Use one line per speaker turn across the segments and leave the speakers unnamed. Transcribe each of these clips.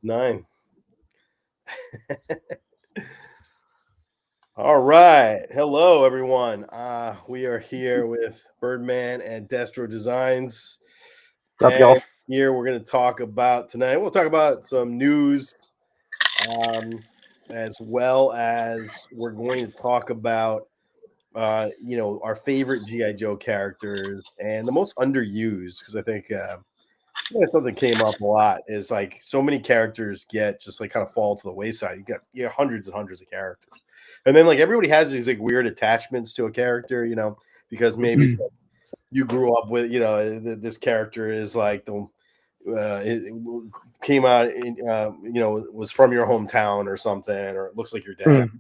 9. All right. Hello, everyone. We are here with Birdman and Destro Designs.
What's up, y'all?
Here we're going to talk about tonight. We'll talk about some news, as well as we're going to talk about, our favorite GI Joe characters and the most underused. Because I think something came up a lot. Is like so many characters get just like kind of fall to the wayside. You got hundreds and hundreds of characters. And then like everybody has these like weird attachments to a character, because maybe it's like you grew up with, this character is like it came out, was from your hometown or something, or it looks like your dad,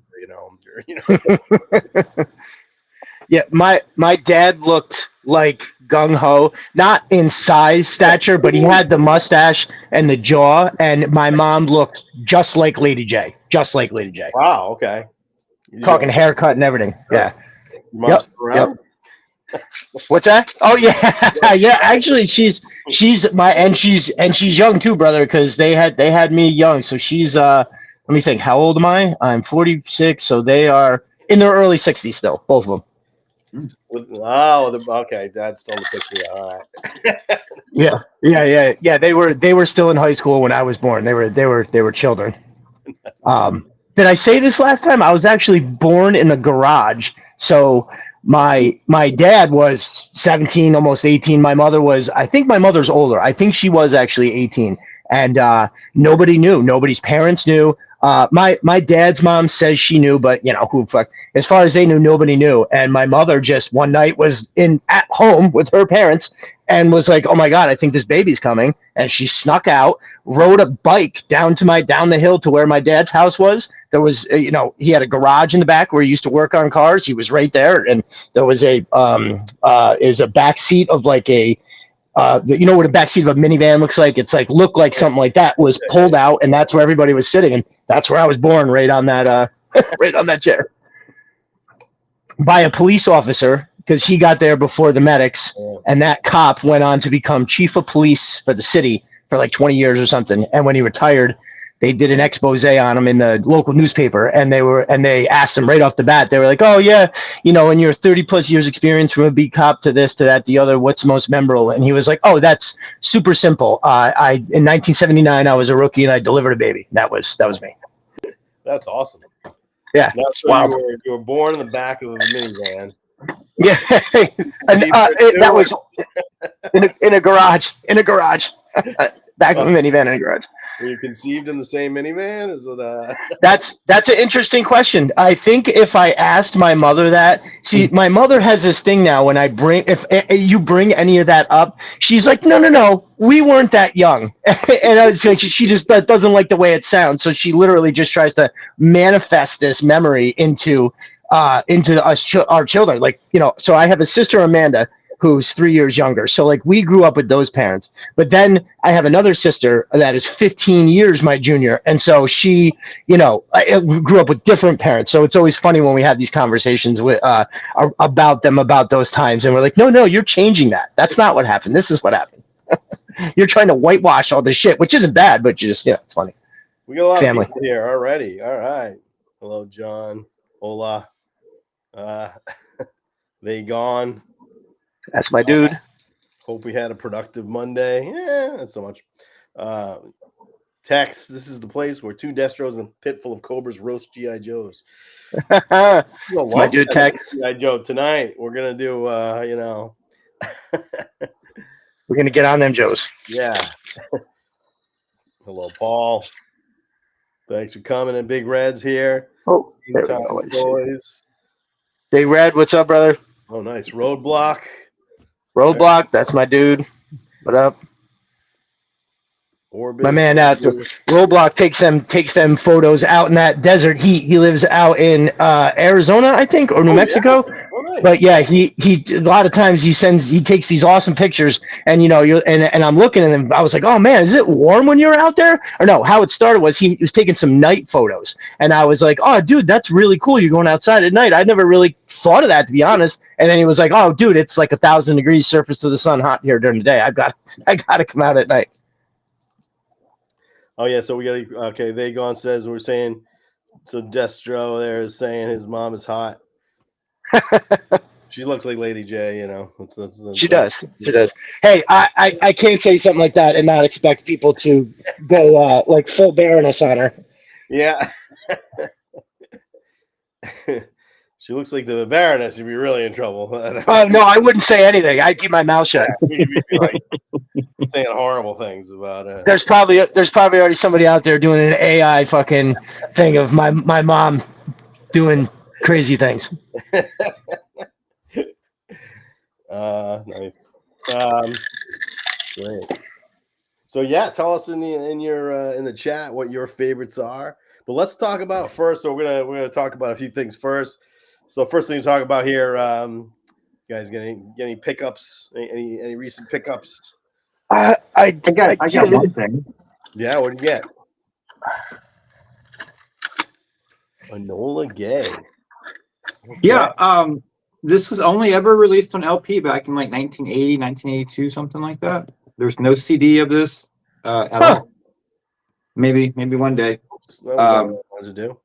Yeah, my dad looked like gung ho, not in size, stature, but he had the mustache and the jaw, and my mom looked just like Lady J,
Wow, okay.
Talking haircut and everything. Yeah.
Your mom's still around?
What's that? Oh yeah, yeah. Actually, she's young too, brother. Because they had me young. So she's let me think. How old am I? I'm 46. So they are in their early 60s still, both of them.
Wow. Okay, Dad's still in the picture. All right.
Yeah. They were still in high school when I was born. They were children. Did I say this last time? I was actually born in a garage. So my dad was 17, almost 18. My mother was, I think my mother's older. I think she was actually 18. And nobody knew. Nobody's parents knew. My dad's mom says she knew, but who fuck. As far as they knew, nobody knew. And my mother just one night was at home with her parents and was like, "Oh my God, I think this baby's coming." And she snuck out, rode a bike down the hill to where my dad's house was. There was, he had a garage in the back where he used to work on cars. He was right there, and there was a back seat of like a. What a backseat of a minivan looks like? It's like looked like something like that was pulled out, and that's where everybody was sitting, and that's where I was born, right on that, right on that chair, by a police officer, because he got there before the medics, and that cop went on to become chief of police for the city for like 20 years or something. And when he retired, they did an expose on him in the local newspaper, and they asked him right off the bat. They were like, "Oh yeah, in your 30 plus years experience from a beat cop to this to that the other, what's most memorable?" And he was like, "Oh, that's super simple. In 1979 I was a rookie and I delivered a baby. That was me."
That's awesome.
Yeah,
so wow. You were born in the back of a minivan.
Yeah, and that was in a garage. Back of a minivan in a garage.
Were you conceived in the same minivan? Is it?
That's an interesting question. I think if I asked my mother that, see, my mother has this thing now. When if you bring any of that up, she's like, no, we weren't that young, and I was like, she just doesn't like the way it sounds. So she literally just tries to manifest this memory into us, our children. Like, so I have a sister, Amanda, who's 3 years younger. So like we grew up with those parents. But then I have another sister that is 15 years my junior. And so she, I grew up with different parents. So it's always funny when we have these conversations with about them, about those times. And we're like, no, you're changing that. That's not what happened. This is what happened. You're trying to whitewash all this shit, which isn't bad, but just, it's funny.
We got a lot of people here already. All right. Hello, John. Hola. They gone.
That's my dude.
Hope we had a productive Monday. Yeah, not so much. Tex, this is the place where two Destros and a pit full of Cobras roast G.I. Joes.
My dude, Tex.
G.I. Joe, tonight we're going to do,
We're going to get on them Joes.
Yeah. Hello, Paul. Thanks for coming. And Big Red's here.
Oh, there we go. Boys. Big Red, what's up, brother?
Oh, nice. Roadblock,
that's my dude. What up?
Orbis,
my man out there. Roadblock takes them photos out in that desert heat. He lives out in Arizona, I think, or New Mexico. Yeah. Oh, nice. But yeah, he a lot of times he takes these awesome pictures, and and I'm looking at him. I was like, oh man, is it warm when you're out there? Or no? How it started was he was taking some night photos, and I was like, oh dude, that's really cool. You're going outside at night. I'd never really thought of that, to be honest. And then he was like, oh dude, it's like 1,000 degrees surface to the sun, hot here during the day. I got to come out at night.
Oh yeah, so we got okay. Vagon says we're saying so. Destro there is saying his mom is hot. She looks like Lady J, you know.
She does. She does. Hey, I can't say something like that and not expect people to go like full Baroness on her.
Yeah. She looks like the Baroness. You'd be really in trouble.
No, I wouldn't say anything. I'd keep my mouth shut.
Yeah, you'd be like saying horrible things about it.
There's probably already somebody out there doing an AI fucking thing of my mom doing crazy things.
Nice. Great. So yeah, tell us in the chat what your favorites are. But let's talk about first. So we're gonna talk about a few things first. So first thing to talk about here, you guys get any pickups? Any recent pickups?
I got one thing.
Yeah, what do you get? Enola Gay. Okay.
Yeah, this was only ever released on LP back in like 1980, 1982, something like that. There's no CD of this at all. Maybe one day.
What to do?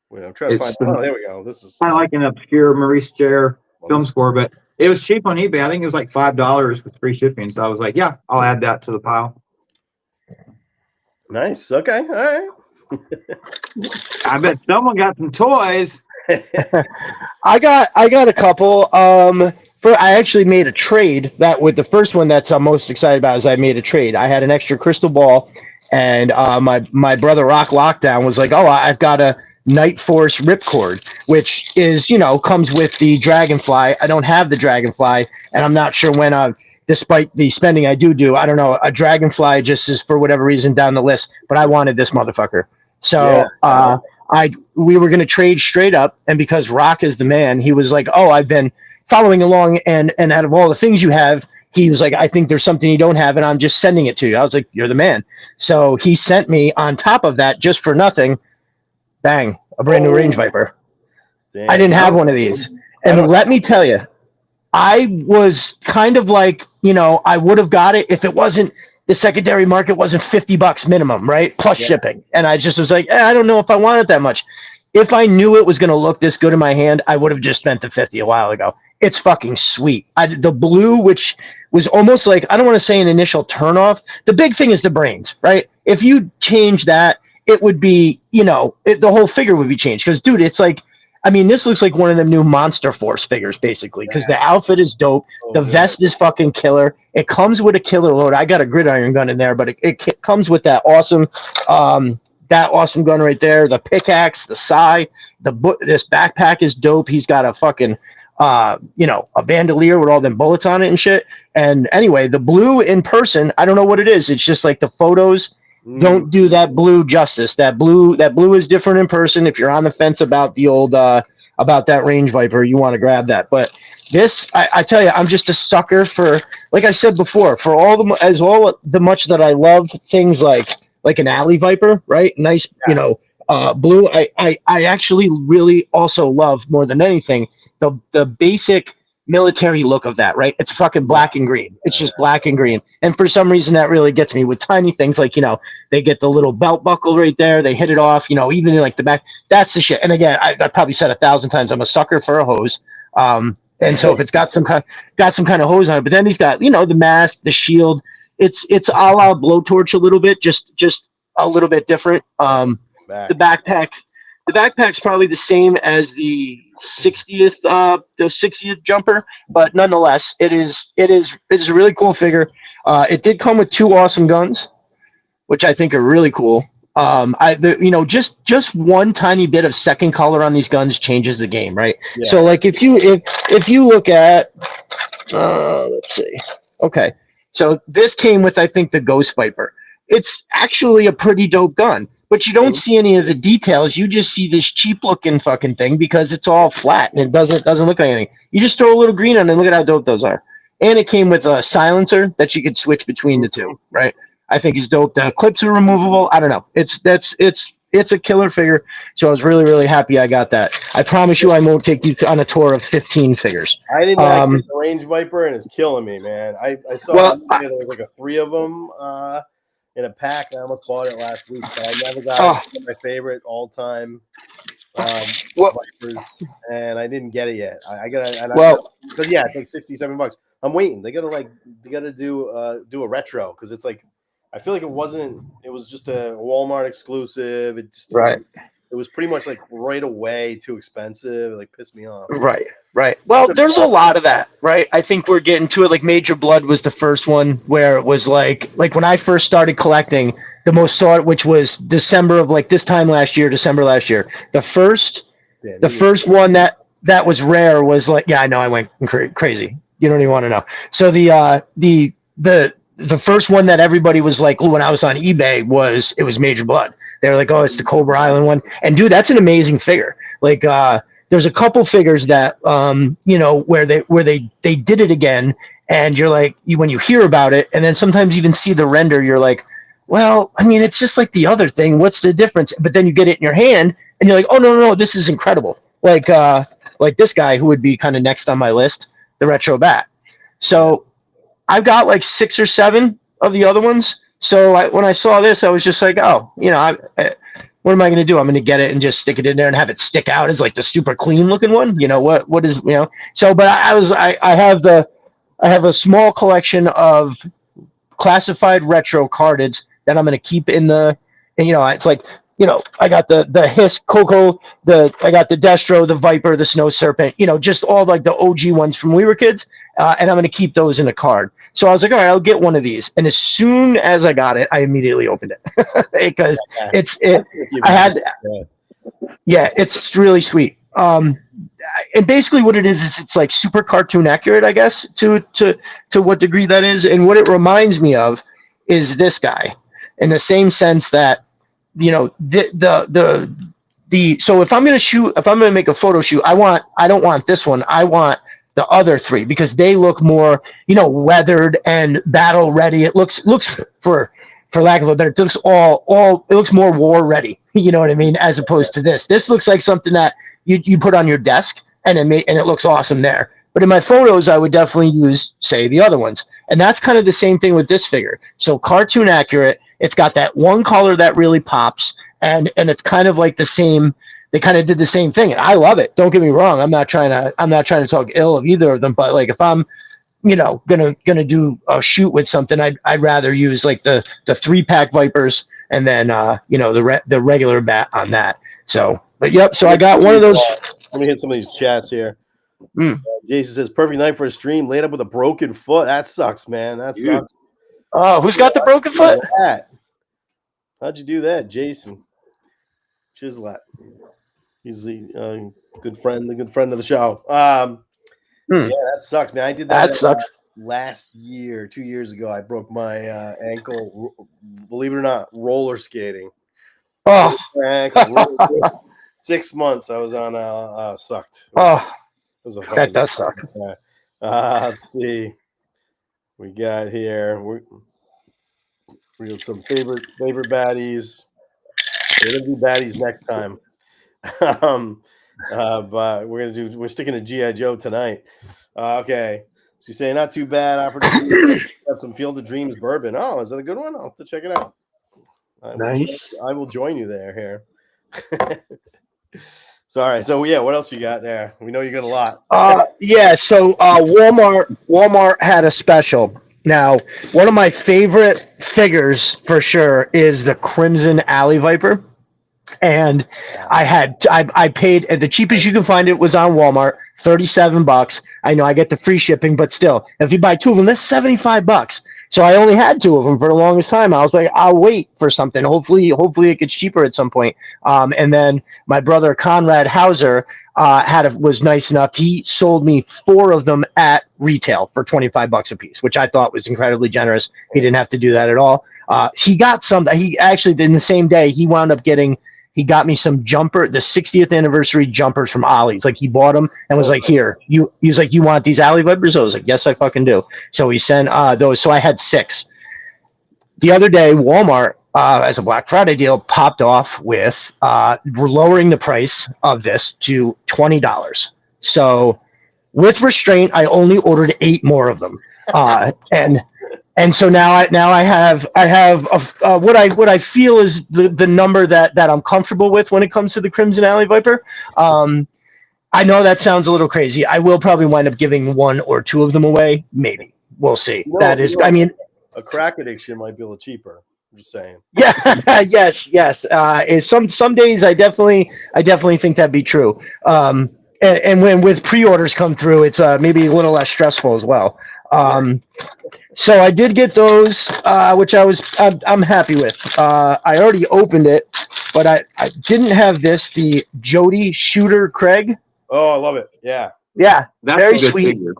Wait, I'm trying to find. Oh, there we go. This is
kind of like an obscure Maurice Jarre film score, but it was cheap on eBay. I think it was like $5 with free shipping. So I was like, yeah, I'll add that to the pile.
Nice. Okay. All right.
I bet someone got some toys.
I got a couple. I actually made a trade. That with the first one that's I'm most excited about is I made a trade. I had an extra crystal ball, and my brother Rock Lockdown was like, "Oh, I've got a Night Force Ripcord, which is comes with the Dragonfly. I don't have the Dragonfly, and I'm not sure when despite the spending I do, I don't know, a Dragonfly just is for whatever reason down the list, but I wanted this motherfucker. So we were going to trade straight up, and because Rock is the man, he was like, "Oh, I've been following along, and out of all the things you have," he was like, "I think there's something you don't have, and I'm just sending it to you." I was like, "You're the man." So he sent me on top of that, just for nothing, bang, a brand new Range Viper. Damn. I didn't have one of these, and let me tell you, I was kind of like, I would have got it if it wasn't the secondary market wasn't $50 minimum, right? Plus shipping. And I just was like, I don't know if I want it that much. If I knew it was going to look this good in my hand, I would have just spent the 50 a while ago. It's fucking sweet. The blue, which was almost like, I don't want to say an initial turnoff. The big thing is the brains, right? If you change that, it would be, the whole figure would be changed. Because, dude, it's like, this looks like one of them new Monster Force figures, basically, because the outfit is dope. The vest is fucking killer. It comes with a killer load. I got a gridiron gun in there, but it comes with that awesome gun right there. The pickaxe, the sai, this backpack is dope. He's got a fucking, a bandolier with all them bullets on it and shit. And anyway, the blue in person, I don't know what it is. It's just like the photos don't do that blue justice. That blue is different in person. If you're on the fence about the old about that Range Viper, you want to grab that. But this, I tell you, I'm just a sucker for, like I said before, for all the much that I love things like an Alley Viper, right? Nice, blue. I actually really also love more than anything the basic military look of that, right? It's fucking black and green. It's just black and green. And for some reason that really gets me with tiny things like, they get the little belt buckle right there. They hit it off, even in like the back. That's the shit. And again, I probably said 1,000 times, I'm a sucker for a hose. And so if it's got some kind of hose on it, but then he's got, the mask, the shield, it's a la Blowtorch a little bit, just a little bit different. The backpack's probably the same as the 60th jumper, but nonetheless, it is a really cool figure. It did come with 2 awesome guns, which I think are really cool. Just one tiny bit of second color on these guns changes the game, right? Yeah. So like if you look at, let's see, okay, so this came with, I think, the Ghost Viper. It's actually a pretty dope gun. But you don't see any of the details. You just see this cheap looking fucking thing because it's all flat and it doesn't look like anything. You just throw a little green on it and look at how dope those are. And it came with a silencer that you could switch between the two, right? I think is dope. The clips are removable. I don't know. It's a killer figure. So I was really, really happy I got that. I promise you I won't take you on a tour of 15 figures.
I did not get the Range Viper and it's killing me, man. I saw there was like a 3 of them. in a pack. I almost bought it last week, but I never got it.
Oh.
It's one of my favorite all-time
Well,
Vipers, and I didn't get it yet. I gotta, because yeah, it's like $67. I'm waiting. They gotta do a retro because it's like I feel like it was just a Walmart exclusive. It just
right.
It was pretty much like right away too expensive. It like pissed me off.
Right. Well, there's a lot of that, right? I think we're getting to it. Like Major Blood was the first one where it was like when I first started collecting, the most sought, which was December of like this time last year, December last year. The first one that was rare was like, yeah, I know, I went crazy. You don't even want to know. So the first one that everybody was like, when I was on eBay it was Major Blood. They were like, oh, it's the Cobra Island one. And dude, that's an amazing figure. Like, there's a couple figures that, where they did it again. And you're like, when you hear about it, and then sometimes even see the render, you're like, well, I mean, it's just like the other thing. What's the difference? But then you get it in your hand and you're like, oh, no, this is incredible. Like this guy who would be kind of next on my list, the Retro Bat. So I've got like 6 or 7 of the other ones. So when I saw this, I was just like, oh, what am I going to do? I'm going to get it and just stick it in there and have it stick out as like the super clean looking one. What is, so, but I have a small collection of classified retro cardeds that I'm going to keep in it's like, I got the Hiss Coco, I got the Destro, the Viper, the Snow Serpent, just all like the OG ones from we were kids. And I'm going to keep those in a card. So I was like, all right, I'll get one of these. And as soon as I got it, I immediately opened it because it's really sweet. And basically what it is it's like super cartoon accurate, I guess, to what degree that is. And what it reminds me of is this guy in the same sense that, so if I'm going to make a photo shoot, I don't want this one. I want the other 3 because they look more, weathered and battle ready. It looks for lack of a better, it looks it looks more war ready. You know what I mean? As opposed to this. This looks like something that you put on your desk and it looks awesome there. But in my photos, I would definitely use, say, the other ones. And that's kind of the same thing with this figure. So cartoon accurate. It's got that one color that really pops, and it's kind of like the same. They kind of did the same thing, and I love it. Don't get me wrong. I'm not trying to talk ill of either of them, but like if I'm, gonna do a shoot with something, I'd rather use like the 3-pack Vipers and then the regular bat on that. So, but yep. So I got one of those.
Let me hit some of these chats here. Jason says, perfect night for a stream. Laid up with a broken foot. That sucks, man. That sucks.
Oh, who's got the broken foot?
How'd you do that, Jason? Chislat. He's the good friend of the show. Yeah, that sucks, man. I did that.
That sucks.
Last year, 2 years ago, I broke my ankle. Believe it or not, roller skating.
Oh,
ankle, 6 months I was on. Sucked.
That does suck.
Let's see. We got here. We got some favorite baddies. We're gonna do baddies next time. But we're sticking to G.I. Joe tonight. Okay. So you say not too bad. Opportunity. Got some Field of Dreams bourbon. Oh, is that a good one? I'll have to check it out.
Nice.
I will join you there here. Sorry. So yeah, what else you got there? We know you got a lot.
Yeah. So Walmart had a special. Now, one of my favorite figures for sure is the Crimson Alley Viper. And I paid the cheapest you can find it was on Walmart, $37. I know I get the free shipping, but still, if you buy 2 of them, that's $75. So I only had 2 of them for the longest time. I was like, I'll wait for something. Hopefully it gets cheaper at some point. And then my brother Conrad Hauser was nice enough. He sold me 4 of them at retail for $25 a piece, which I thought was incredibly generous. He didn't have to do that at all. He got some. He actually in the same day he wound up getting. He got me some the 60th anniversary jumpers from Ollie's. Like he bought them and was like, "Here, he was like, you want these Alley Vipers?" I was like, "Yes, I fucking do." So he sent those. So I had 6. The other day, Walmart, as a Black Friday deal, popped off with we're lowering the price of this to $20. So with restraint, I only ordered 8 more of them, and And so now I have what I feel is the number that I'm comfortable with when it comes to the Crimson Alley Viper. I know that sounds a little crazy. I will probably wind up giving one or two of them away. Maybe we'll see. That is, I mean,
a crack addiction might be a little cheaper. I'm just saying.
Yeah, yes. Some days I definitely think that'd be true. And when with pre-orders come through, it's maybe a little less stressful as well. So I did get those, which I'm happy with. I already opened it, but I didn't have this, the Jody Shooter Craig.
Oh, I love it. Yeah,
That's
very
a good
sweet.
figure.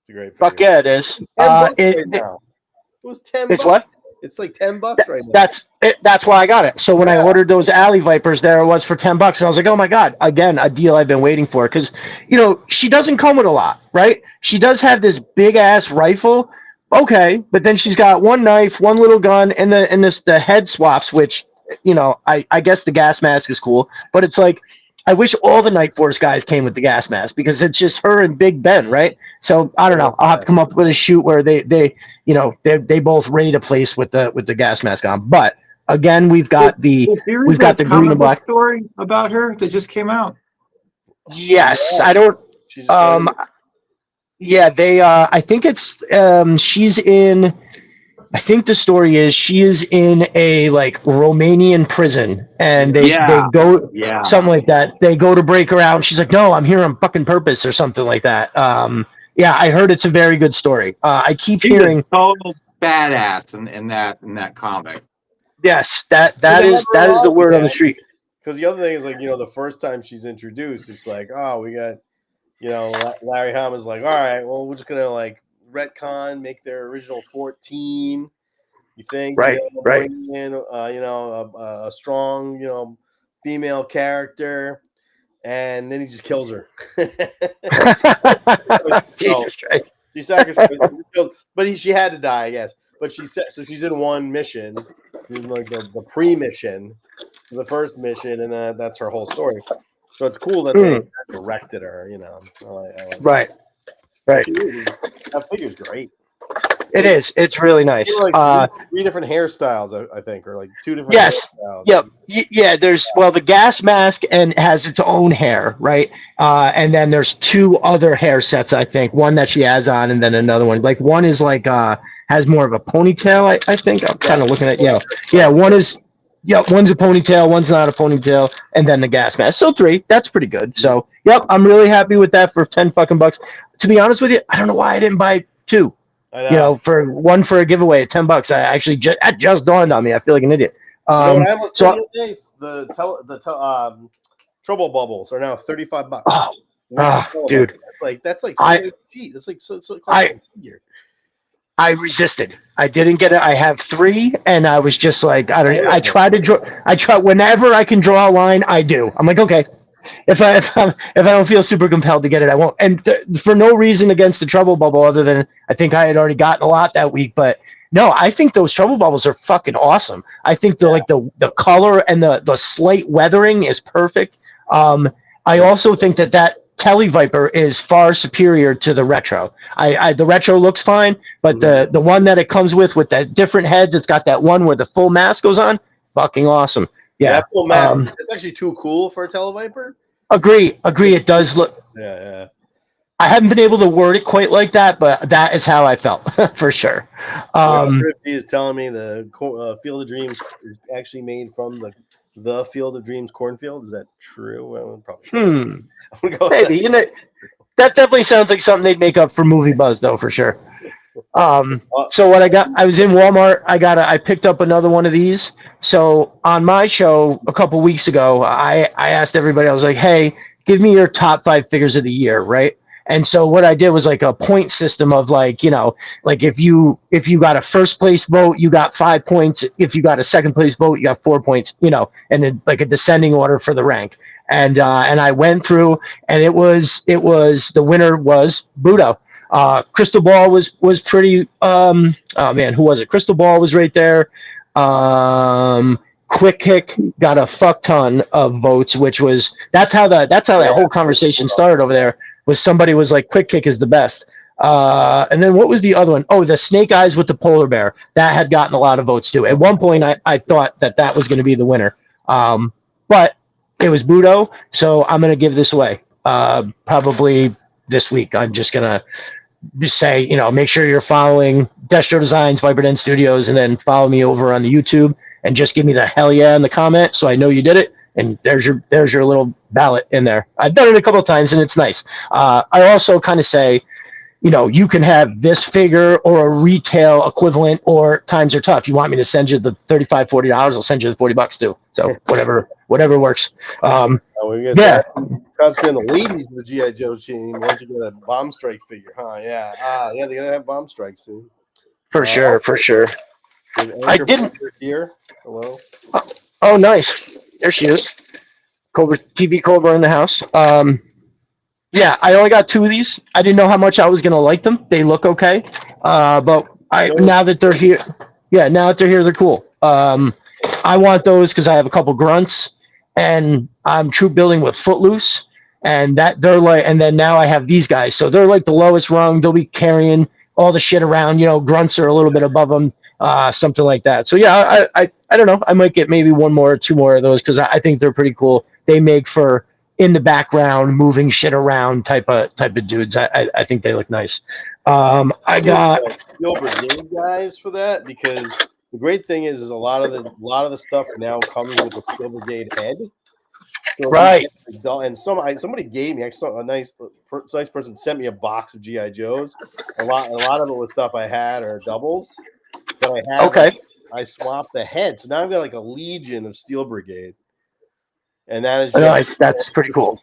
it's a great figure.
Fuck yeah, it is.
Right now. It was $10.
It's what?
It's like $10 right now.
That's why I got it. So when I ordered those Alley Vipers, there it was for $10, and I was like, oh my god, again, a deal I've been waiting for, because she doesn't come with a lot, right? She does have this big ass rifle, okay, but then she's got one knife, one little gun, and the head swaps, which I guess the gas mask is cool, but it's like, I wish all the Night Force guys came with the gas mask, because it's just her and Big Ben, right? So I don't know. I'll have to come up with a shoot where they both raid a place with the gas mask on. But again, we've got the green and black
story about her that just came out.
Yes, I don't. Yeah, they. I think it's. She's in. I think the story is she is in a like Romanian prison, and they go something like that. They go to break her out. She's like, "No, I'm here on fucking purpose," or something like that. Yeah, I heard it's a very good story. I keep hearing
a total badass in that comic.
Yes, that is the word on the street.
Because the other thing is, like, the first time she's introduced, it's like, oh, we got, Larry Hama's like, all right, well, we're just gonna like retcon, make their original 14. You think,
right?
Bring in, a strong, female character, and then he just kills her.
Jesus Christ!
She sacrificed, but she had to die, I guess. But she said so. She's in one mission, she's in like the pre-mission, the first mission, and that's her whole story. So it's cool that they directed her. I like
right.
That figure's great.
It is. It's really nice.
Like three different hairstyles, I think, or like two different.
Yes.
Hairstyles.
Yep. Yeah. There's the gas mask and has its own hair, right? And then there's two other hair sets, I think. One that she has on, and then another one. Like one is like has more of a ponytail. I think I'm kind of looking at. Yeah. One is. Yep, one's a ponytail, one's not a ponytail, and then the gas mask. So 3, that's pretty good. So, yep, I'm really happy with that for $10 fucking bucks. To be honest with you, I don't know why I didn't buy 2.
I know.
For one for a giveaway at $10. I actually that just dawned on me. I feel like an idiot.
I almost told you the trouble bubbles are now $35.
Dude,
that's like so cheap. That's like so
I resisted. I didn't get it. I have 3, and I was just like, I don't. I try to draw. I try whenever I can draw a line. I do. I'm like, okay. If I don't feel super compelled to get it, I won't. And for no reason against the trouble bubble, other than I think I had already gotten a lot that week. But no, I think those trouble bubbles are fucking awesome. I think the color and the slight weathering is perfect. I also think that Telly Viper is far superior to the retro. The retro looks fine, but the one that it comes with the different heads, it's got that one where the full mask goes on. Fucking awesome. Yeah.
That full mask, it's actually too cool for a Telly Viper.
Agree. It does look.
Yeah.
I haven't been able to word it quite like that, but that is how I felt for sure.
Thrifty is telling me the Field of Dreams is actually made from the Field of Dreams cornfield. Is that true? Well, probably.
Maybe. That definitely sounds like something they'd make up for Movie Buzz, though, for sure. So what I was in Walmart. I picked up another one of these. So on my show a couple weeks ago, I asked everybody. I was like, "Hey, give me your top 5 figures of the year," right? And so what I did was like a point system of like if you got a first place vote, you got 5 points. If you got a second place vote, you got 4 points. And then like a descending order for the rank. And I went through, and it was the winner was Budo. Crystal Ball was pretty. Oh man, who was it? Crystal Ball was right there. Quick Kick got a fuck ton of votes, which was that's how that whole conversation started over there. Was somebody was like, Quick Kick is the best. And then what was the other one? Oh, the snake eyes with the polar bear. That had gotten a lot of votes too. At one point, I thought that was going to be the winner. But it was Budo, so I'm going to give this away. Probably this week. I'm just going to just say, make sure you're following Destro Designs, Viper Den Studios, and then follow me over on the YouTube and just give me the hell yeah in the comment so I know you did it. And there's your little ballot in there. I've done it a couple of times and it's nice. I also kind of say, you can have this figure or a retail equivalent, or times are tough. You want me to send you the $35, $40, I'll send you the $40 too. So whatever works. Yeah.
Concentrate on the ladies of the G.I. Joe team. Why don't you get a bomb strike figure? Huh? Yeah. Yeah, they're gonna have bomb strike soon.
For sure. I didn't
here. Hello.
Oh, nice. There she is. Cobra TV Cobra in the house. Yeah, I only got 2 of these. I didn't know how much I was gonna like them. They look okay. But now that they're here, they're cool. I want those because I have a couple grunts and I'm troop building with Footloose, and that they're like, and then now I have these guys, so they're like the lowest rung. They'll be carrying all the shit around. Grunts are a little bit above them, something like that. So yeah, I don't know. I might get maybe 1 more or 2 more of those because I think they're pretty cool. They make for in the background, moving shit around type of dudes. I think they look nice. I got
Steel Brigade guys for that, because the great thing is a lot of the stuff now comes with the Steel Brigade head. So
right.
And somebody gave me, I saw a nice person sent me a box of GI Joes. A lot of it was stuff I had or doubles, but I had.
Okay.
I swapped the head, so now I've got like a legion of Steel Brigade. And that is
just that's pretty cool.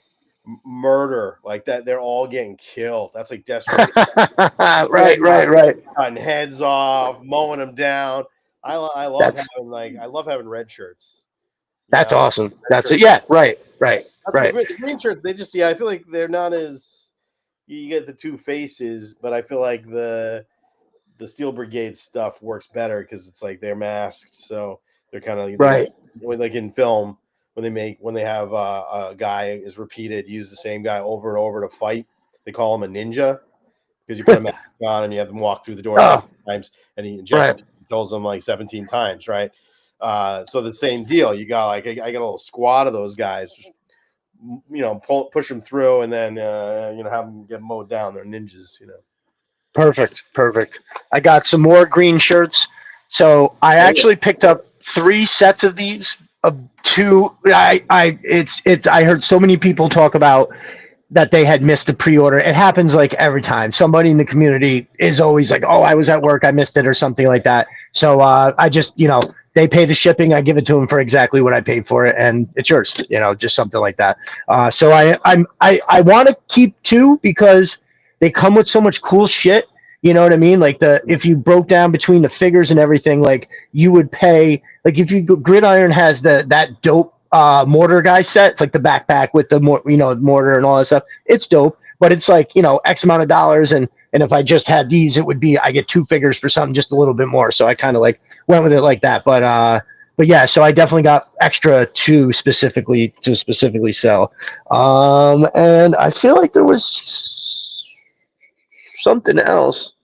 Murder like that. They're all getting killed. That's like Destro.
right.
Cutting heads off, mowing them down. I love having red shirts.
That's awesome. That's it. Yeah. Right.
The green shirts. They just I feel like they're not as you get the 2 faces, but I feel like the Steel Brigade stuff works better because it's like they're masked, so they're kind of
right.
Like in film. When they have a guy is repeated, use the same guy over and over to fight. They call him a ninja because you put him on and you have him walk through the door 7 times, and he kills them like 17 times, right? So the same deal. You got I got a little squad of those guys, just push them through, and then have them get mowed down. They're ninjas,
Perfect. I got some more green shirts, so I actually picked up 3 sets of these. 2 I heard so many people talk about that they had missed the pre-order. It happens like every time. Somebody in the community is always like, oh, I was at work, I missed it or something like that. So I just they pay the shipping, I give it to them for exactly what I paid for it, and it's yours, just something like that. So I want to keep 2 because they come with so much cool shit. You know what I mean? Like if you broke down between the figures and everything, like you would pay, like if you Gridiron has that dope mortar guy set. It's like the backpack with the mortar and all that stuff. It's dope, but it's like X amount of dollars, and if I just had these, it would be I get 2 figures for something just a little bit more. So I kind of like went with it like that. But yeah, so I definitely got extra 2 specifically to sell. And I feel like there was something else.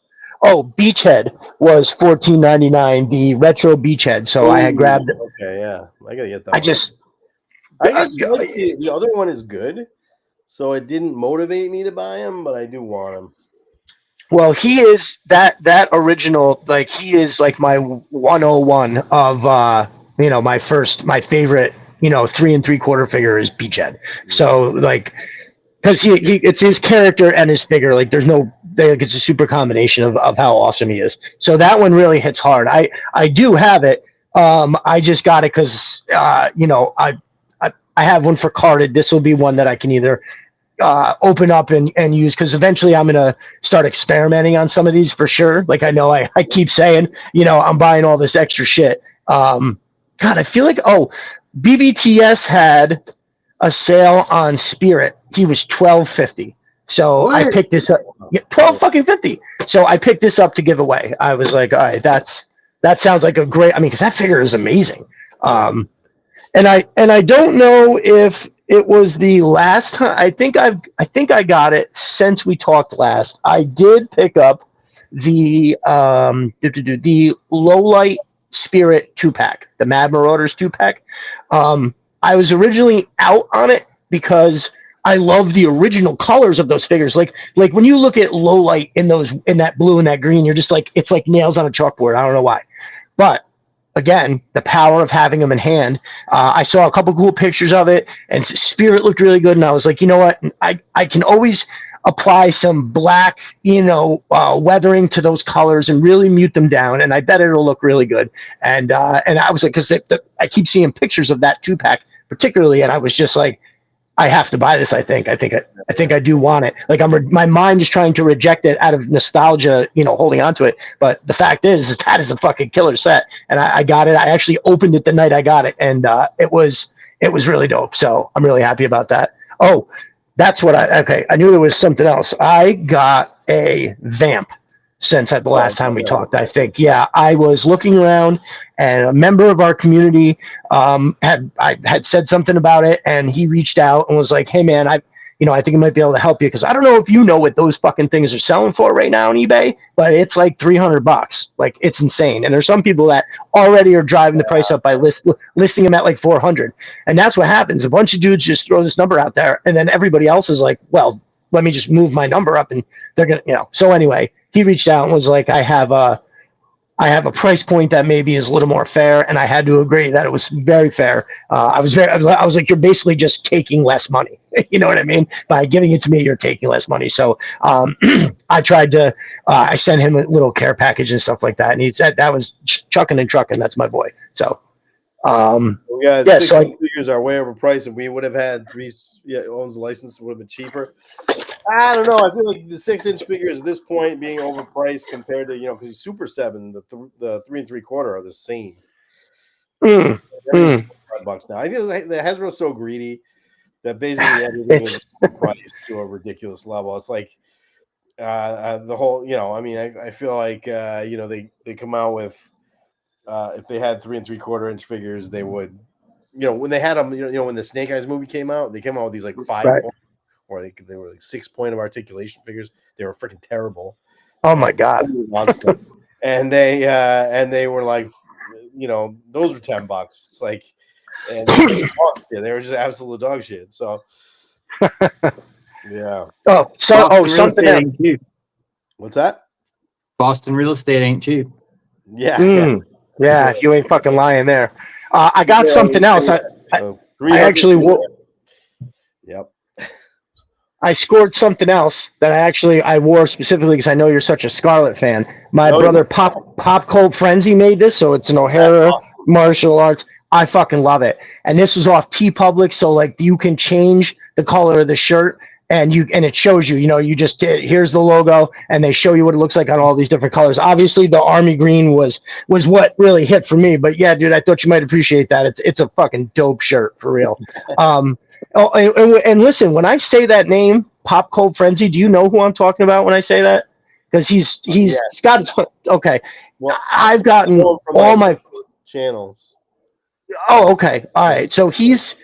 Oh, Beachhead was $14.99. The retro Beachhead. So I had grabbed.
Okay, yeah, I gotta get that. The other one is good, so it didn't motivate me to buy him, but I do want him.
Well, he is that original. Like he is like my 101 of my favorite 3 3/4 figure is Beachhead. So like. Because it's his character and his figure. Like it's a super combination of how awesome he is. So that one really hits hard. I do have it. I just got it because I have one for carded. This will be one that I can either open up and use, because eventually I'm gonna start experimenting on some of these for sure. Like I know I keep saying I'm buying all this extra shit. God, I feel like BBTS had a sale on Spirit. He was $12.50. So what? I picked this up. $12.50. So I picked this up to give away. I was like, all right, that sounds like a great. I mean, because that figure is amazing. And I don't know if It was the last time. I think I got it since we talked last. I did pick up the low light spirit 2-pack, the Mad Marauders 2-pack. I was originally out on it because I love the original colors of those figures. Like when you look at low light in that blue and that green, you're just like, it's like nails on a chalkboard. I don't know why, but again, the power of having them in hand. I saw a couple cool pictures of it, and Spirit looked really good. And I was like, you know what? I can always apply some black, weathering to those colors and really mute them down. And I bet it'll look really good. And I was like, because I keep seeing pictures of that 2-pack particularly, and I was just like, I have to buy this. I think I do want it. Like my mind is trying to reject it out of nostalgia, holding on to it. But the fact is that is a fucking killer set, and I got it. I actually opened it the night I got it, and it was really dope. So I'm really happy about that. Oh, that's what I knew there was something else. I got a Vamp since the last time we talked. I think, yeah, I was looking around, and a member of our community had said something about it, and he reached out and was like, "Hey, man, I think I might be able to help you, because I don't know if you know what those fucking things are selling for right now on eBay, but it's like $300. Like, it's insane. And there's some people that already are driving the price up by listing them at like 400. And that's what happens. A bunch of dudes just throw this number out there, and then everybody else is like, well, let me just move my number up, and they're gonna, So anyway, he reached out and was like, I have a price point that maybe is a little more fair, and I had to agree that it was very fair. I was like, you're basically just taking less money. You know what I mean? By giving it to me, you're taking less money. So I tried to, I sent him a little care package and stuff like that, and he said that was chucking and trucking. That's my boy. So
we got
yeah,
so figures are way overpriced, and we would have had owns the license would have been cheaper. I don't know. I feel like the 6-inch figures at this point being overpriced compared to because Super 7, the 3 3/4 are the same. $5 now. I think the Hasbro's so greedy that basically everything is priced to a ridiculous level. It's like the whole. I feel like they come out with if they had 3 3/4-inch figures, they would. When they had them, when the Snake Eyes movie came out, they came out with these like 5.
Right.
Or they were like 6 point of articulation figures. They were freaking terrible.
Oh my god!
And they were like, those were $10. It's like, and they were just absolute dog shit. So, yeah.
Something else.
What's that?
Boston real estate ain't cheap.
Yeah.
Yeah, you ain't fucking lying there. I got something else. I actually.
Yep.
I scored something else that I wore specifically because I know you're such a Scarlet fan. My brother Pop Cold Frenzy made this, so it's an O'Hara martial arts. I fucking love it. And this was off TeePublic, so like you can change the color of the shirt, and it shows you. You just here's the logo, and they show you what it looks like on all these different colors. Obviously, the army green was what really hit for me. But yeah, dude, I thought you might appreciate that. It's a fucking dope shirt for real. And listen, when I say that name, Pop Cold Frenzy, do you know who I'm talking about when I say that? Because he's got okay. Well, I've gotten all my
channels.
Oh, okay. All right. So he's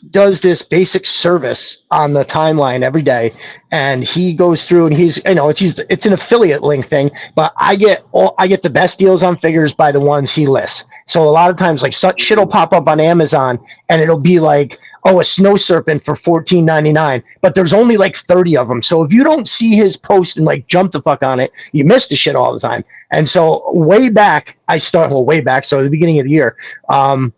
does this basic service on the timeline every day, and he goes through and it's an affiliate link thing, but I get the best deals on figures by the ones he lists. So a lot of times like shit will pop up on Amazon and it'll be like, a snow serpent for $14.99, but there's only like 30 of them. So if you don't see his post and like jump the fuck on it, you miss the shit all the time. And so way back, so at the beginning of the year, I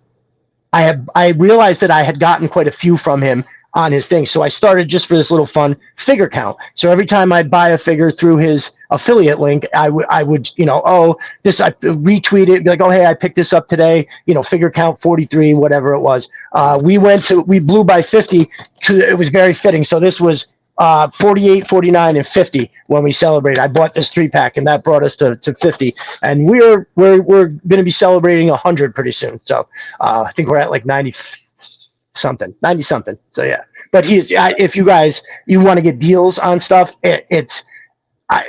realized that I had gotten quite a few from him on his thing. So I started just for this little fun figure count. So every time I'd buy a figure through his affiliate link, I would, I retweet it, be like, oh, hey, I picked this up today, figure count 43, whatever it was. We blew by 50. It was very fitting. So this was 48, 49, and 50 when we celebrated. I bought this 3-pack, and that brought us to 50. And we're going to be celebrating 100 pretty soon. So I think we're at like 90 something. So yeah, but if you guys want to get deals on stuff, I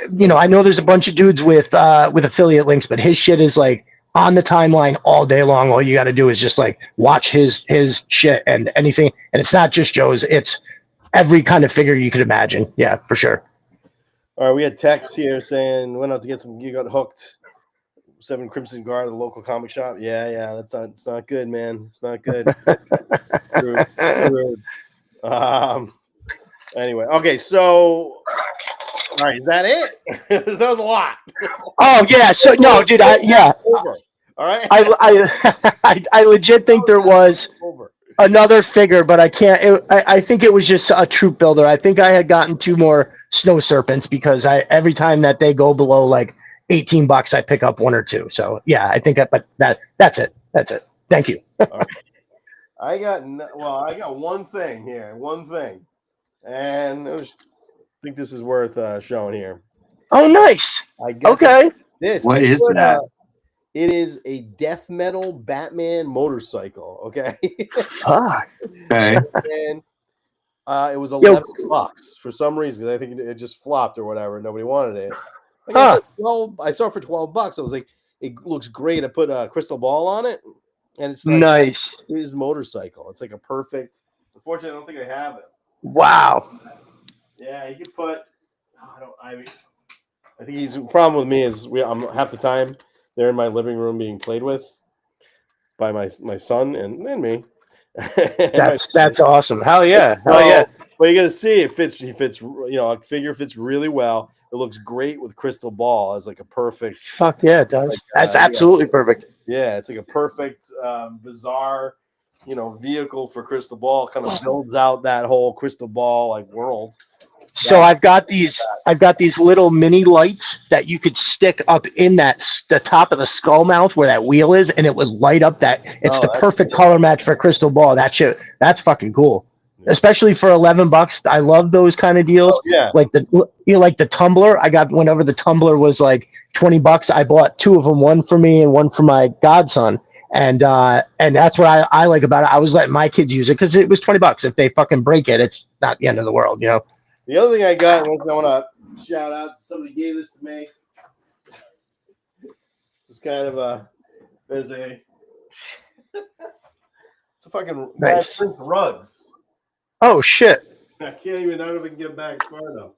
know there's a bunch of dudes with affiliate links, but his shit is like on the timeline all day long. All you got to do is just like watch his shit and anything. And it's not just Joe's; it's every kind of figure you could imagine. Yeah, for sure.
All right, we had text here saying went out to get some. You got hooked. 7 Crimson Guard at the local comic shop. Yeah, it's not good, man. It's not good. Rude. Anyway, okay, so all right, is that it? That was a lot.
Oh yeah, so no, dude,
over. All right.
I legit think there was another figure, but I can't. I think it was just a troop builder. I think I had gotten 2 more snow serpents because every time that they go below like $18, I pick up 1 or 2. So yeah, I think that's it. That's it. Thank you.
Right. I got one thing here, and I think this is worth showing here.
Oh, nice. Okay.
This.
What is that?
It is a death metal Batman motorcycle. Okay.
Fuck.
Okay.
And it was $11 for some reason. I think it just flopped or whatever. Nobody wanted it. Like, I saw it for $12. I was like, it looks great. I put a crystal ball on it, and it's like
nice.
His motorcycle. It's like a perfect. Unfortunately, I don't think I have it.
Wow.
Yeah, you could put. I think he's the problem with me is I'm half the time they're in my living room being played with by my son and me.
That's awesome. Hell yeah. Hell yeah.
Well, you're gonna see it fits. He fits. A figure fits really well. It looks great with crystal ball as like a perfect.
Fuck yeah, it does. That's absolutely perfect.
Yeah, it's like a perfect, bizarre, vehicle for crystal ball. Kind of builds out that whole crystal ball like world.
So I've got these little mini lights that you could stick up in the top of the skull mouth where that wheel is, and it would light up that. It's the perfect color match for crystal ball. That shit, that's fucking cool. Yeah. Especially for $11. I love those kind of deals.
Oh, yeah.
Like the tumbler. I got whenever the tumbler was like $20. I bought 2 of them, one for me and one for my godson. And that's what I like about it. I was letting my kids use it because it was $20. If they fucking break it, it's not the end of the world,
The other thing I got, I want to shout out, somebody gave this to me. This is kind of it's a fucking
nice.
Prince Rugs.
Oh shit!
I don't know if I can get back far enough.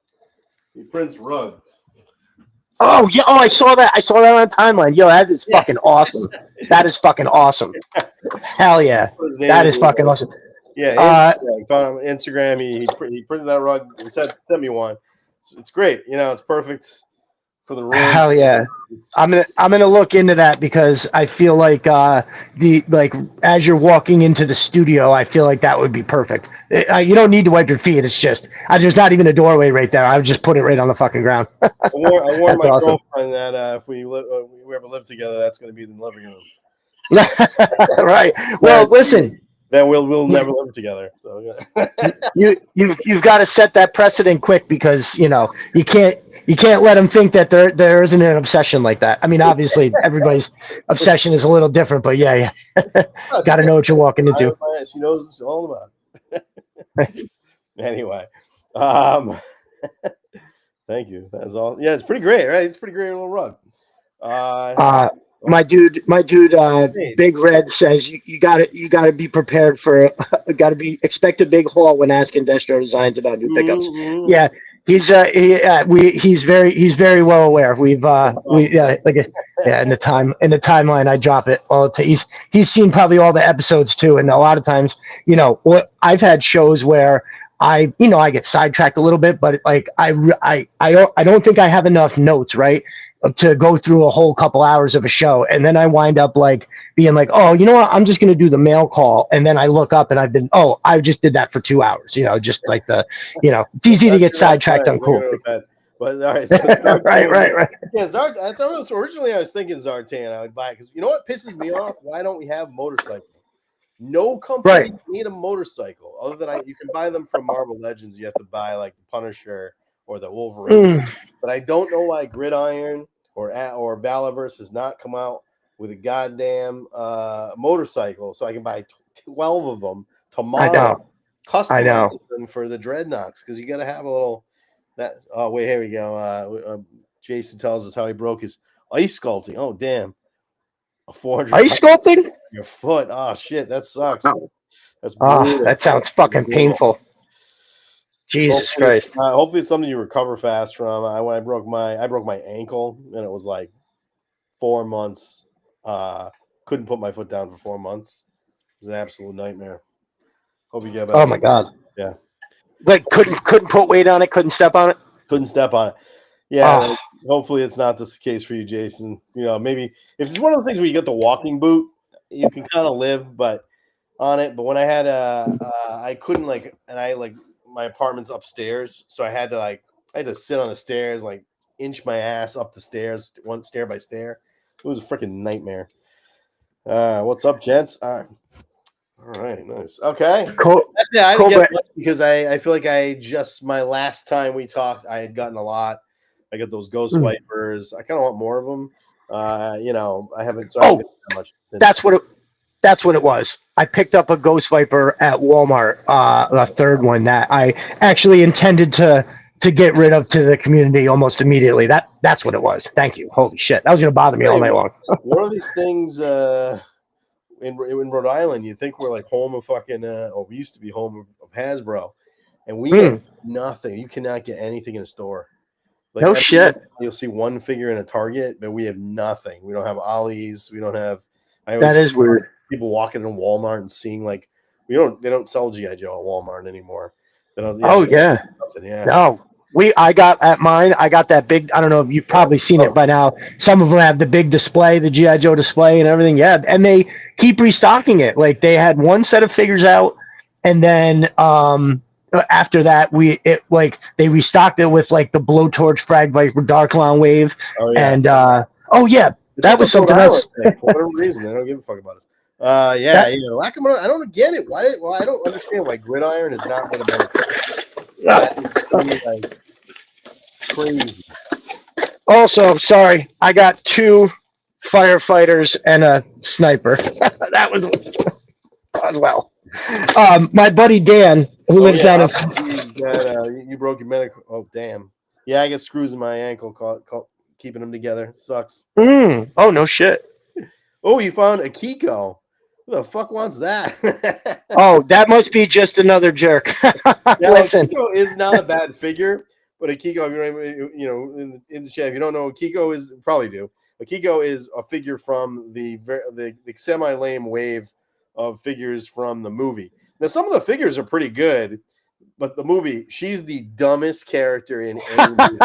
Prince Rugs.
Oh yeah! Oh, I saw that on timeline. Yo, that is fucking awesome. That is fucking awesome. Hell yeah! That is fucking awesome.
Yeah, Instagram. He printed that rug and sent me one. It's great. It's perfect for the room.
Hell yeah! I'm gonna look into that because I feel like as you're walking into the studio, I feel like that would be perfect. You don't need to wipe your feet. It's just there's not even a doorway right there. I would just put it right on the fucking ground.
I warned my girlfriend that if we ever live together, that's going to be in the living room.
Right. Well, listen.
Then we'll never live together. So
yeah. you've got to set that precedent quick because you can't let them think that there isn't an obsession like that. I mean, obviously everybody's obsession is a little different, but yeah. Got to know what you're walking into.
She knows all about it. Anyway, thank you. That's all. Yeah, it's pretty great, right? It's a pretty great little rug.
My dude, Big Red says you gotta be prepared for expect a big haul when asking Destro Designs about new pickups. Mm-hmm. Yeah, he's very well aware. In the timeline I drop it all. He's seen probably all the episodes too, and a lot of times, I've had shows where I get sidetracked a little bit, but like I don't think I have enough notes, right? To go through a whole couple hours of a show. And then I wind up like being like, oh, you know what? I'm just going to do the mail call. And then I look up and I just did that for 2 hours, just like it's easy to get sidetracked on cool.
But all right. So
right.
Yeah, originally I was thinking Zartan I would buy it because you know what pisses me off? Why don't we have motorcycles? No company made a motorcycle other than you can buy them from Marvel Legends. You have to buy like the Punisher or the Wolverine. But I don't know why Gridiron or Valaverse has not come out with a goddamn motorcycle so I can buy 12 of them tomorrow. Customize them for the Dreadnoks because you got to have a little that. Oh wait, here we go. Jason tells us how he broke his ice sculpting. Oh damn. 400
Ice sculpting?
your foot. Oh shit, that sucks.
Oh.
That's
Oh,
brutal.
that sounds fucking
Brutal.
painful. Jesus Christ.
Hopefully it's something you recover fast from. When I broke my ankle, and it was like 4 months. Couldn't put my foot down for 4 months. It was an absolute nightmare. Hope you get better.
Oh my God.
Yeah.
Like couldn't put weight on it, couldn't step on it.
Couldn't step on it. Yeah.
Oh.
Hopefully it's not this case for you, Jason. You know, maybe if it's one of those things where you get the walking boot, you can kind of live, but on it. But when I had I couldn't my apartment's upstairs, so I had to sit on the stairs, like inch my ass up the stairs, one stair by stair. It was a freaking nightmare. What's up, gents? All right, nice. Okay.
Cool.
Yeah, I didn't get much because I feel like my last time we talked, I had gotten a lot. I got those ghost vipers. I kind of want more of them. You know, I haven't. So I haven't that much.
That's what it was. I picked up a ghost viper at Walmart, a third one that I actually intended to get rid of to the community almost immedately. That's what it was. Thank you. Holy shit. That was gonna bother me all night long.
One of these things in Rhode Island, you think we're like home of fucking or we used to be home of Hasbro, and we get nothing. You cannot get anything in a store. Like
no shit.
You'll see one figure in a Target, but we have nothing. We don't have Ollie's. We don't have.
That is weird.
People walking in Walmart and seeing like they don't sell GI Joe at Walmart anymore.
Nothing,
yeah.
No. I got at mine. I got that big. I don't know if you've probably seen it by now. Some of them have the big display, the GI Joe display, and everything. Yeah, and they keep restocking it. Like they had one set of figures out, and then after that, they restocked it with like the Blowtorch, Frag Viper, Dark Lawn Wave, and that was something else.
For whatever reason, they don't give a fuck about us. I don't get it. Why? Well, I don't understand why Gridiron is not one of them. Like crazy.
Also, sorry, I got 2 firefighters and a sniper. That was as well. My buddy Dan, who lives down in.
You broke your medical. Oh damn. Yeah, I get screws in my ankle. Keeping them together sucks.
Oh no shit.
Oh, you found a Kiko. Who the fuck wants that?
Oh, that must be just another jerk. Listen,
Kiko is not a bad figure, but a Kiko, in the chat, if you don't know what Kiko is, probably do. A Kiko is a figure from the semi-lame wave of figures from the movie. Now, some of the figures are pretty good, but the movie, she's the dumbest character in any movie.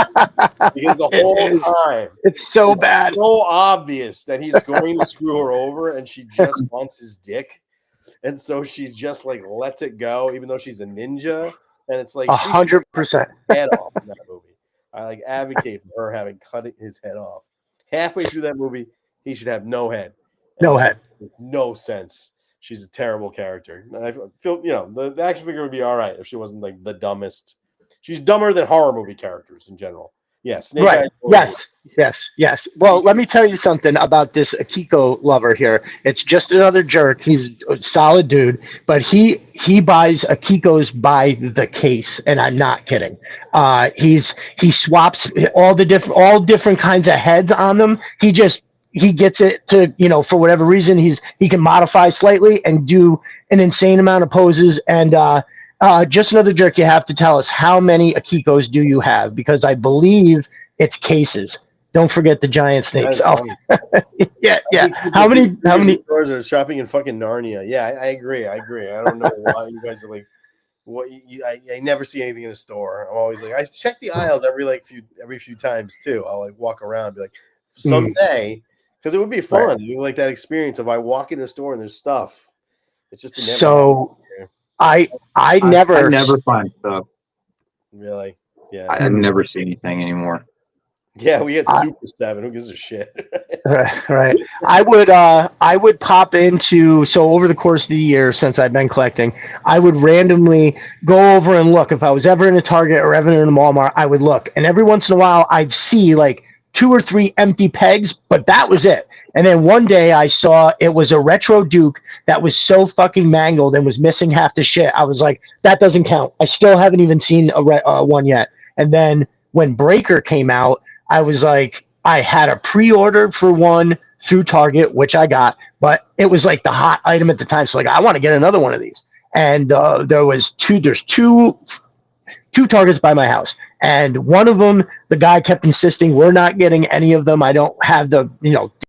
Because the whole time,
it's so bad.
So obvious that he's going to screw her over, and she just wants his dick. And so she just like lets it go, even though she's a ninja. And it's like
100%
head off in that movie. I like advocate for her having cut his head off. Halfway through that movie, he should have no head.
No head.
No sense. She's a terrible character. I feel, the action figure would be all right if she wasn't like the dumbest. She's dumber than horror movie characters in general. Yes.
Right. Yes. Well, let me tell you something about this Akiko lover here. It's just another jerk. He's a solid dude, but he buys Akikos by the case, and I'm not kidding. He swaps all different kinds of heads on them. He gets it to, for whatever reason, he can modify slightly and do an insane amount of poses. And just another jerk, you have to tell us, how many Akikos do you have? Because I believe it's cases. Don't forget the giant snakes. Yeah. How many
stores are shopping in fucking Narnia? Yeah, I agree. I don't know why you guys are like, what? I never see anything in a store. I'm always like, I check the aisles every few times too. I'll like walk around and be like, someday, because it would be fun. Right. You like that experience of I walk in a store and there's stuff. It's just
so. I never
find stuff.
Really? Yeah.
I never see anything anymore.
Yeah, we had Super 7. Who gives a shit?
Right. I would pop into, so over the course of the year since I've been collecting, I would randomly go over and look. If I was ever in a Target or ever in a Walmart, I would look. And every once in a while, I'd see like 2 or 3 empty pegs, but that was it. And then one day I saw it was a retro Duke that was so fucking mangled and was missing half the shit. I was like, that doesn't count. I still haven't even seen one yet. And then when Breaker came out, I was like, I had a pre-order for one through Target, which I got, but it was like the hot item at the time. So like, I want to get another one of these. And there's two Targets by my house. And one of them, the guy kept insisting, we're not getting any of them. I don't have the,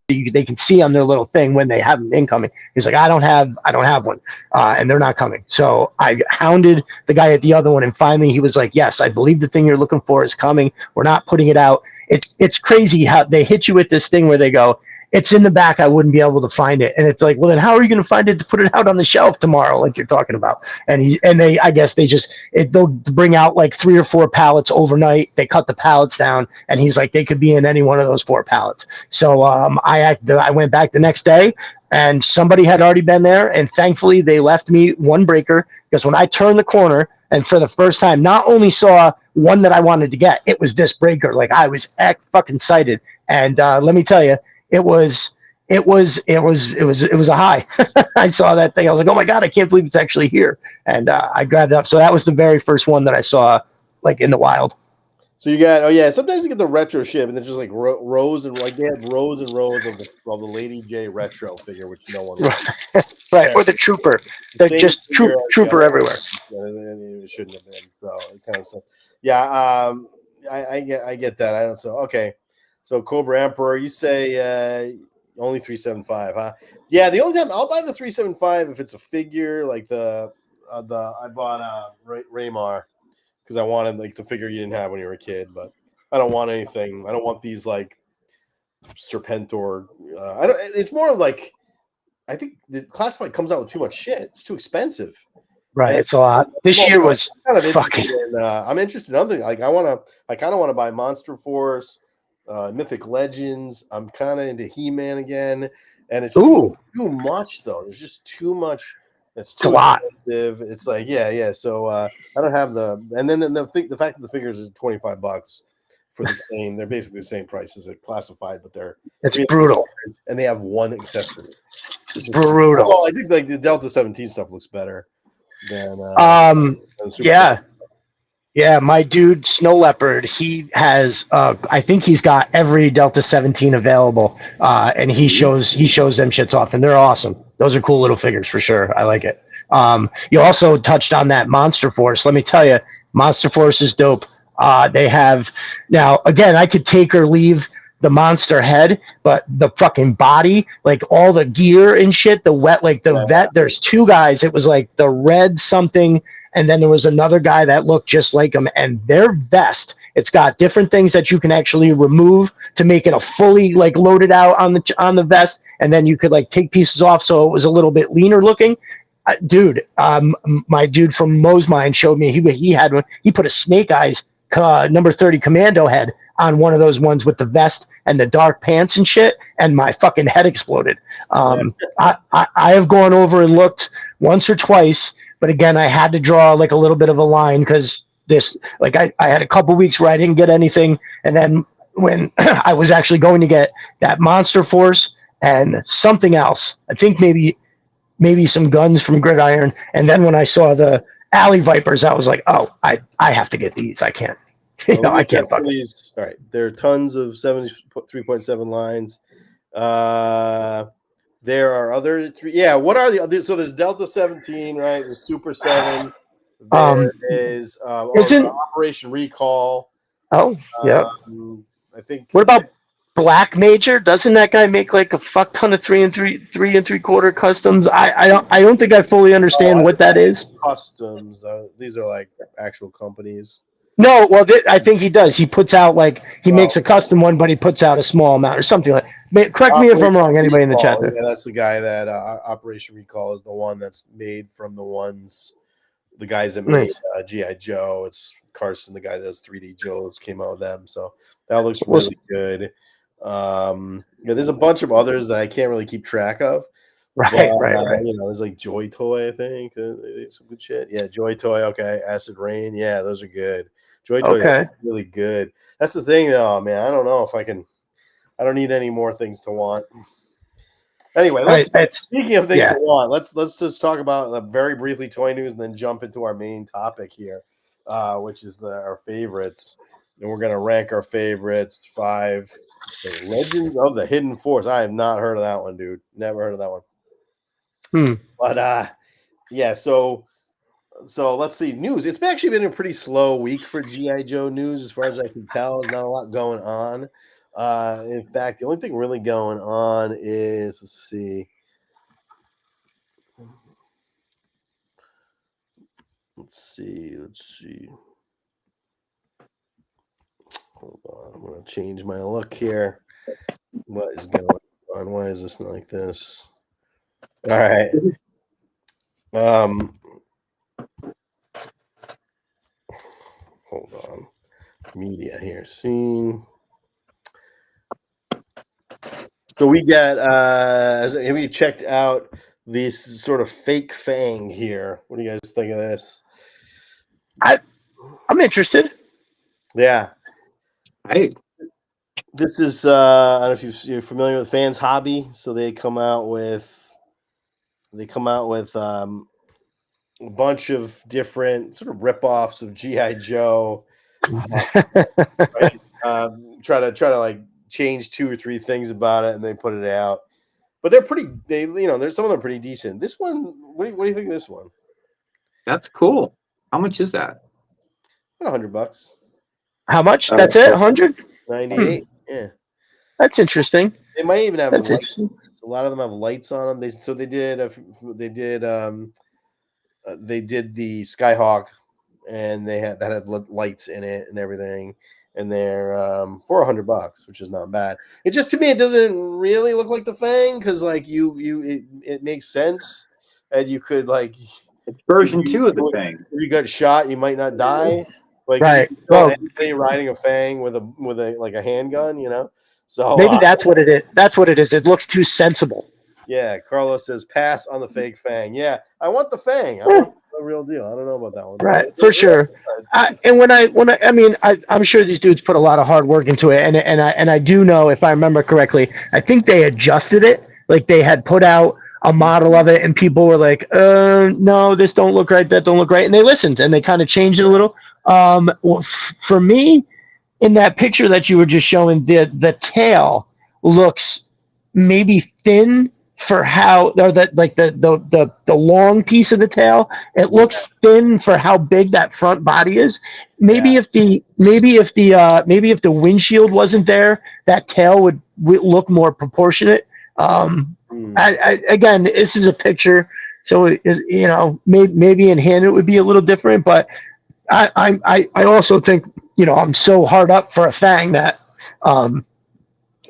they can see on their little thing when they have them incoming. He's like, I don't have one, and they're not coming. So I hounded the guy at the other one, and finally he was like, yes, I believe the thing you're looking for is coming. We're not putting it out. It's crazy how they hit you with this thing where they go, it's in the back. I wouldn't be able to find it. And it's like, well, then how are you going to find it to put it out on the shelf tomorrow? Like you're talking about. I guess they'll bring out like 3 or 4 pallets overnight. They cut the pallets down, and he's like, they could be in any one of those 4 pallets. So I went back the next day, and somebody had already been there. And thankfully they left me one breaker, because when I turned the corner and for the first time, not only saw one that I wanted to get, it was this breaker. Like I was fucking excited. And let me tell you, it was a high. I saw that thing. I was like, oh my God, I can't believe it's actually here. And I grabbed it up. So that was the very first one that I saw like in the wild.
So you got, sometimes you get the retro ship, and it's just like rows and like they had rows and rows of the Lady J retro figure, which no one likes.
Right. Or the Trooper. They're just Trooper everywhere.
It shouldn't have been. So it kind of so. Yeah, I get that. I don't. So okay. So Cobra Emperor, you say only 375, huh? Yeah, the only time I'll buy the 375 if it's a figure like I bought Raymar because I wanted like the figure you didn't have when you were a kid, but I don't want anything. I don't want these like Serpentor. I don't. It's more like I think the classified comes out with too much shit. It's too expensive.
Right, it's a lot. This year was
kind of
fucking.
I'm interested in other. Like I kind of want to buy Monster Force. Mythic Legends. I'm kind of into He-Man again, and it's just too much though. There's just too much. It's too expensive. It's like yeah. So I don't have and then the fact that the figures are $25 for the same. They're basically the same price as a classified, but
it's brutal.
And they have one accessory.
It's brutal.
Well, I think like the Delta 17 stuff looks better than
yeah. Yeah, my dude Snow Leopard, he has I think he's got every Delta 17 available, and he shows them shits off, and they're awesome. Those are cool little figures for sure. I like it. You also touched on that Monster Force. Let me tell you, Monster Force is dope. They have now again, I could take or leave the monster head, but the fucking body, like all the gear and shit, vet, there's 2 guys. It was like the red something. And then there was another guy that looked just like him, and their vest, it's got different things that you can actually remove to make it a fully like loaded out on the vest. And then you could like take pieces off. So it was a little bit leaner looking. My dude from Mo's Mind showed me he had one. He put a Snake Eyes number 30 commando head on one of those ones with the vest and the dark pants and shit. And my fucking head exploded. I have gone over and looked once or twice. But again, I had to draw like a little bit of a line because I had a couple weeks where I didn't get anything. And then when I was actually going to get that Monster Force and something else, I think maybe some guns from Gridiron. And then when I saw the Alley Vipers, I was like, oh, I have to get these. I can't. I can't fuck
these. All right. There are tons of 3.7 lines. There are other 3. Yeah, what are the other? So there's Delta 17, right? There's Super 7. There is Operation Recall.
Oh, yeah.
I think.
What about Black Major? Doesn't that guy make like a fuck ton of 3 3/4 customs? I don't think I fully understand what that is.
Customs. These are like actual companies.
No, well, I think he does. He puts out he makes a custom one, but he puts out a small amount or something like. Correct me if I'm wrong. Anybody in the chat there?
Yeah, that's the guy that Operation Recall is the one that's made from the guys that made G.I. Joe. It's Carson, the guy that does 3D Joes, came out with them. So that looks really good. There's a bunch of others that I can't really keep track of.
Right.
There's like Joy Toy, I think. Some good shit. Yeah, Joy Toy. Okay, Acid Rain. Yeah, those are good. Joy Toy is really good. That's the thing, though, man. I don't know if I can. I don't need any more things to want. Anyway, speaking of things to want, let's just talk about very briefly toy news and then jump into our main topic here, which is our favorites. And we're gonna rank our favorites 5 Okay, Legends of the Hidden Force. I have not heard of that one, dude. Never heard of that one. But yeah, so let's see. News. It's actually been a pretty slow week for G.I. Joe news, as far as I can tell. There's not a lot going on. In fact, the only thing really going on is, let's see. Hold on, I'm gonna change my look here. What is going on? Why is this not like this? All right. Hold on. Media here. Scene. So we got have you checked out this sort of fake fang here? What do you guys think of this?
I'm interested.
Yeah.
Hey,
This is I don't know if you're familiar with Fans Hobby. So they come out with a bunch of different sort of ripoffs of G.I. Joe. Right? Try to like change 2 or 3 things about it, and they put it out. But they're pretty. There's some of them pretty decent. This one, what do you think of this one?
that's cool. How much is that?
$100.
How much? That's it? 100?
98. Yeah.
That's interesting.
They might even have
That's
lights.
interesting.
A lot of them have lights on them. They did the Skyhawk, and that had lights in it and everything. And they're for $100, which is not bad. It just, to me, it doesn't really look like the Fang, because like it makes sense, and you could like
It's version 2 of the thing.
if you got shot, you might not die. Like
Right.
you well, anybody riding a Fang with a like a handgun, So
maybe that's what it is. That's what it is. It looks too sensible.
Yeah, Carlos says pass on the fake Fang. Yeah, I want the Fang. I want the real deal. I don't know about that one.
Right, for sure. And I'm sure these dudes put a lot of hard work into it, and I do know, if I remember correctly, I think they adjusted it. Like they had put out a model of it, and people were like, no, this don't look right, that don't look right, and they listened and they kind of changed it a little. For me, in that picture that you were just showing, the tail looks maybe thin for how, or that like the long piece of the tail, it looks thin for how big that front body is. Maybe if the windshield wasn't there, that tail would look more proportionate. Again, this is a picture, so maybe in hand it would be a little different, but I also think, I'm so hard up for a Fang that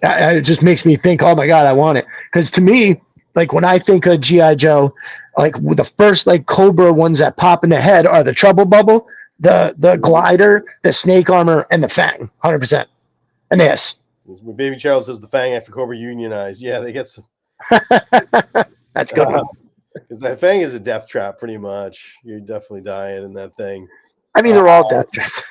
it just makes me think, oh my God, I want it. Because to me, like when I think of G.I. Joe, like the first like Cobra ones that pop in the head are the Trouble Bubble, the glider, the snake armor, and the Fang, 100%. And this.
Baby Child says the Fang after Cobra unionized. Yeah, they get some.
That's good.
Because that Fang is a death trap, pretty much. You're definitely dying in that thing.
I mean, they're all death traps.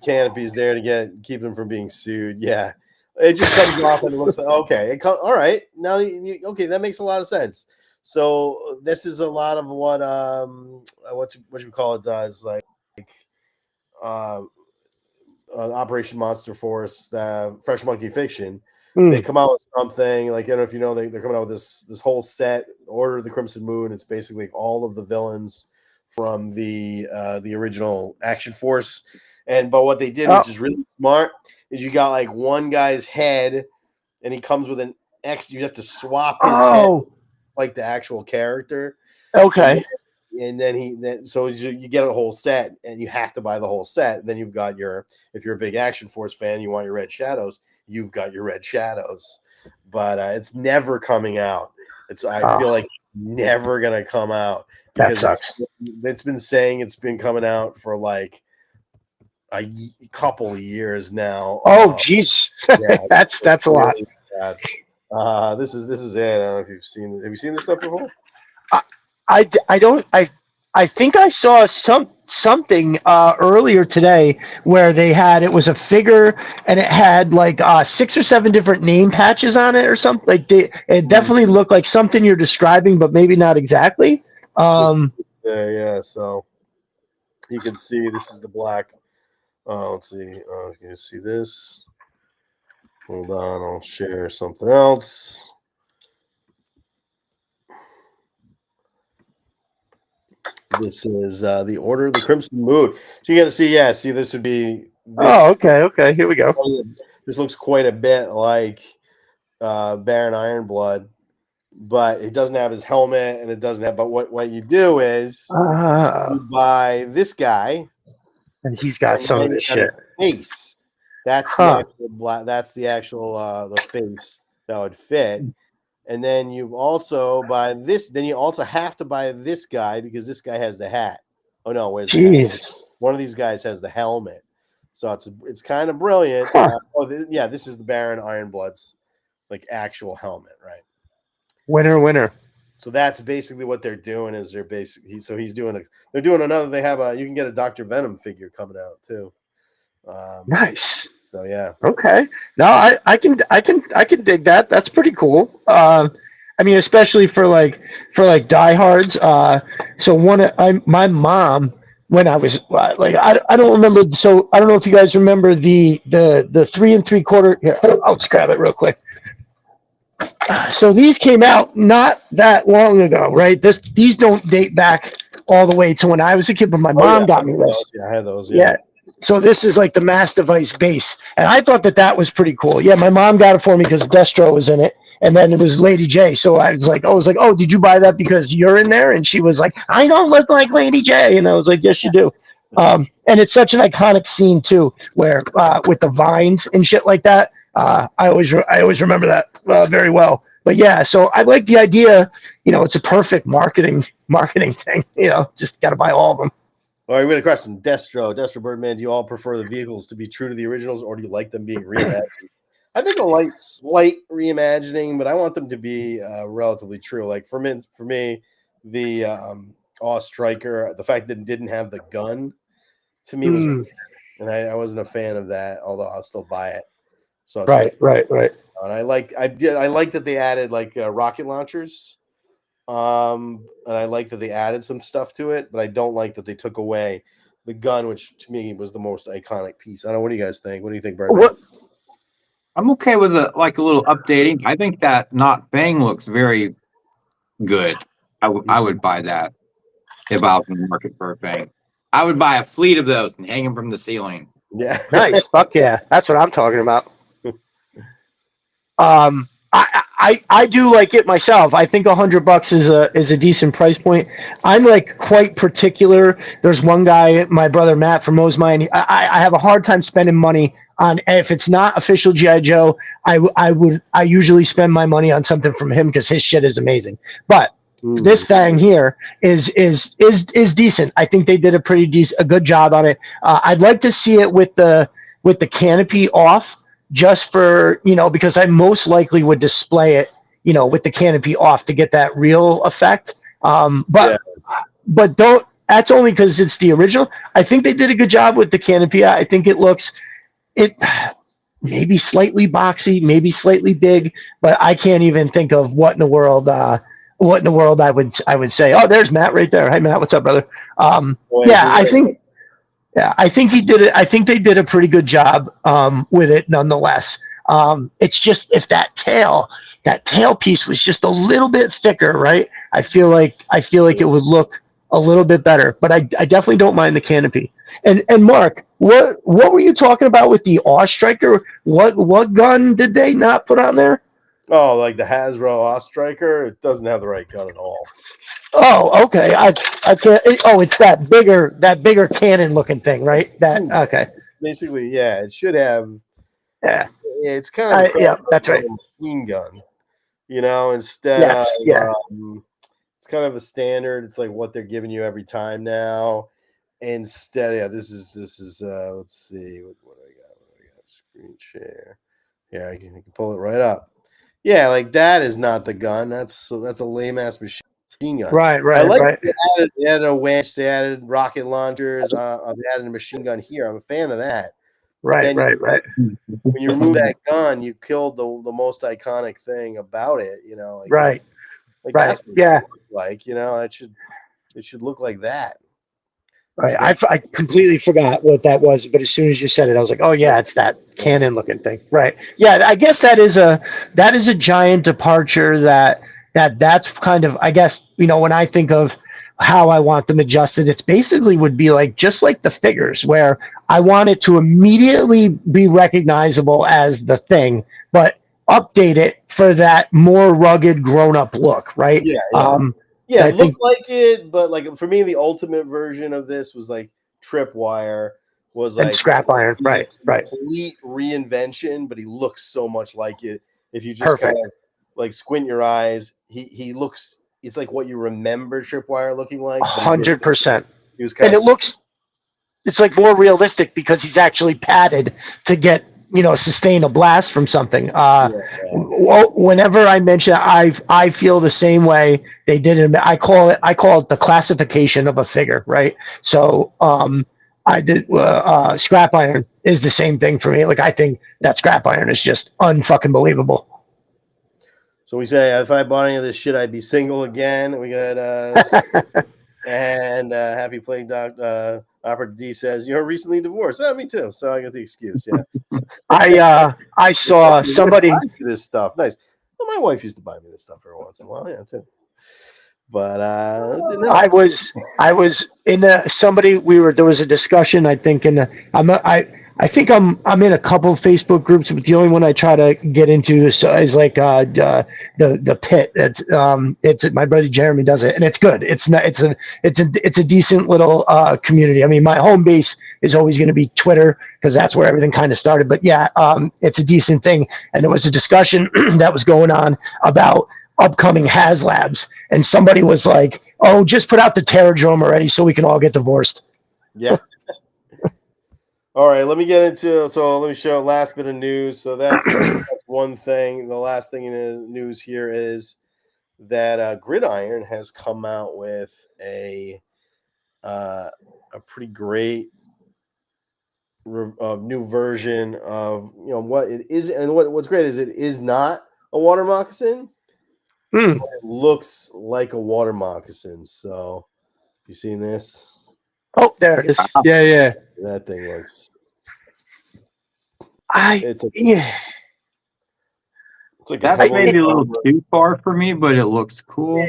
Canopy's there to keep him from being sued. Yeah, it just comes off and it looks like okay. All right, now okay, that makes a lot of sense. So this is a lot of what you call it does, like Operation Monster Force, Fresh Monkey Fiction. They come out with something like, I don't know if you know, they're coming out with this whole set, Order of the Crimson Moon. It's basically all of the villains from the original Action Force. But what they did, which is really smart, is you got like one guy's head, and he comes with an X. You have to swap his head like the actual character.
Okay.
And then so you get a whole set, and you have to buy the whole set. And then you've got if you're a big Action Force fan, you want your Red Shadows. You've got your Red Shadows, but it's never coming out. I feel like it's never gonna come out.
That sucks.
It's been saying it's been coming out for like a couple of years now.
Oh, geez, yeah, that's a lot.
This is it. I don't know if you've seen. Have you seen this stuff before?
I don't. I think I saw something earlier today where it was a figure and it had like 6 or 7 different name patches on it or something. Like it definitely looked like something you're describing, but maybe not exactly.
Yeah. So you can see this is the black. Let's see. You can see this. Hold on, I'll share something else. This is the Order of the Crimson Moon. So you got to see, this would be this.
Oh, okay. Here we go.
This looks quite a bit like Baron Ironblood, but it doesn't have his helmet, and it doesn't have. But what you do is you buy this guy,
and he's got some of this shit.
Face. That's the actual black. That's the actual the face that would fit. And then you also buy this. Then you also have to buy this guy because this guy has the hat. Oh no, where's the hat?
Jesus.
One of these guys has the helmet, so it's kind of brilliant. This is the Baron Ironblood's like actual helmet, right?
Winner.
So that's basically what they're doing. Is they're basically they're doing another. They have you can get a Dr. Venom figure coming out too.
Nice.
So yeah.
Okay. No, I can dig that. That's pretty cool. I mean, especially for diehards. So my mom, when I was I don't remember. So I don't know if you guys remember the 3 3/4. Here, I'll just grab it real quick. So these came out not that long ago, right? These don't date back all the way to when I was a kid, but my mom got me this.
Yeah, I had those.
Yeah. So this is like the Mass Device base, and I thought that was pretty cool. Yeah, my mom got it for me because Destro was in it, and then it was Lady J. So I was like, oh, did you buy that because you're in there? And she was like, I don't look like Lady J, and I was like, yes, you do. And it's such an iconic scene too, where with the vines and shit like that. I always remember that very well. But yeah, so I like the idea. It's a perfect marketing thing. Just got to buy all of them.
All right, we got a question. Destro, Birdman, do you all prefer the vehicles to be true to the originals, or do you like them being reimagined? I think a slight reimagining, but I want them to be relatively true. Like for me, the Awe Striker, the fact that it didn't have the gun, to me was weird, and I wasn't a fan of that. Although I'll still buy it. So it's
right.
And I like that they added rocket launchers. And I like that they added some stuff to it, but I don't like that they took away the gun, which to me was the most iconic piece. I don't know. What do you guys think? What do you think, Birdman?
I'm okay with a little updating. I think that Not Bang looks very good. I would buy that if I was in the market for a Bang. I would buy a fleet of those and hang them from the ceiling.
Yeah,
nice. Fuck yeah, that's what I'm talking about. I do like it myself. I think $100 is a decent price point. I'm quite particular. There's one guy, my brother Matt from Mosemine. I have a hard time spending money on if it's not official GI Joe. I usually spend my money on something from him because his shit is amazing. But this thing here is decent. I think they did a good job on it. I'd like to see it with the canopy off. Just for, because I most likely would display it, with the canopy off to get that real effect. But that's only because it's the original. I think they did a good job with the canopy. I think it maybe slightly boxy, maybe slightly big, but I can't even think of what in the world I would say. Oh, there's Matt right there. Hey Matt, what's up, brother? I think he did it. I think they did a pretty good job with it, nonetheless. It's just if that tail piece was just a little bit thicker, right? I feel like it would look a little bit better. But I definitely don't mind the canopy. And Mark, what were you talking about with the Awe Striker? What gun did they not put on there?
Oh, like the Hasbro Awe Striker? It doesn't have the right gun at all.
Oh, okay. I can't. It's that bigger cannon looking thing, right? Okay.
Basically, yeah. It should have.
Yeah.
It's kind of
that's right.
Machine gun, instead of it's kind of a standard. It's like what they're giving you every time now. Instead, this is let's see what I got. Screen share. Yeah, I can pull it right up. Yeah, like that is not the gun. That's a lame ass machine gun.
Right.
I like they added a winch. They added rocket launchers. They added a machine gun here. I'm a fan of that.
Right.
When you remove that gun, you killed the most iconic thing about it.
Right.
That's what it should look like. It should look like that.
Right. I completely forgot what that was, but as soon as you said it, I was like, oh yeah, it's that cannon looking thing. Right. Yeah, I guess that is a giant departure that's kind of, I guess, when I think of how I want them adjusted, it's basically would be like just like the figures where I want it to immediately be recognizable as the thing, but update it for that more rugged grown up look, right?
Yeah,
I
it looked
think
like it, but like for me, the ultimate version of this was like Tripwire was
and
like
scrap iron, right, right.
complete reinvention, but he looks so much like it. If you just kind
Perfect.
of like squint your eyes, he looks. It's like what you remember Tripwire looking like, but
100%.
he was kind
And
of
it looks, it's like more realistic because he's actually padded to get, sustain a blast from something. Whenever I mention, I feel the same way they did it. I call it the classification of a figure, right? So, I did, scrap iron is the same thing for me. Like, I think that scrap iron is just unfucking believable.
So we say if I bought any of this shit, I'd be single again. We got and Happy Plague Doc Opera D says you're recently divorced. Me too. So I got the excuse. Yeah.
I saw somebody.
Buys you this stuff. Nice. Well, my wife used to buy me this stuff every once in a while. Yeah, too. But no.
I was in there was a discussion, I think, I think I'm in a couple of Facebook groups, but the only one I try to get into is like the pit. It's my buddy Jeremy does it, and it's good. It's a decent little community. I mean, my home base is always going to be Twitter because that's where everything kind of started. But yeah, it's a decent thing, and there was a discussion that was going on about upcoming HasLabs, and somebody was like, "Oh, just put out the Terradrome already, so we can all get divorced."
Yeah. All right, let me get into. So let me show last bit of news. So that's one thing. The last thing in the news here is that Gridiron has come out with a pretty great new version of what it is, and what's great is it is not a water moccasin.
Mm.
It looks like a water moccasin. So you seen this?
Oh, there it is. Yeah.
That thing looks.
That's maybe a little too far for me, but it looks cool.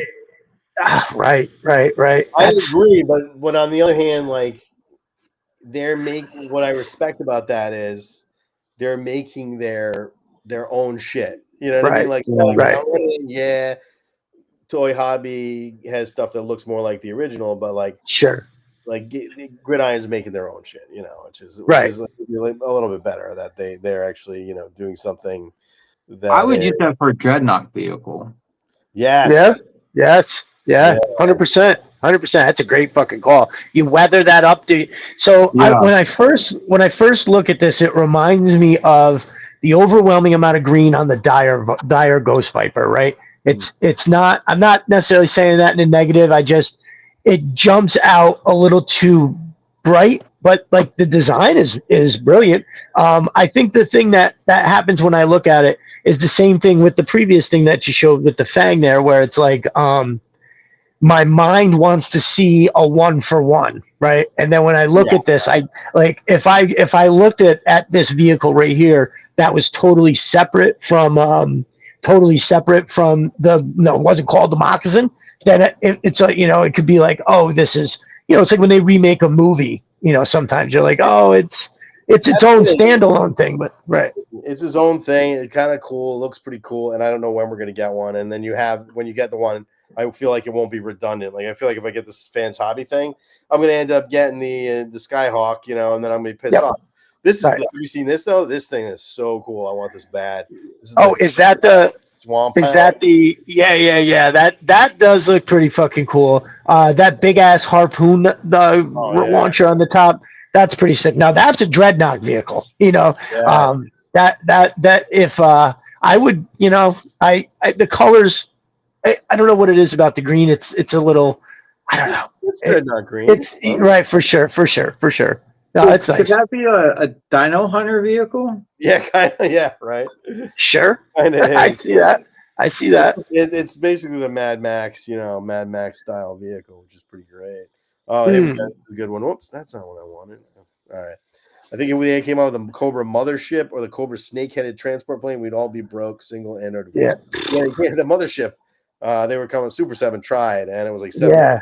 Right.
I agree, but on the other hand, like they're making what I respect about that is they're making their own shit. You know what I mean? Like, yeah, Toy Hobby has stuff that looks more like the original, but like
sure,
like Gridiron's making their own shit. Which is a little bit better that they're actually doing something that
I would use that for a Dreadnought vehicle.
Yes. Yeah. 100%. That's a great fucking call. You weather that up, dude. So when I first look at this, it reminds me of the overwhelming amount of green on the dire Ghost Viper, right? It's not. I'm not necessarily saying that in a negative. It jumps out a little too bright, but like the design is brilliant. I think the thing that happens when I look at it is the same thing with the previous thing that you showed with the Fang there, where it's like my mind wants to see a 1-for-1, right? And then when I look at this, I like if I looked at this vehicle right here, that was totally separate from it wasn't called the Moccasin. Then it's like it could be like, oh, this is it's like when they remake a movie. Sometimes you're like, oh, it's its own standalone thing, but right.
It's its own thing. It's kind of cool. It looks pretty cool, and I don't know when we're gonna get one. And then when you get the one, I feel like it won't be redundant. Like I feel like if I get this Fans Hobby thing, I'm gonna end up getting the Skyhawk, and then I'm gonna be pissed off. This is. Have you seen this though? This thing is so cool. I want this bad.
Is that the
swamp?
Is that the? Yeah. That does look pretty fucking cool. That big ass harpoon launcher on the top. That's pretty sick. Now that's a Dreadnought vehicle. That if I would, the colors. I don't know what it is about the green. It's a little. I don't know.
It's Dreadnought green.
It's right for sure. No, it's nice.
Could that be a Dino Hunter vehicle?
Yeah, kind of. Yeah, right.
Sure. I see that.
It's basically the Mad Max, Mad Max style vehicle, which is pretty great. Oh, here we go. That's a good one. Whoops, that's not what I wanted. All right. I think if they came out with a Cobra mothership or the Cobra snake-headed transport plane, we'd all be broke, single, and or
Yeah.
The mothership. They were coming. Super 7 tried, and it was like 7.
Yeah.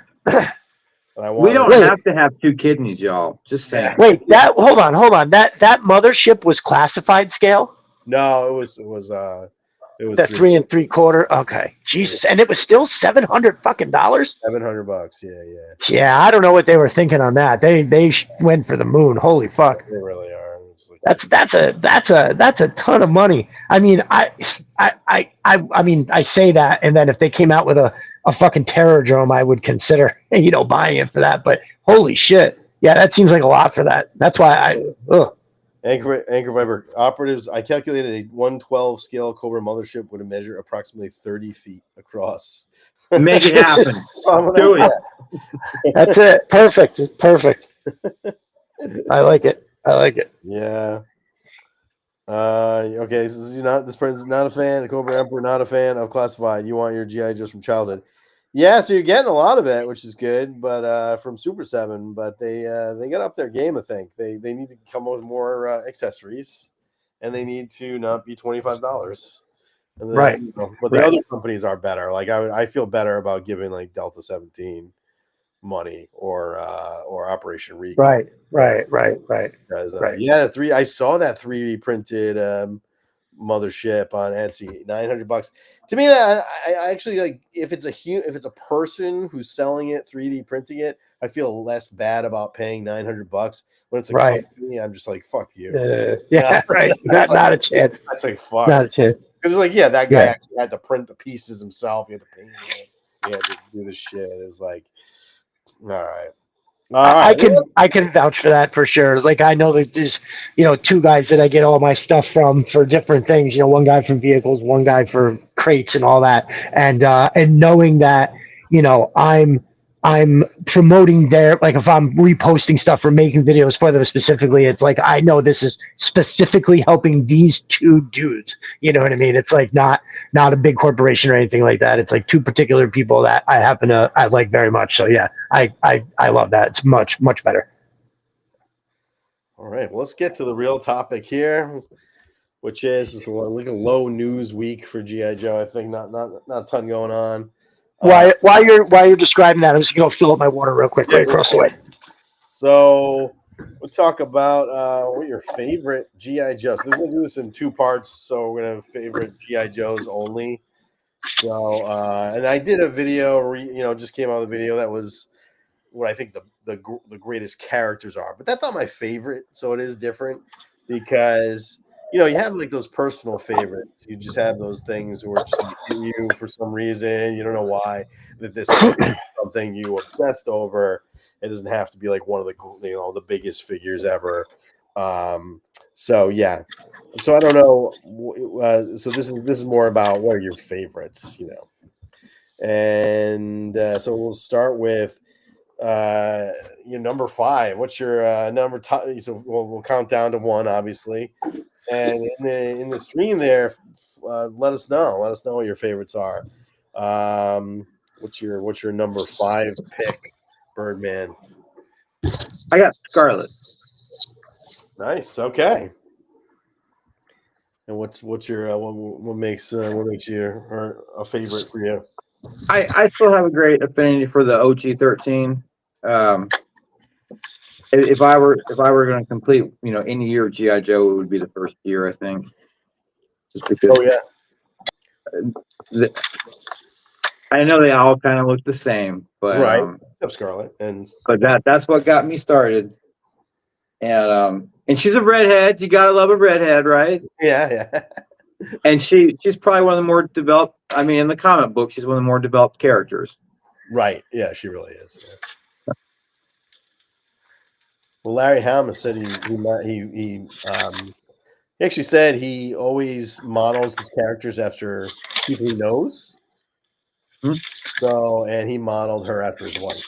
And I
We
wanted.
don't have to have 2 kidneys, y'all. Just saying.
Wait, hold on. That mothership was classified scale?
No, it was
The 3 3/4. Okay. Jesus. And it was still $700 fucking dollars?
$700. Yeah.
Yeah, I don't know what they were thinking on that. They went for the moon. Holy fuck.
They really are.
That's a ton of money. I mean, I mean, I say that, and then if they came out with a fucking terror drone, I would consider buying it for that. But holy shit, yeah, that seems like a lot for that. That's why
Anchor Viper operatives. I calculated a 112 scale Cobra mothership would measure approximately 30 feet across.
Make it happen. Do it.
That's it. Perfect. I like it.
Yeah. Okay. This person's not a fan. Cobra Emperor, not a fan of classified. You want your GI Joes from childhood. Yeah, so you're getting a lot of it, which is good, but from Super 7, but they got up their game, I think. They need to come up with more accessories, and they need to not be $25.
Right.
But the other companies are better. Like I feel better about giving like Delta 17 money or Operation Recon.
Right.
Because I saw that 3D printed mothership on Etsy, $900. To me, that I actually like if it's a person who's selling it, 3D printing it, I feel less bad about paying $900. When it's a company, I'm just like, fuck you.
Right. Not a chance.
That's like fuck.
Not a chance.
Because it's like, that guy actually had to print the pieces himself. He had to paint it. He had to do this shit. It's like, all right.
I can vouch for that for sure. Like I know that there's 2 guys that I get all my stuff from for different things. One guy for vehicles, one guy for crates and all that. And knowing that I'm promoting their, like if I'm reposting stuff or making videos for them specifically, it's like I know this is specifically helping these 2 dudes. You know what I mean? It's like not a big corporation or anything like that. It's like 2 particular people that I like very much. So yeah, I love that. It's much better.
All right, well, let's get to the real topic here, which is like a low news week for GI Joe. I think not a ton going on.
While you're describing that, I'm just gonna fill up my water real quick right across the way.
So we'll talk about what your favorite GI Joes. So we're gonna do this in 2 parts. So we're gonna have favorite GI Joes only. So and I did a video, just came out of the video that was what I think the greatest characters are, but that's not my favorite. So it is different because you have like those personal favorites. You just have those things who are just you for some reason. You don't know why that this is something you obsessed over. It doesn't have to be like one of the biggest figures ever. So yeah. So I don't know. So this is more about what are your favorites, and so we'll start with your number 5. What's your number? So we'll count down to 1, obviously, and in the stream there, let us know what your favorites are. What's your number 5 pick, Birdman?
I got Scarlet.
Nice. Okay. And what's your what makes you a favorite for you?
I still have a great affinity for the OG-13. If I were going to complete any year of GI Joe, it would be the first year, I think. Just because. I know they all kind of look the same, but
right, except Scarlet,
but that's what got me started. And she's a redhead. You gotta love a redhead, right?
Yeah.
And she's probably one of the more developed. I mean, in the comic book, she's one of the more developed characters.
Right. Yeah, she really is. Yeah. Well, Larry Hama said he actually said he always models his characters after people he knows.
Hmm.
So, and he modeled her after his wife.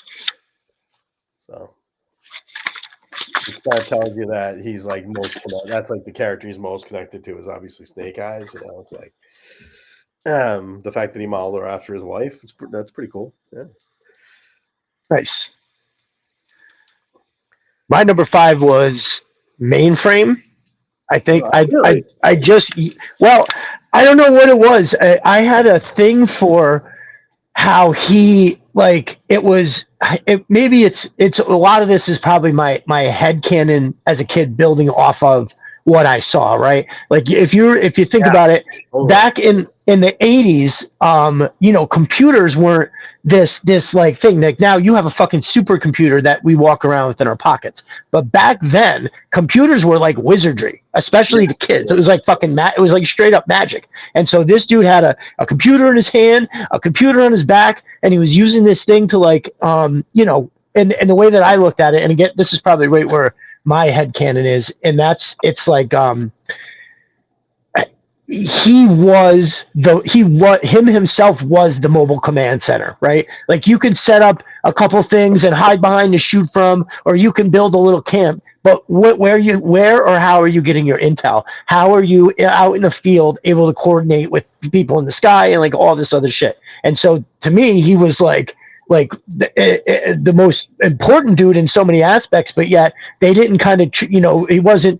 So, it kind of tells you that he's like that's like the character he's most connected to is obviously Snake Eyes. It's like the fact that he modeled her after his wife. That's pretty cool. Yeah.
Nice. My number 5 was Mainframe. I think
Really?
I just well, I don't know what it was. I had a thing for how he like it was maybe it's a lot of this is probably my head canon as a kid building off of what I saw, right? Like if you think
Yeah,
about it,
totally.
back in the 80s, computers weren't this like thing. Like now you have a fucking supercomputer that we walk around with in our pockets. But back then, computers were like wizardry,
Yeah,
especially to kids. It
yeah.
was like fucking it was like straight up magic. And so this dude had a computer in his hand, a computer on his back, and he was using this thing to like and the way that I looked at it, and again, this is probably right where my head canon is, and that's it's like him himself was the mobile command center, right? Like you can set up a couple things and hide behind to shoot from, or you can build a little camp. But where or how are you getting your intel? How are you out in the field able to coordinate with people in the sky and like all this other shit? And so to me, he was like the most important dude in so many aspects, but yet they didn't kind of he wasn't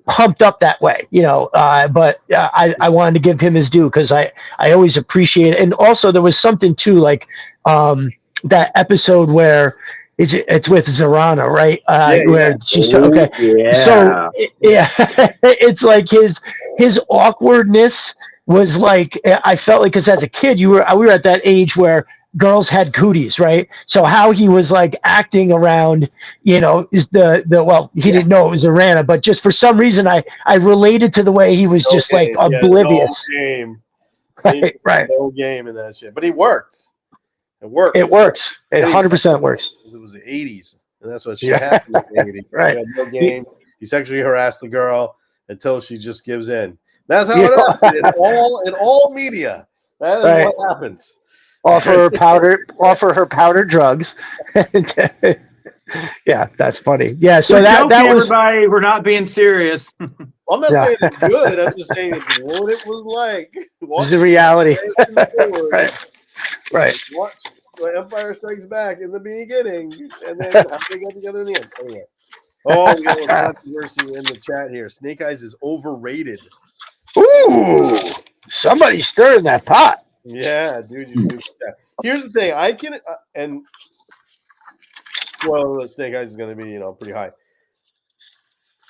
pumped up that way, but I wanted to give him his due because I always appreciate it. And also there was something too, like that episode where it's with Zorana, right?
Yeah, yeah.
Where she's
Oh
okay. So
yeah.
yeah, it's like his awkwardness was like I felt like because as a kid we were at that age where girls had cooties, right? So how he was like acting around, is the well, he
Yeah.
didn't know it was Arana, but just for some reason I related to the way he was
No
just like
game. Yeah, no
oblivious.
game.
Right, right.
No game in that shit. But he worked. It worked.
It works. It
But he worked
100% works.
because it was the 80s. And that's what shit
Yeah.
happened in the 80s.
Right.
He had no game. He sexually harassed the girl until she just gives in. That's how
Yeah.
it happened in all media. That is
Right.
what happens.
Offer her powder drugs. Yeah, that's funny. Yeah, so
We're
that
joking,
was
everybody. We're not being serious.
I'm not
yeah,
saying it's good. I'm just saying it's what it was like.
was the
Watch
reality.
Harrison Ford.
Right.
Watch Empire Strikes Back in the beginning, and then how they got together in the end. Anyway. Oh, we got a little controversy in the chat here. Snake Eyes is overrated.
Ooh, somebody's stirring that pot.
Yeah, dude, you do that. Here's the thing: I can and well, the Snake Eyes is going to be pretty high.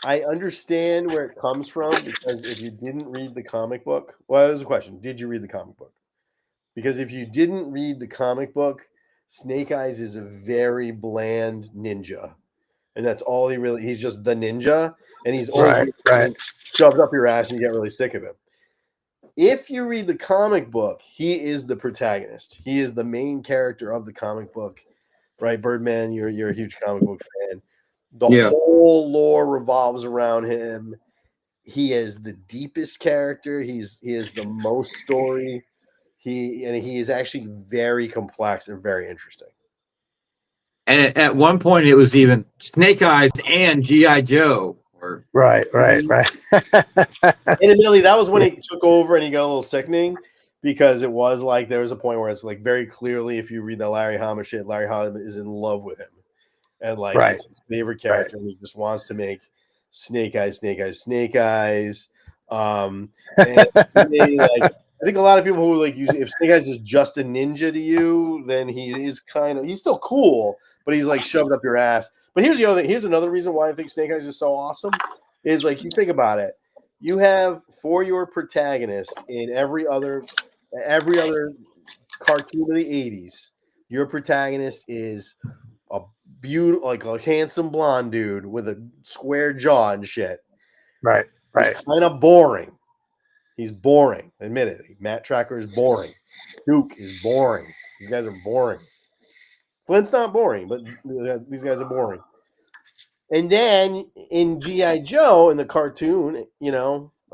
I understand where it comes from because if you didn't read the comic book, well, there's a question: did you read the comic book? Because if you didn't read the comic book, Snake Eyes is a very bland ninja. And that's all he's just the ninja, and he's always
Right.
shoved up your ass and you get really sick of him. If you read the comic book, he is the protagonist. He is the main character of the comic book, right? Birdman, you're a huge comic book fan. The whole lore revolves around him. He is the deepest character. He is the most story. He is actually very complex and very interesting.
And at one point, it was even Snake Eyes and G.I. Joe.
Right.
And admittedly, that was when he took over and he got a little sickening because it was like there was a point where it's like very clearly, if you read the Larry Hama shit, Larry Hama is in love with him. And like it's his favorite character, and he just wants to make Snake Eyes. And I think a lot of people who like use if Snake Eyes is just a ninja to you, then he's still cool, but he's like shoved up your ass. But here's the other thing. Here's another reason why I think Snake Eyes is so awesome is like you think about it. You have for your protagonist in every other cartoon of the 80s, your protagonist is a beautiful, like a handsome blonde dude with a square jaw and shit.
Right.
He's kind of boring. He's boring. Admittedly, Matt Tracker is boring. Duke is boring. These guys are boring. Flint's not boring, but these guys are boring. And then in G.I. Joe, in the cartoon, in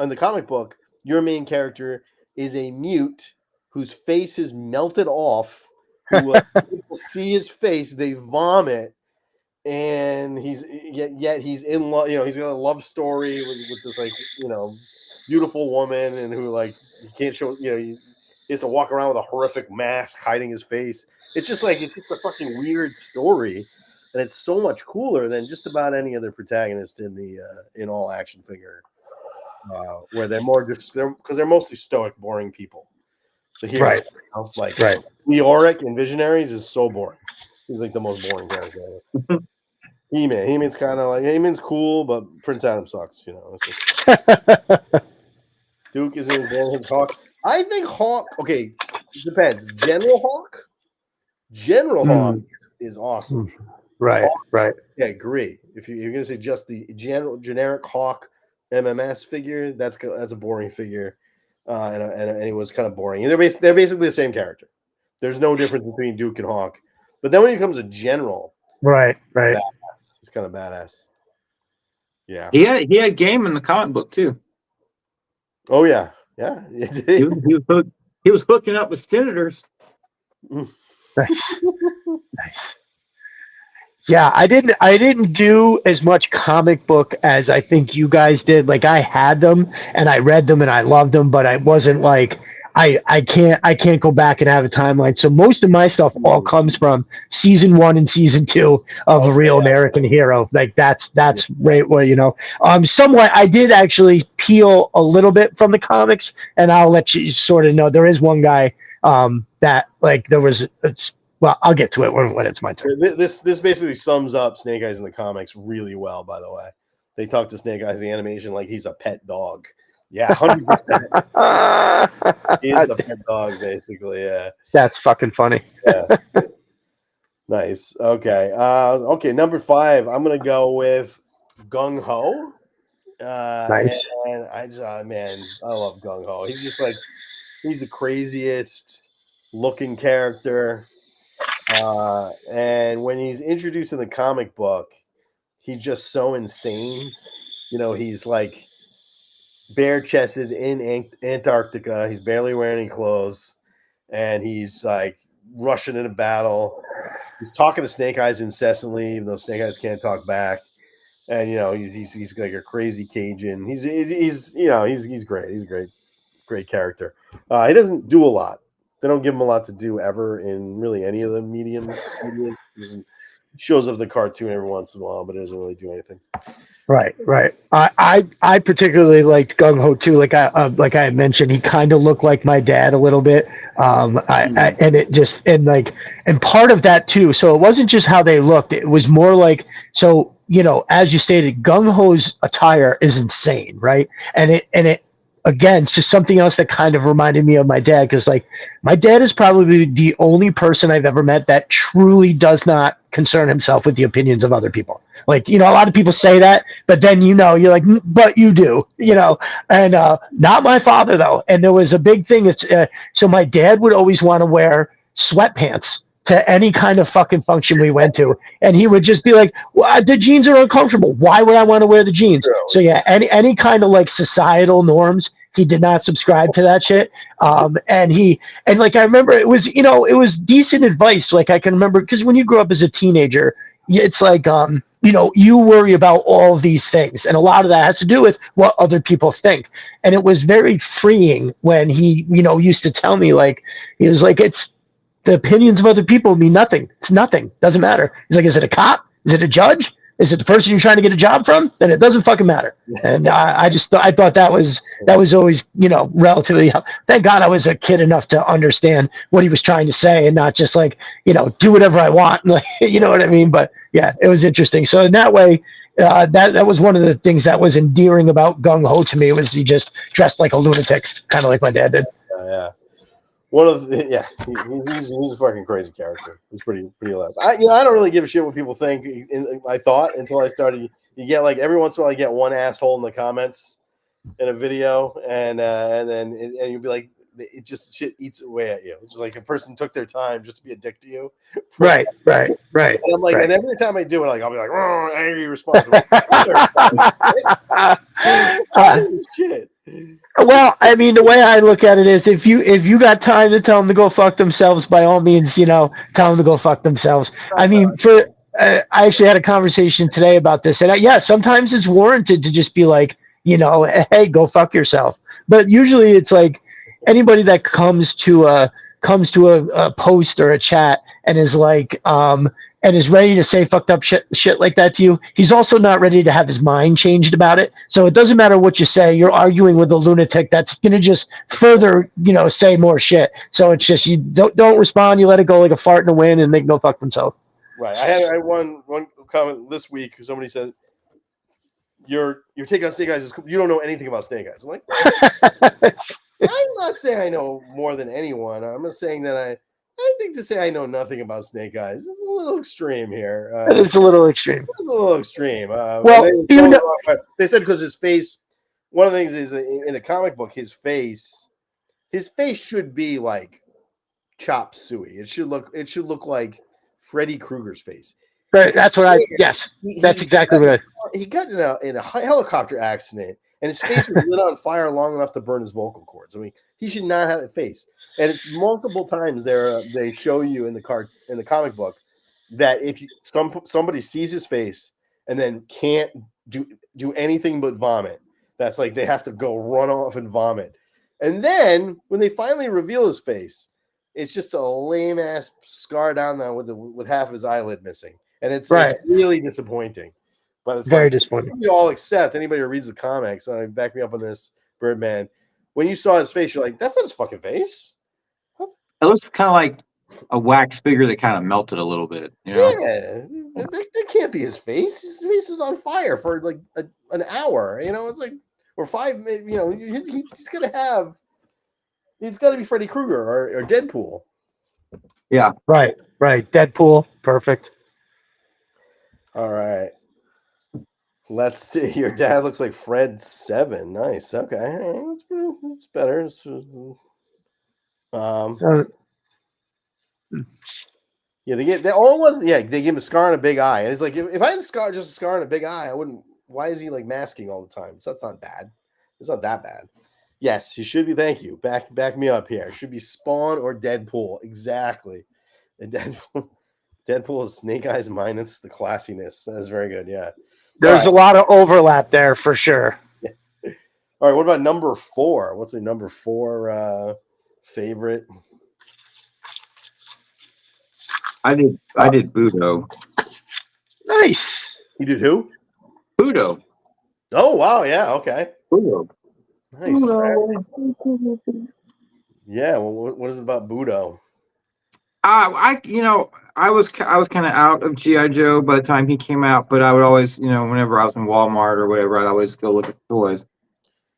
the comic book, your main character is a mute whose face is melted off. Who people see his face, they vomit, and yet he's in love. He's got a love story with this beautiful woman, and who he can't show. He has to walk around with a horrific mask hiding his face. It's just a fucking weird story. and it's so much cooler than just about any other protagonist in the in all action figure, where they're more just because they're mostly stoic, boring people. The hero,
Right.
you know? Like
Right.
Leoric in Visionaries is so boring. He's like the most boring character ever. He-Man's kind of like He-Man's cool, but Prince Adam sucks. You know, it's just, Duke isn't as boring as Hawk. I think Hawk. Okay, it depends. General Hawk is awesome.
Right.
Hawk,
Right.
yeah, agree. If you're gonna say just the generic Hawk MMS figure, that's a boring figure, and it was kind of boring. And they're basically the same character. There's no difference between Duke and Hawk. But then when he becomes a general,
Right. Right.
he's kind of badass. Yeah.
He had game in the comic book too.
Oh yeah.
He was hooking up with senators.
Nice. Nice. Yeah, I didn't do as much comic book as I think you guys did. Like I had them and I read them and I loved them, but I wasn't like I can't go back and have a timeline. So most of my stuff all comes from season 1 and season 2 of A Real American Hero. Like that's right where, you know, somewhat I did actually peel a little bit from the comics, and I'll let you sort of know there is one guy that like there was well, I'll get to it when it's my turn.
This basically sums up Snake Eyes in the comics really well, by the way. They talk to Snake Eyes in the animation like he's a pet dog. Yeah, 100%. He is the pet dog, basically, yeah.
That's fucking funny.
Yeah. Nice. Okay. Okay, number 5, I'm going to go with Gung Ho.
Nice.
And I just, man, I love Gung Ho. He's just like, he's the craziest looking character. And when he's introduced in the comic book, he's just so insane. You know, he's like bare-chested in Antarctica. He's barely wearing any clothes, and he's like rushing into battle. He's talking to Snake Eyes incessantly, even though Snake Eyes can't talk back. And you know, he's like a crazy Cajun. He's you know, he's great. He's a great character. He doesn't do a lot. They don't give him a lot to do ever in really any of the medias. He shows up in the cartoon every once in a while, but it doesn't really do anything.
Right. I particularly liked Gung Ho too. Like I had mentioned, he kind of looked like my dad a little bit. And part of that too. So it wasn't just how they looked; it was more like, so you know, as you stated, Gung Ho's attire is insane, right? And it again, it's just something else that kind of reminded me of my dad, because like my dad is probably the only person I've ever met that truly does not concern himself with the opinions of other people. Like, you know, a lot of people say that, but then, you know, you're like, but you do, you know, and not my father though. And there was a big thing. It's so my dad would always want to wear sweatpants to any kind of fucking function we went to. And he would just be like, well, the jeans are uncomfortable. Why would I want to wear the jeans? So yeah, any kind of like societal norms, he did not subscribe to that shit. And like, I remember it was, you know, it was decent advice. Like I can remember, because when you grow up as a teenager, it's like, you know, you worry about all of these things. And a lot of that has to do with what other people think. And it was very freeing when he, you know, used to tell me, like, he was like, it's, the opinions of other people mean nothing. It's nothing. Doesn't matter. He's like, is it a cop? Is it a judge? Is it the person you're trying to get a job from? Then it doesn't fucking matter. And I thought that was always, you know, relatively. Thank God I was a kid enough to understand what he was trying to say, and not just like, you know, do whatever I want. Like, you know what I mean? But yeah, it was interesting. So in that way, that was one of the things that was endearing about Gung Ho to me, was he just dressed like a lunatic, kind of like my dad did.
Yeah. He's a fucking crazy character. He's pretty hilarious. I don't really give a shit what people think. I thought until I started. You get like every once in a while, I get one asshole in the comments in a video, and you'll be like, it just shit eats away at you. It's just like a person took their time just to be a dick to you.
Right.
And I'm like, and every time I do it, like I'll be like, oh, angry response. Shit.
Well, I mean, the way I look at it is, if you got time to tell them to go fuck themselves, by all means, you know, tell them to go fuck themselves. I mean, I actually had a conversation today about this, and yeah, sometimes it's warranted to just be like, you know, hey, go fuck yourself. But usually it's like anybody that comes to a post or a chat and is like, and is ready to say fucked up shit like that to you, he's also not ready to have his mind changed about it. So it doesn't matter what you say, you're arguing with a lunatic that's going to just further, say more shit. So it's just, you don't respond, you let it go like a fart in the wind and they can go fuck themselves.
Right. I had one comment this week. Somebody said, your take on Snake Eyes is cool. You don't know anything about Snake Eyes. I'm like, I'm not saying I know more than anyone. I'm not saying that I think to say I know nothing about Snake Eyes is a little extreme here.
It's a little extreme.
It's a little extreme.
Well,
they said because his face, one of the things is in the comic book, his face should be like chop suey. It should look like Freddy Krueger's face.
Right, that's what yes, that's exactly what
he got in a helicopter accident, and his face was lit on fire long enough to burn his vocal cords. I mean, he should not have a face. And it's multiple times there they show you in the comic book that if somebody sees his face and then can't do anything but vomit, that's like they have to go run off and vomit. And then when they finally reveal his face, it's just a lame ass scar down there with half of his eyelid missing. And it's really disappointing. But it's
very disappointing.
We all accept, anybody who reads the comics, back me up on this, Birdman. When you saw his face, you're like, that's not his fucking face.
It looks kind of like a wax figure that kind of melted a little bit.
Yeah, that can't be his face. His face is on fire for like an hour. It's like, or 5 minutes. He's got to be Freddy Krueger or Deadpool.
Yeah, right. Deadpool, perfect.
All right. Let's see. Your dad looks like Fred 7. Nice. Okay. That's better. Yeah, they gave him a scar and a big eye. And it's like, if I had just a scar and a big eye, I wouldn't. Why is he like masking all the time? So that's not bad. It's not that bad. Yes, he should be. Thank you. Back me up here. It should be Spawn or Deadpool. Exactly. And Deadpool is Snake Eyes minus the classiness. That is very good. Yeah.
There's a lot of overlap there for sure.
Yeah. All right. What about number 4? What's your number 4 favorite?
I did Budo.
Nice.
You did who?
Budo.
Oh wow, yeah, okay.
Budo.
Nice. Yeah. Well, what is it about Budo?
I was kind of out of G.I. Joe by the time he came out, but I would always, whenever I was in Walmart or whatever, I'd always go look at toys.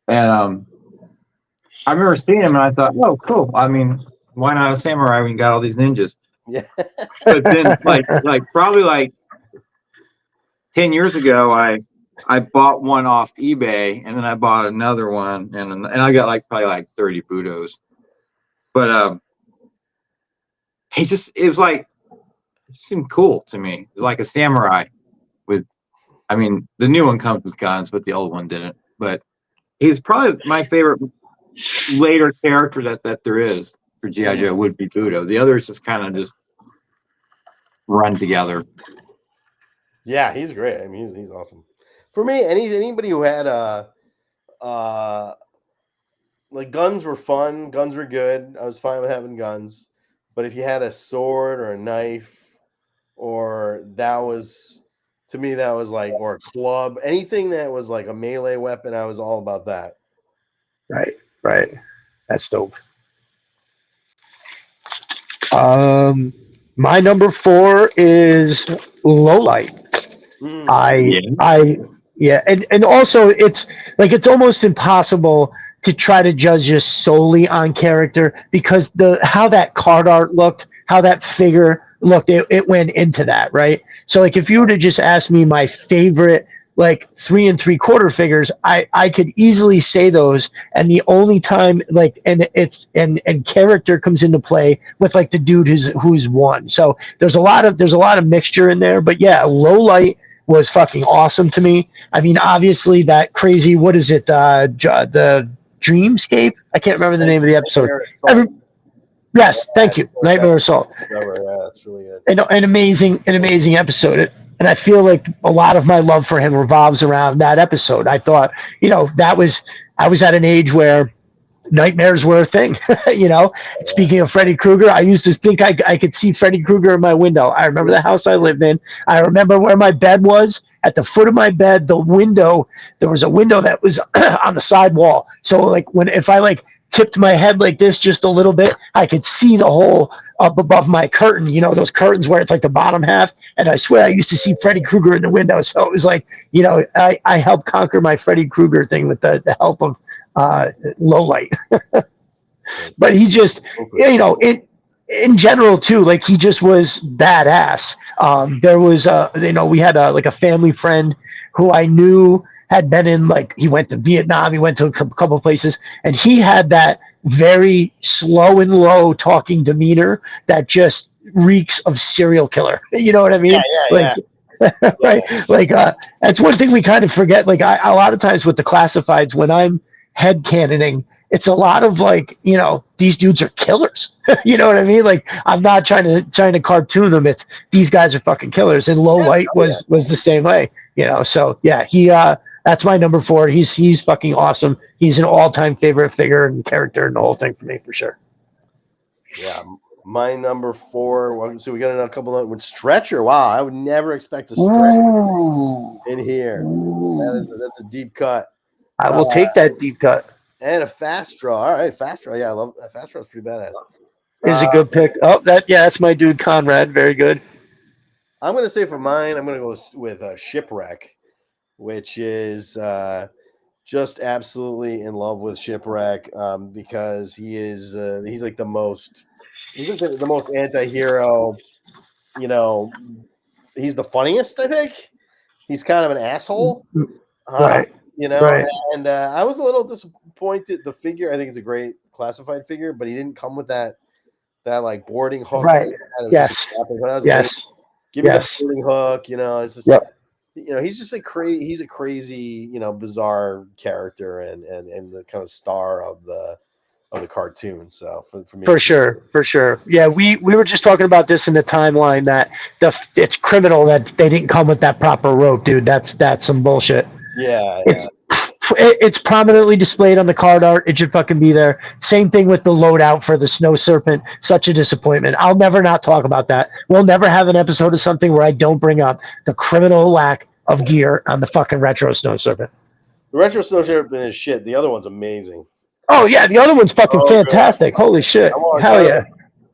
And I remember seeing him, and I thought, oh, cool. I mean, why not a samurai when you got all these ninjas?
Yeah.
But then, probably 10 years ago, I bought one off eBay, and then I bought another one, and I got probably 30 Budos. But it seemed cool to me. It was like a samurai the new one comes with guns, but the old one didn't. But he's probably my favorite later character that there is for G.I. Joe would be Budo. The others just kind of just run together.
Yeah, he's great. I mean, he's awesome. For me, anybody who had guns were fun. Guns were good. I was fine with having guns. But if you had a sword or a knife, or or a club, anything that was like a melee weapon, I was all about that.
Right. That's dope. My number 4 is Lowlight. And also it's almost impossible to try to judge just solely on character because how that card art looked, how that figure looked, it went into that, right? So if you were to just ask me my favorite 3 3/4 figures, I could easily say those, and the only time and character comes into play with the dude who's won. So there's a lot of mixture in there, but yeah, Lowlight was fucking awesome to me. I mean, obviously that crazy, what is it? The Dreamscape? I can't remember the name of the episode. Yes, thank you. Nightmare Assault.
Yeah, that's really good.
An amazing episode. And I feel like a lot of my love for him revolves around that episode. I thought, I was at an age where nightmares were a thing. Speaking of Freddy Krueger, I used to think I could see Freddy Krueger in my window. I remember the house I lived in. I remember where my bed was. At the foot of my bed, there was a window that was on the side wall. So like if I like tipped my head like this just a little bit, I could see the hole up above my curtain, those curtains where it's like the bottom half. And I swear I used to see Freddy Krueger in the window. So it was like, I helped conquer my Freddy Krueger thing with the help of low light. But he just, in general too, like he just was badass. There was, we had like a family friend who I knew had been in, like, he went to Vietnam, he went to a couple of places, and he had that very slow and low talking demeanor that just reeks of serial killer. You know what I mean? Right. Like, that's one thing we kind of forget. Like, a lot of times with the classifieds, when I'm headcanoning, it's a lot of like, these dudes are killers. You know what I mean? Like, I'm not trying to cartoon them. It's these guys are fucking killers. And Low Light was the same way. So yeah, he that's my number 4. He's fucking awesome. He's an all-time favorite figure and character and the whole thing for me, for sure.
Yeah, my number 4. Well, so we got a couple of with Stretcher. Wow, I would never expect a Stretcher in here. That's a deep cut.
I will take that deep cut.
And a fast draw. All right, fast draw. Yeah, I love that. Fast draw. Is pretty badass.
Is a good pick. Oh, that's my dude Conrad. Very good.
I'm gonna say for mine, I'm gonna go with Shipwreck, which is just absolutely in love with Shipwreck because he's like the most anti-hero. He's the funniest. I think he's kind of an asshole.
Right.
Right. And I was a little disappointed. The figure, I think it's a great classified figure, but he didn't come with that like boarding hook.
Right. Yes. Yes.
Give me that boarding hook. It's just, he's just he's a crazy, bizarre character and the kind of star of the cartoon. So for me, for
sure. Yeah, we were just talking about this in the timeline that it's criminal that they didn't come with that proper rope, dude. That's some bullshit.
Yeah.
It's prominently displayed on the card art. It should fucking be there. Same thing with the loadout for the Snow Serpent. Such a disappointment. I'll never not talk about that. We'll never have an episode of something where I don't bring up the criminal lack of gear on the fucking retro Snow Serpent.
The retro Snow Serpent is shit. The other one's amazing.
Oh yeah, the other one's fucking fantastic. Good. Holy shit! Hell yeah!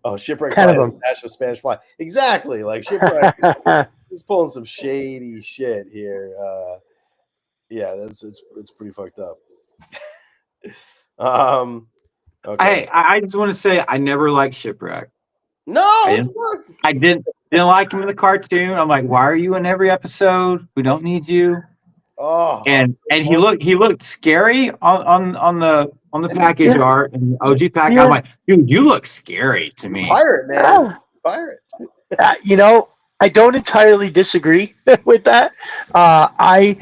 Oh, Shipwreck 10 of them. Dash of Spanish Fly. Exactly. Like Shipwreck is pulling some shady shit here. Yeah, it's pretty fucked up.
Okay. I just want to say I never liked Shipwreck.
No,
I didn't like him in the cartoon. I'm like, why are you in every episode? We don't need you.
Oh,
and he looked scary on the package art and the OG pack. I'm like, dude, you look scary to me.
Pirate, man. Pirate.
I don't entirely disagree with that. I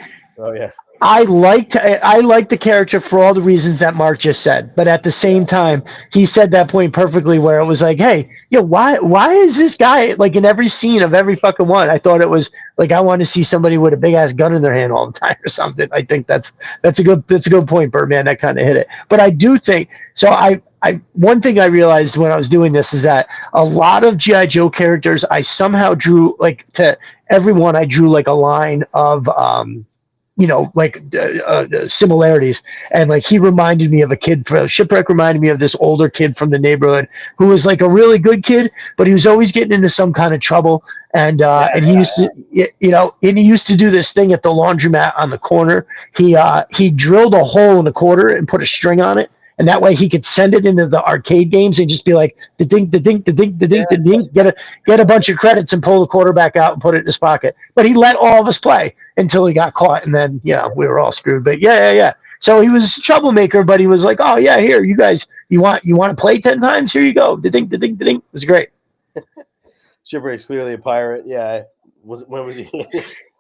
liked the character for all the reasons that Mark just said, but at the same time, he said that point perfectly where it was like, hey, why is this guy like in every scene of every fucking one? I thought it was like I want to see somebody with a big ass gun in their hand all the time or something. I think that's a good point, Birdman. That kind of hit it. But I do think so. One thing I realized when I was doing this is that a lot of G.I. Joe characters I somehow drew like to everyone. I drew like a line of similarities. And like he reminded me of a kid from Shipwreck, reminded me of this older kid from the neighborhood who was like a really good kid, but he was always getting into some kind of trouble. And he used to do this thing at the laundromat on the corner. He drilled a hole in the quarter and put a string on it. And that way he could send it into the arcade games and just be like, the ding, get a bunch of credits and pull the quarter back out and put it in his pocket. But he let all of us play until he got caught. And then, we were all screwed. But yeah. So he was a troublemaker, but he was like, oh yeah, here, you guys, you want to play 10 times? Here you go. The ding. It was great.
Shipwreck's clearly a pirate. Yeah. When was he?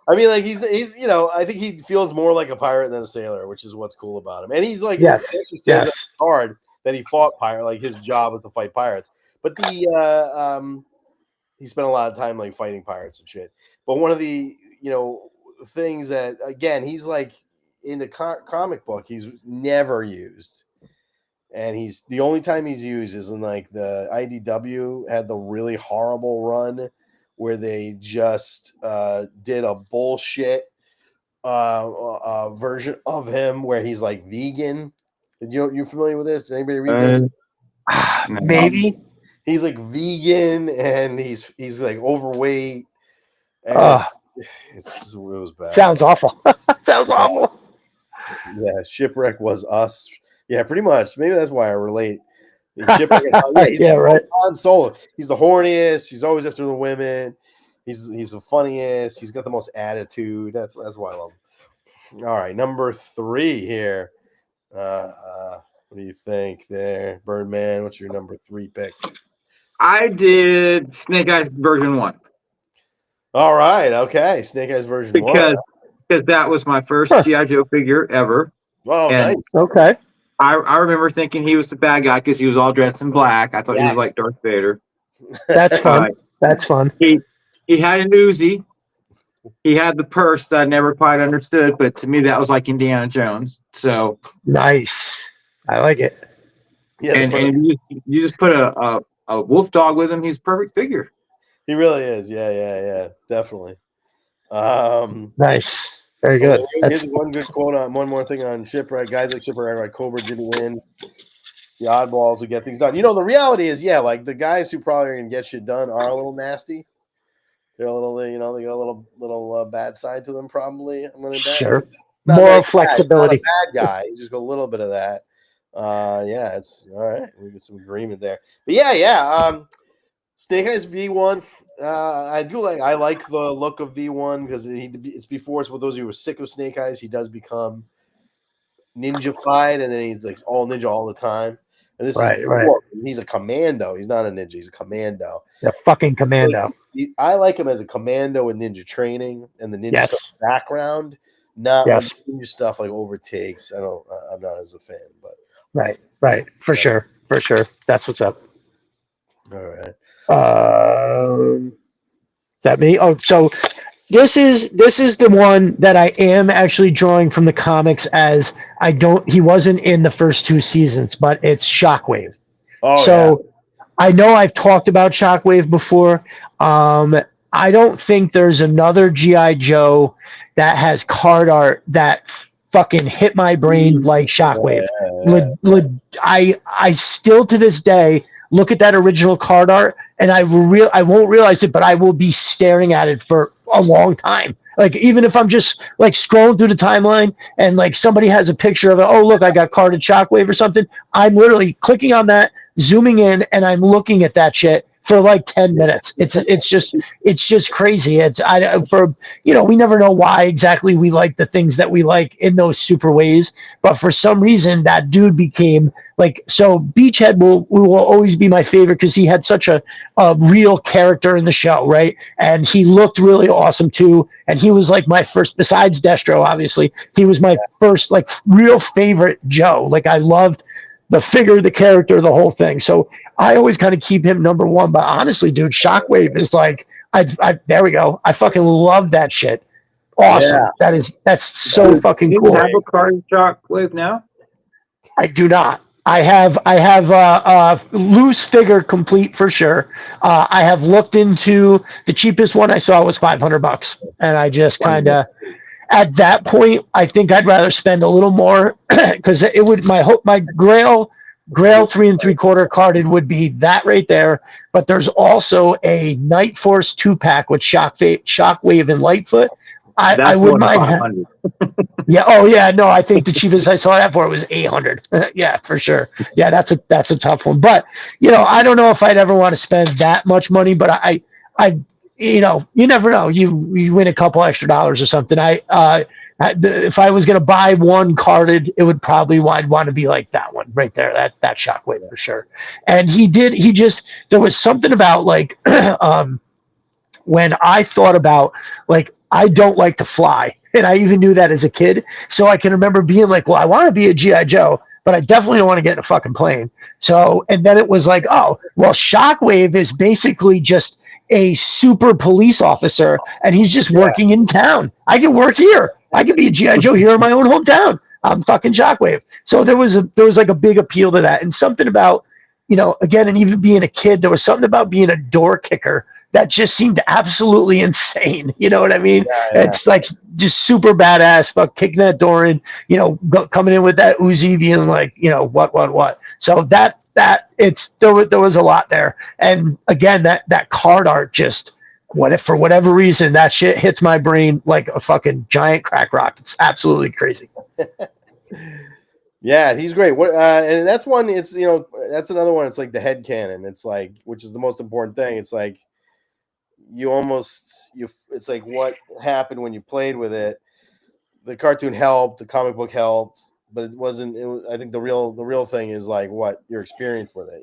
I mean, like he's I think he feels more like a pirate than a sailor, which is what's cool about him. And he's like, it's hard that he fought pirate. Like his job was to fight pirates, but he spent a lot of time like fighting pirates and shit. But one of the things that again he's like in the comic book he's never used, and he's the only time he's used is in like the IDW had the really horrible run where they just did a bullshit version of him where he's like vegan. You familiar with this? Did anybody read this?
No.
Maybe.
He's like vegan and he's like overweight. And it was bad.
Sounds awful. Sounds awful.
Yeah, Shipwreck was us. Yeah, pretty much. Maybe that's why I relate. Shipwreck, he's
right.
Han Solo. He's the horniest. He's always after the women. He's the funniest. He's got the most attitude. That's why I love him. All right, number 3 here. What do you think there, Birdman? What's your number 3 pick?
I did Snake Eyes version 1.
All right, okay, Snake Eyes version 1.
Because that was my first G.I. Joe figure ever.
Oh,
and
nice.
Okay.
I remember thinking he was the bad guy because he was all dressed in black. I thought he was like Darth Vader.
That's fun. That's fun.
He had an Uzi. He had the purse that I never quite understood, but to me that was like Indiana Jones. So
nice. I like it.
Yeah, and you just put a wolf dog with him. He's a perfect figure.
He really is. Yeah. Definitely.
Nice. Very good.
Here's one good quote on one more thing on Shipwreck. Guys like Shipwreck, right? Cobra didn't win. The oddballs will get things done. The reality is, like the guys who probably are gonna get shit done are a little nasty. They're a little, they got a little bad side to them. Probably, I'm gonna bet.
Sure. Moral flexibility.
Bad guy. Just go a little bit of that. Yeah, it's all right. We get some agreement there. But yeah. Snake Eyes V1. I like the look of V1 because it's before. So for those who were sick of Snake Eyes, he does become ninja-fied, and then he's like all ninja all the time. And this
right.
He's a commando. He's not a ninja. He's a commando.
A fucking commando.
I like him as a commando in ninja training and the ninja stuff background. Not when ninja stuff like overtakes. I'm not as a fan, but
right. For sure. That's what's up.
All right.
Is that me? Oh, so this is the one that I am actually drawing from the comics as he wasn't in the first 2 seasons, but it's Shockwave.
Oh,
so I know I've talked about Shockwave before. I don't think there's another G.I. Joe that has card art that fucking hit my brain like Shockwave. I still to this day look at that original card art and I won't realize it, but I will be staring at it for a long time. Like even if I'm just like scrolling through the timeline and like somebody has a picture of it, oh look, I got carded Shockwave or something. I'm literally clicking on that, zooming in, and I'm looking at that shit for like 10 minutes. It's just crazy. We never know why exactly we like the things that we like in those super ways, but for some reason that dude became like, so Beachhead will always be my favorite because he had such a real character in the show, right? And he looked really awesome too. And he was like my first, besides Destro, obviously, he was my first like real favorite Joe. Like I loved the figure, the character, the whole thing. So I always kind of keep him number 1. But honestly, dude, Shockwave is like, there we go. I fucking love that shit. Awesome. Yeah. That's so fucking cool.
Do you have a card Shockwave now?
I do not. I have loose figure complete for sure. I have looked into the cheapest one I saw was $500, and I just kind of at that point I think I'd rather spend a little more because it would my Grail 3 3/4 carded would be that right there. But there's also a Night Force 2-pack with Shockwave and Lightfoot. I wouldn't mind. Yeah. Oh, yeah. No, I think the cheapest I saw that for was $800. Yeah, for sure. Yeah, that's a tough one. But I don't know if I'd ever want to spend that much money. But I you never know. You win a couple extra dollars or something. If I was gonna buy one carded, it would probably I'd want to be like that one right there. That Shockwave for sure. And there was something about like when I thought about like I don't like to fly. And I even knew that as a kid. So I can remember being like, well, I want to be a G.I. Joe, but I definitely don't want to get in a fucking plane. So, and then it was like, oh, well, Shockwave is basically just a super police officer and he's just working in town. I can work here. I can be a G.I. Joe here in my own hometown. I'm fucking Shockwave. So there was like a big appeal to that, and something about, again, and even being a kid, there was something about being a door kicker that just seemed absolutely insane. You know what I mean?
Yeah.
It's like just super badass, fuck kicking that door in, coming in with that Uzi, being like, what. So that there was a lot there, and again, that card art just. What if for whatever reason that shit hits my brain like a fucking giant crack rock? It's absolutely crazy.
Yeah, he's great. What and that's one. It's that's another one. It's like the head canon. It's like, which is the most important thing. It's like it's like what happened when you played with it. The cartoon helped, the comic book helped, but it wasn't. I think the real thing is like what your experience with it.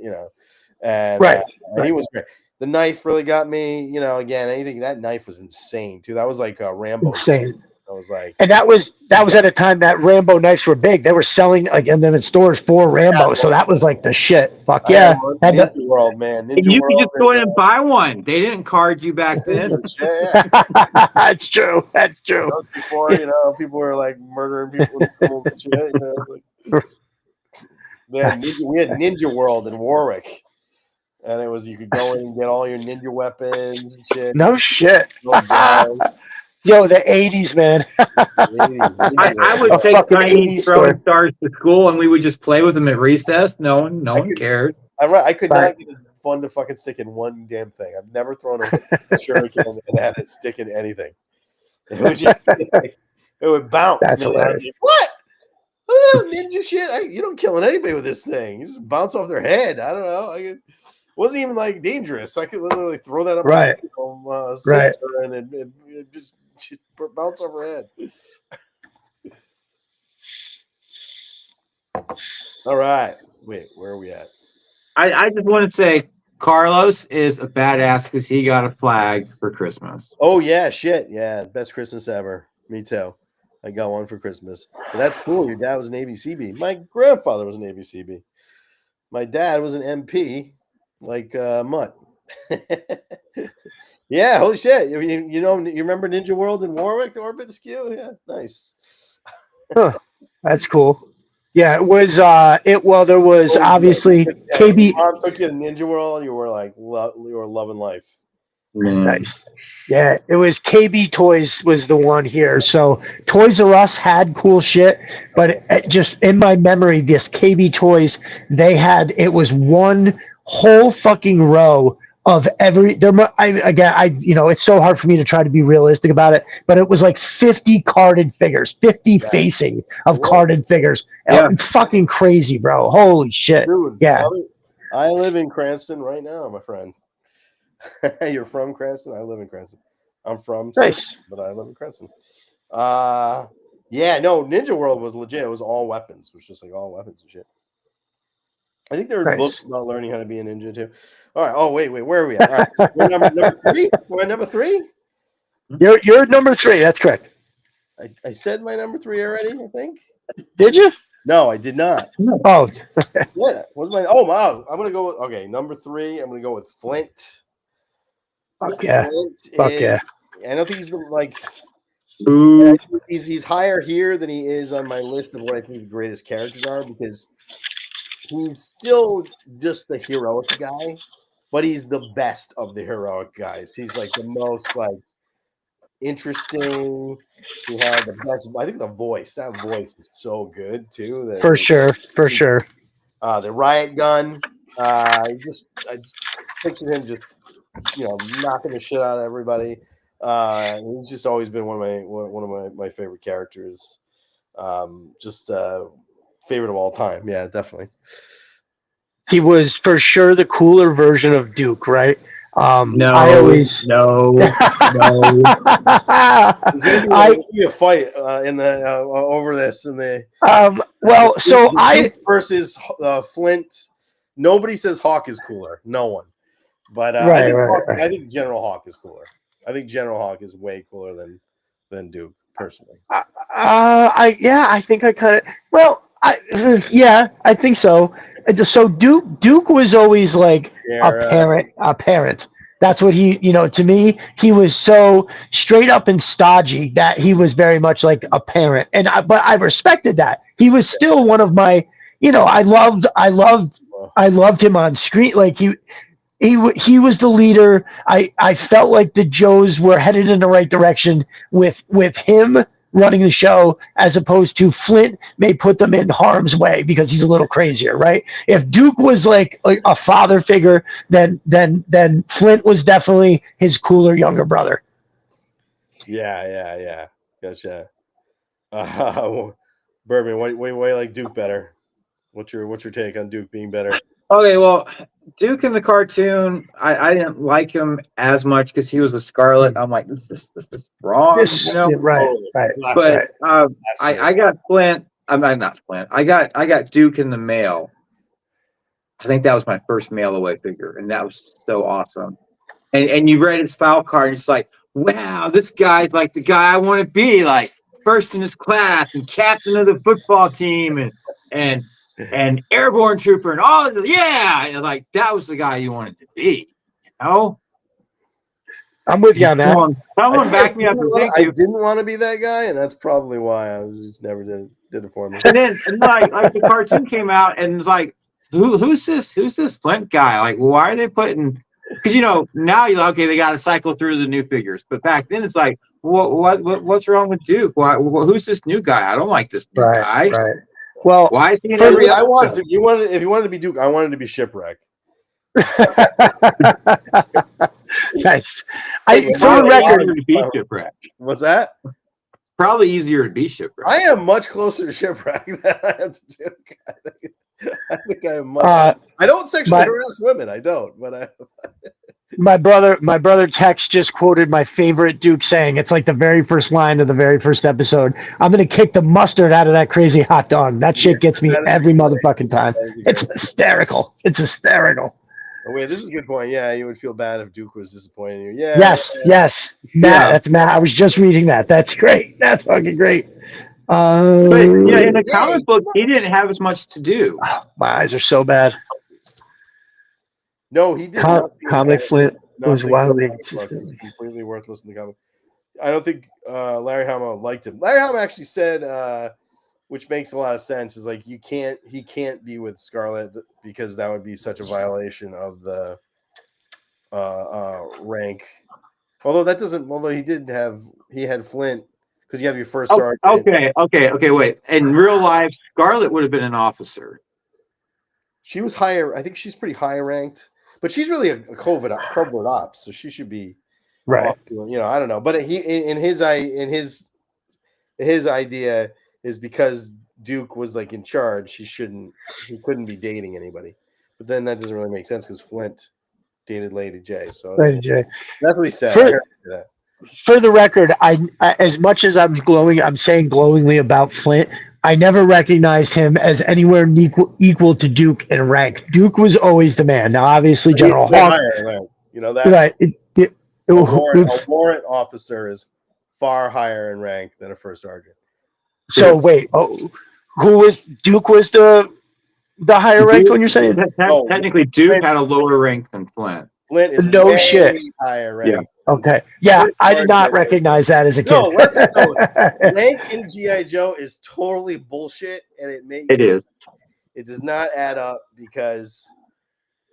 And
Right.
And he was great. The knife really got me. Again, anything, that knife was insane too. That was like Rambo.
Insane.
I was like,
and that was at a time that Rambo knives were big. They were selling again them in stores for Rambo, so that was like the shit. Fuck yeah,
Ninja World, man.
And you could just go in and buy one. They didn't card you back then.
Yeah.
That's true. That's true.
That was before people were like murdering people with schools and shit. It's like, we had Ninja World in Warwick. And it was, you could go in and get all your ninja weapons and shit.
No shit. Yo, the 80s, man.
I would take Chinese throwing stars to school, and we would just play with them at recess. No one cared.
I could not get fun to fucking stick in one damn thing. I've never thrown a shuriken and had it stick in anything. It was just it would bounce.
That's
man. I was like, what? Ninja shit? You don't killing anybody with this thing. You just bounce off their head. I don't know. It wasn't even like dangerous. I could literally throw that up
right.
Sister and it just bounce off her head. All right. Wait, where are we at?
I just want to say Carlos is a badass because he got a flag for Christmas.
Oh yeah, shit. Yeah, best Christmas ever. Me too. I got one for Christmas. But that's cool. Your dad was an ABCB. My grandfather was an ABCB. My dad was an MP. Like Mutt. Yeah, holy shit. You remember Ninja World in Warwick, Orbit Askew? Yeah, nice.
Huh. That's cool. Yeah, it was there was obviously KB.
Mom took you to Ninja World, you were like you were loving life.
Nice. Yeah, it was KB Toys was the one here. So Toys R Us had cool shit, but just in my memory, this KB Toys, it was one whole fucking row of it's so hard for me to try to be realistic about it, but it was like 50 carded figures, 50 facing of carded figures. Yeah. Fucking crazy, bro. Holy shit.
Dude,
yeah.
I live in Cranston right now, my friend. You're from Cranston? I live in Cranston. I'm from
nice.
But I live in Cranston. Ninja World was legit. It was all weapons. It was just like all weapons and shit. I think there were books about learning how to be a ninja too. All right. Oh, wait. Where are we at? All right. We're number 3? We're at number 3?
You're number 3. That's correct.
I said my number 3 already, I think.
Did you?
No, I did not.
Oh.
What was my? Oh, wow. I'm going to go with, number 3. I'm going to go with Flint.
Fuck yeah. Fuck yeah.
I don't think he's like...
Ooh.
He's higher here than he is on my list of what I think the greatest characters are, because he's still just the heroic guy, but he's the best of the heroic guys. He's like the most like interesting. He had the best. I think that voice is so good too.
For sure.
The riot gun. I just pictured him just knocking the shit out of everybody. He's just always been one of my favorite characters. Favorite of all time. Yeah, definitely.
He was for sure the cooler version of Duke, right?
No.
There's gonna be a fight over this in the Duke versus Flint. Nobody says Hawk is cooler. No one. But I think General Hawk is cooler. I think General Hawk is way cooler than Duke, personally.
I think I kind of. Well, I think so. So Duke was always like a parent, That's what he, to me, he was so straight up and stodgy that he was very much like a parent. But I respected that. He was still one of my, I loved him on screen. Like he was the leader. I felt like the Joes were headed in the right direction with him running the show, as opposed to Flint may put them in harm's way because he's a little crazier, right? If Duke was like a father figure, then Flint was definitely his cooler younger brother.
Yeah. Gotcha. Birdman, why you like Duke better? What's your take on Duke being better?
Okay, well, Duke in the cartoon, I didn't like him as much because he was with Scarlet. I'm like, this is wrong,
Right.
But I got Flint. I'm not Flint. I got Duke in the mail. I think that was my first mail away figure, and that was so awesome. And you read his file card, and it's like, wow, this guy's like the guy I want to be, like first in his class and captain of the football team and airborne trooper and all of and like that was the guy you wanted to be,
I'm with you on that.
Someone back me up.
I didn't want to be that guy, and that's probably why I just never did it for me.
And then like the cartoon came out, and it's like, who's this Flint guy? Like, why are they putting? Because now you're like, okay, they got to cycle through the new figures, but back then it's like, what's wrong with Duke? Who's this new guy? I don't like this new guy.
Right. Well,
why is he?
If you wanted to be Duke, I wanted to be Shipwreck.
Nice.
For the record, to be Shipwreck.
What's that?
Probably easier to be Shipwreck.
I am much closer to Shipwreck than I am to Duke. I think I am much. I don't sexually harass women. I don't, but
my brother Tex just quoted my favorite Duke saying. It's like the very first line of the very first episode. I'm gonna kick the mustard out of that crazy hot dog. That shit gets me every motherfucking time. It's hysterical. It's hysterical.
Oh, wait, this is a good point. Yeah, you would feel bad if Duke was disappointing you. Yeah.
Yes. Matt, that's Matt. I was just reading that. That's great. That's fucking great.
But in the comic book, he didn't have as much to do.
Oh, my eyes are so bad.
No, he did.
Comic Flint was wildly inconsistent.
It's completely worthless in the comic. I don't think Larry Hama liked him. Larry Hama actually said, which makes a lot of sense, is like he can't be with Scarlet because that would be such a violation of the rank. Although he had Flint. Because you have your first sergeant.
Okay. Wait. In real life, Scarlet would have been an officer.
She was higher. I think she's pretty high ranked, but she's really a covert ops, so she should be
right.
I don't know. But his idea is because Duke was like in charge, he couldn't be dating anybody. But then that doesn't really make sense because Flint dated Lady J. So
Lady J.
That's what he said.
For the record, I as much as I'm saying glowingly about Flint, I never recognized him as anywhere equal to Duke in rank. Duke was always the man. Now, obviously, General Hawk.
You know that.
Right.
A warrant officer is far higher in rank than a first sergeant.
So wait, who was Duke? Was the higher rank when you're saying?
Technically, Duke had a lower rank than Flint.
Flint is
no shit
higher rank.
Yeah.
Okay. Yeah, I did not recognize that as a kid.
No, listen. Rank in G.I. Joe is totally bullshit, and it does not add up because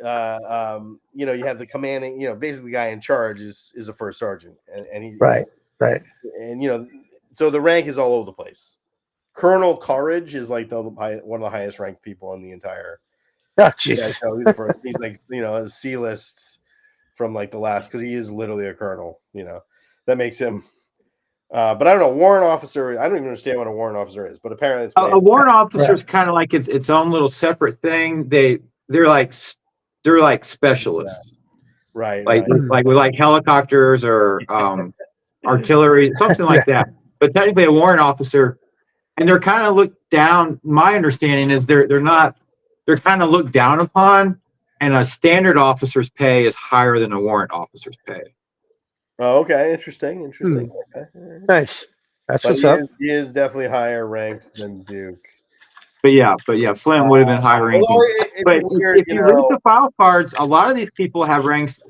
you have the commanding, basically the guy in charge is a first sergeant, and he
right,
and so the rank is all over the place. Colonel Courage is like one of the highest ranked people in the entire.
Oh Jesus!
He's like a C-list from like the last, because he is literally a colonel. That makes him. But I don't know, warrant officer. I don't even understand what a warrant officer is, but apparently it's
a warrant officer is kind of like its own little separate thing. They're like specialists,
right?
Like with helicopters or artillery, something like that. But technically, a warrant officer, and they're kind of looked down. My understanding is they're kind of looked down upon, and a standard officer's pay is higher than a warrant officer's pay.
Oh, okay. Interesting. Okay.
Nice. That's what's up.
He is definitely higher ranked than Duke.
But yeah, Flint would have been higher ranking. But if you read the file cards, a lot of these people have ranks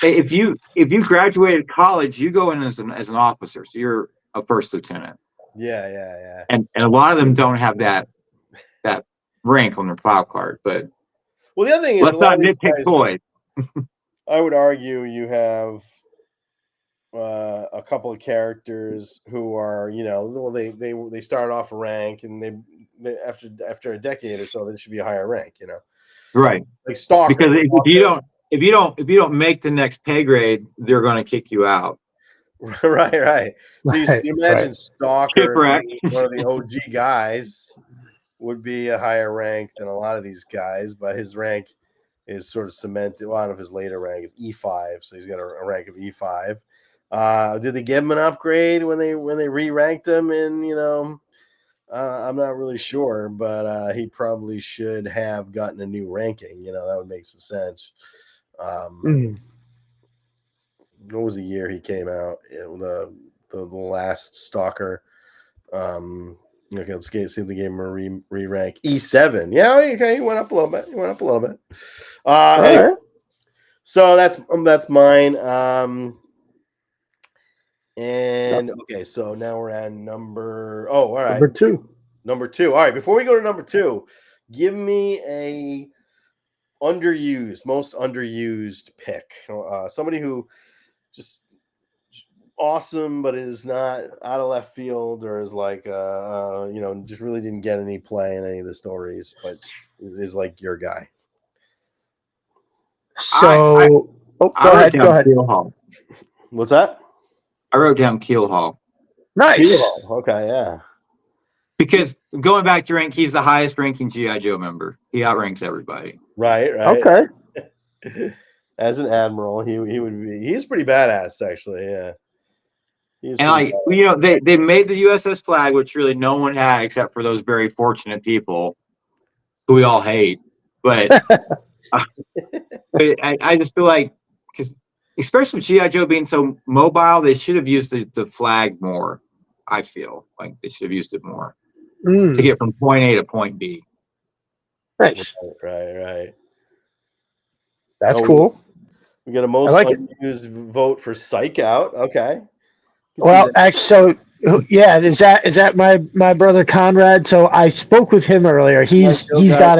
if you graduated college, you go in as an officer, so you're a first lieutenant.
Yeah.
And a lot of them don't have that rank on their file card. But
well, the other thing is,
let's not nitpick boys.
I would argue you have a couple of characters who are, well, they started off a rank, and they after a decade or so, they should be a higher rank,
Right.
like Stalker.
Because if you don't make the next pay grade, they're going to kick you out.
Right. So you imagine Stalker,
Shipwreck.
one of the OG guys, would be a higher rank than a lot of these guys, but his rank is sort of cemented. Well, I don't know if his later rank is E5, so he's got a rank of E5. Did they give him an upgrade when they re-ranked him? And I'm not really sure, but he probably should have gotten a new ranking. That would make some sense. What was the year he came out? The last Stalker. Okay, let's see if they gave him a re-rank. E7. Yeah, okay, he went up a little bit. Anyway, so that's mine. And okay, so now we're at number. Oh, all right. Number two. All right. Before we go to number 2, give me a most underused pick. Somebody who just awesome, but is not out of left field, or is like just really didn't get any play in any of the stories, but is like your guy.
So go ahead.
Keelhaul.
What's that?
I wrote down Keelhaul.
Nice.
Keelhaul. Okay, yeah.
Because going back to rank, he's the highest ranking G.I. Joe member. He outranks everybody.
Right.
Okay.
As an admiral, he's pretty badass, actually. Yeah.
And they made the USS Flag, which really no one had except for those very fortunate people who we all hate. But I just feel like, because especially with G.I. Joe being so mobile, they should have used the flag more. I feel like they should have used it more to get from point A to point B.
Nice.
Right.
That's cool.
We got a most unused vote for Psych Out. Okay.
Well, actually, so yeah, is that my brother Conrad? So I spoke with him earlier. He's got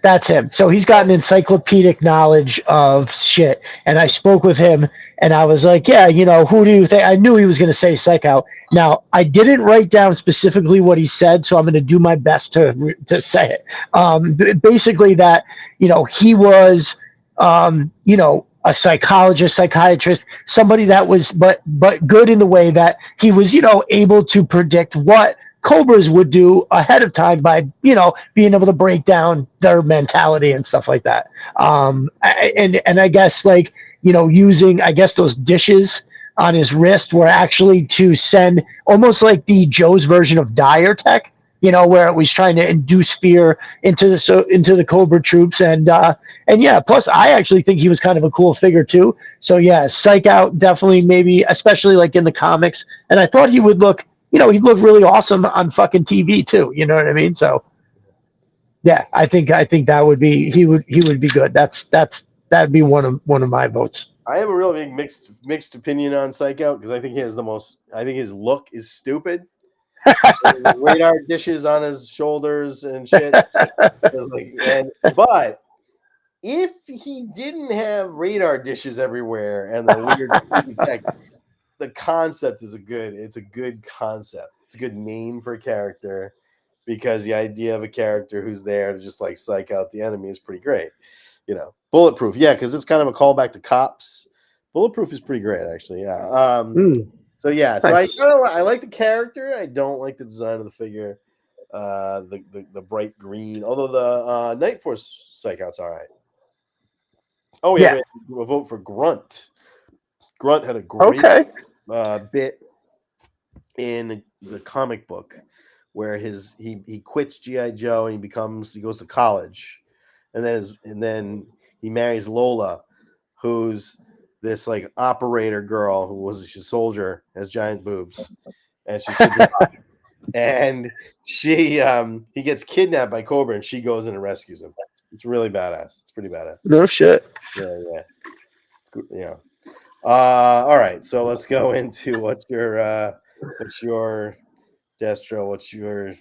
that's him. So he's got an encyclopedic knowledge of shit. And I spoke with him, and I was like, yeah, who do you think? I knew he was going to say Psych Out. Now, I didn't write down specifically what he said, so I'm going to do my best to say it. Basically that, he was, a psychologist, psychiatrist, somebody that was, but good in the way that he was, able to predict what Cobras would do ahead of time by, being able to break down their mentality and stuff like that. And I guess using, I guess, those dishes on his wrist were actually to send almost like the Joe's version of Dire Tech, where it was trying to induce fear into the Cobra troops. And yeah, plus I actually think he was kind of a cool figure too. So yeah, Psych Out definitely, maybe, especially like in the comics. And I thought he would look, he'd look really awesome on fucking TV too. You know what I mean? So yeah, I think that would be, he would be good. That'd be one of my votes.
I have a real big mixed opinion on Psych Out, because I think I think his look is stupid. Radar dishes on his shoulders and shit. But if he didn't have radar dishes everywhere and the weird tech, the concept is a good concept. It's a good name for a character, because the idea of a character who's there to just like psych out the enemy is pretty great. Bulletproof, yeah, because it's kind of a callback to Cops. Bulletproof is pretty great, actually. Yeah. So yeah, so nice. I like the character. I don't like the design of the figure, the bright green. Although the Night Force Psych Out's all right. Oh yeah, a vote for Grunt. Grunt had a great bit in the comic book where he quits GI Joe and he goes to college, and then he marries Lola, who's this like operator girl who was a soldier, has giant boobs, and she's super hot. And he gets kidnapped by Cobra, and she goes in and rescues him. It's really badass. It's pretty badass.
No shit.
Yeah. It's good. Yeah. All right. So let's go into what's your Destro? What's your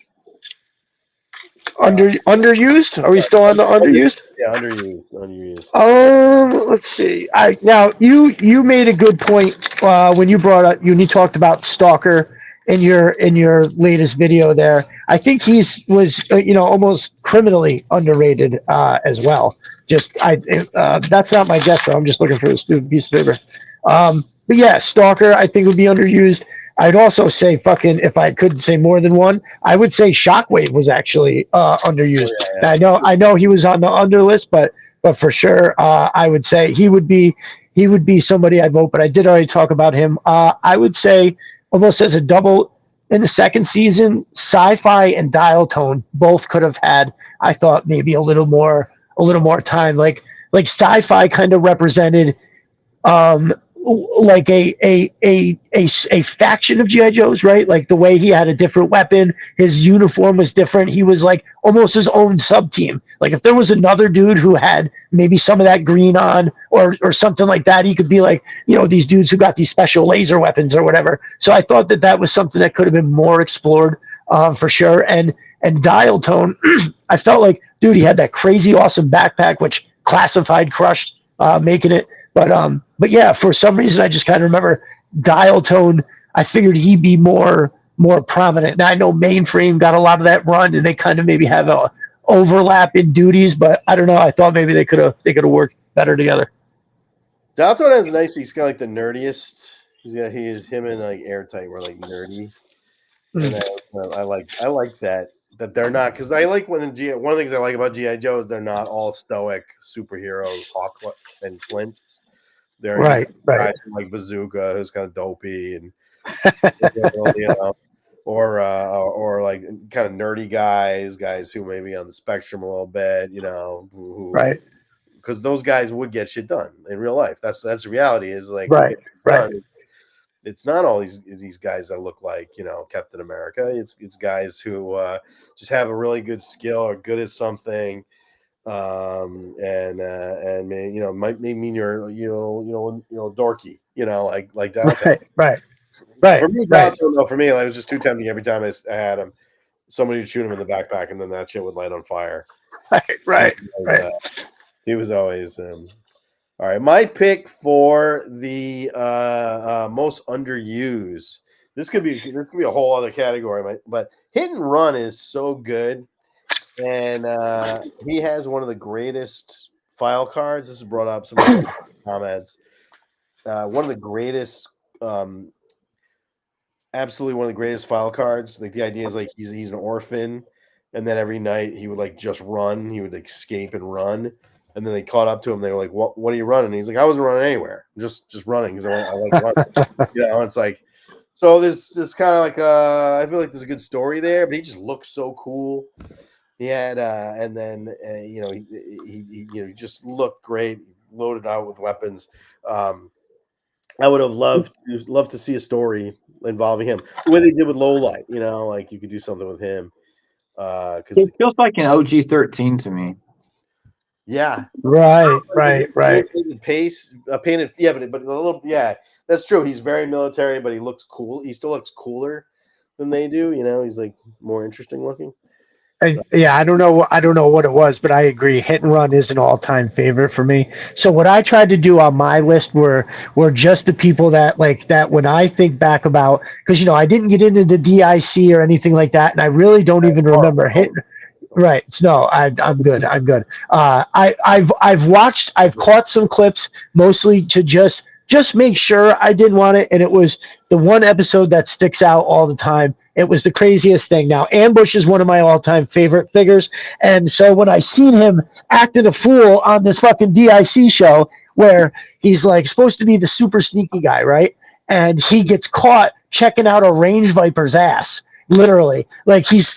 Underused? Are we still on the underused?
yeah, underused.
Let's see. Now you made a good point when you brought up when you talked about Stalker in your latest video there. I think was almost criminally underrated as well. That's not my guess though. I'm just looking for a stupid piece of paper. But yeah, Stalker I think would be underused. I'd also say fucking if I could say more than one, I would say Shockwave was actually underused.
Oh, yeah.
I know he was on the under list, but for sure, I would say he would be somebody I'd vote. But I did already talk about him. I would say almost as a double in the second season, Sci-Fi and Dial Tone both could have had. I thought maybe a little more time. Like Sci-Fi kind of represented like a faction of GI Joes, right? Like the way he had a different weapon, his uniform was different. He was like almost his own sub team. Like if there was another dude who had maybe some of that green on or something like that, he could be like, these dudes who got these special laser weapons or whatever. So I thought that was something that could have been more explored for sure. And Dial Tone, I felt like, dude, he had that crazy awesome backpack, which Classified crushed, making it. But yeah, for some reason I just kind of remember Dial Tone. I figured he'd be more prominent. Now I know Mainframe got a lot of that run, and they kind of maybe have a overlap in duties, but I don't know. I thought maybe they could have worked better together.
Dial Tone has he's kind of like the nerdiest. Him and like Airtight were like nerdy. And I like that they're not, because I like one of the things I like about GI Joe is they're not all stoic superheroes, Hawk and Flints. They're
right.
Like Bazooka, who's kind of dopey and or like kind of nerdy guys who may be on the spectrum a little bit,
right.
Because those guys would get shit done in real life. That's the reality. Is like
right.
It's not all these guys that look like Captain America. It's guys who just have a really good skill or good at something, and might mean you're dorky, like Dial.
Right.
For me, Dial Tone, for me, it was just too tempting every time I had him. Somebody would shoot him in the backpack, and then that shit would light on fire.
Right.
He was always. All right, my pick for the most underused. This could be a whole other category, but Hit and Run is so good, and he has one of the greatest file cards. This is brought up some comments. One of the greatest, absolutely one of the greatest file cards. Like the idea is like he's an orphan, and then every night he would like just run. He would escape and run. And then they caught up to him. They were like, "What are you running?" And he's like, "I wasn't running anywhere. I'm just running because I like running." It's like, so there's kind of like I feel like there's a good story there, but he just looks so cool. He had and then he just looked great, loaded out with weapons. I would have loved to see a story involving him, the way they did with Lowlight. Like you could do something with him. Because
it feels like an OG-13 to me.
Yeah.
Right.
Pace, painted. Yeah, but a little. Yeah, that's true. He's very military, but he looks cool. He still looks cooler than they do. He's like more interesting looking.
I don't know what it was, but I agree. Hit and Run is an all-time favorite for me. So what I tried to do on my list were just the people that when I think back about, because I didn't get into the DIC or anything like that, and I really don't even remember Hit. Right. No, I'm good. I've caught some clips mostly to just make sure I didn't want it. And it was the one episode that sticks out all the time. It was the craziest thing. Now, Ambush is one of my all-time favorite figures. And so when I seen him acting a fool on this fucking DIC show where he's like supposed to be the super sneaky guy, right? And he gets caught checking out a range viper's ass, literally. Like he's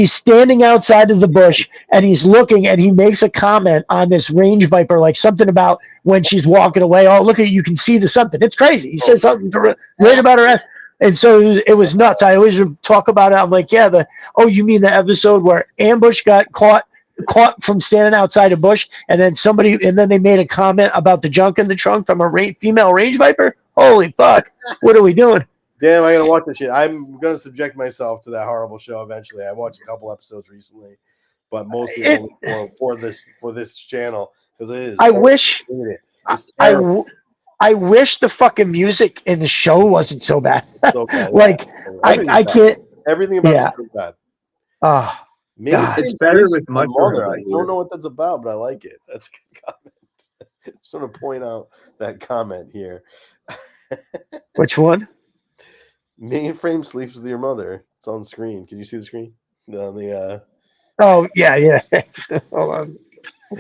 standing outside of the bush and he's looking and he makes a comment on this range viper, like something about when she's walking away. Oh, look at you can see the something. It's crazy. He says something right about her ass. And so it was nuts. I always talk about it. I'm like, yeah, you mean the episode where Ambush got caught caught from standing outside a bush, and then they made a comment about the junk in the trunk from a female range viper. Holy fuck! What are we doing?
Damn, I gotta watch this shit. I'm gonna subject myself to that horrible show eventually. I watched a couple episodes recently, but mostly only for this channel because it is.
I wish.
It's terrible.
I wish the fucking music in the show wasn't so bad.
So bad.
Like I can't.
Everything about it is bad.
Oh, God.
It's better with much more.
I don't know what that's about, but I like it. That's a good comment. Just want to point out that comment here.
Which one?
Mainframe sleeps with your mother. It's on screen. Can you see the screen?
Oh yeah. Hold on.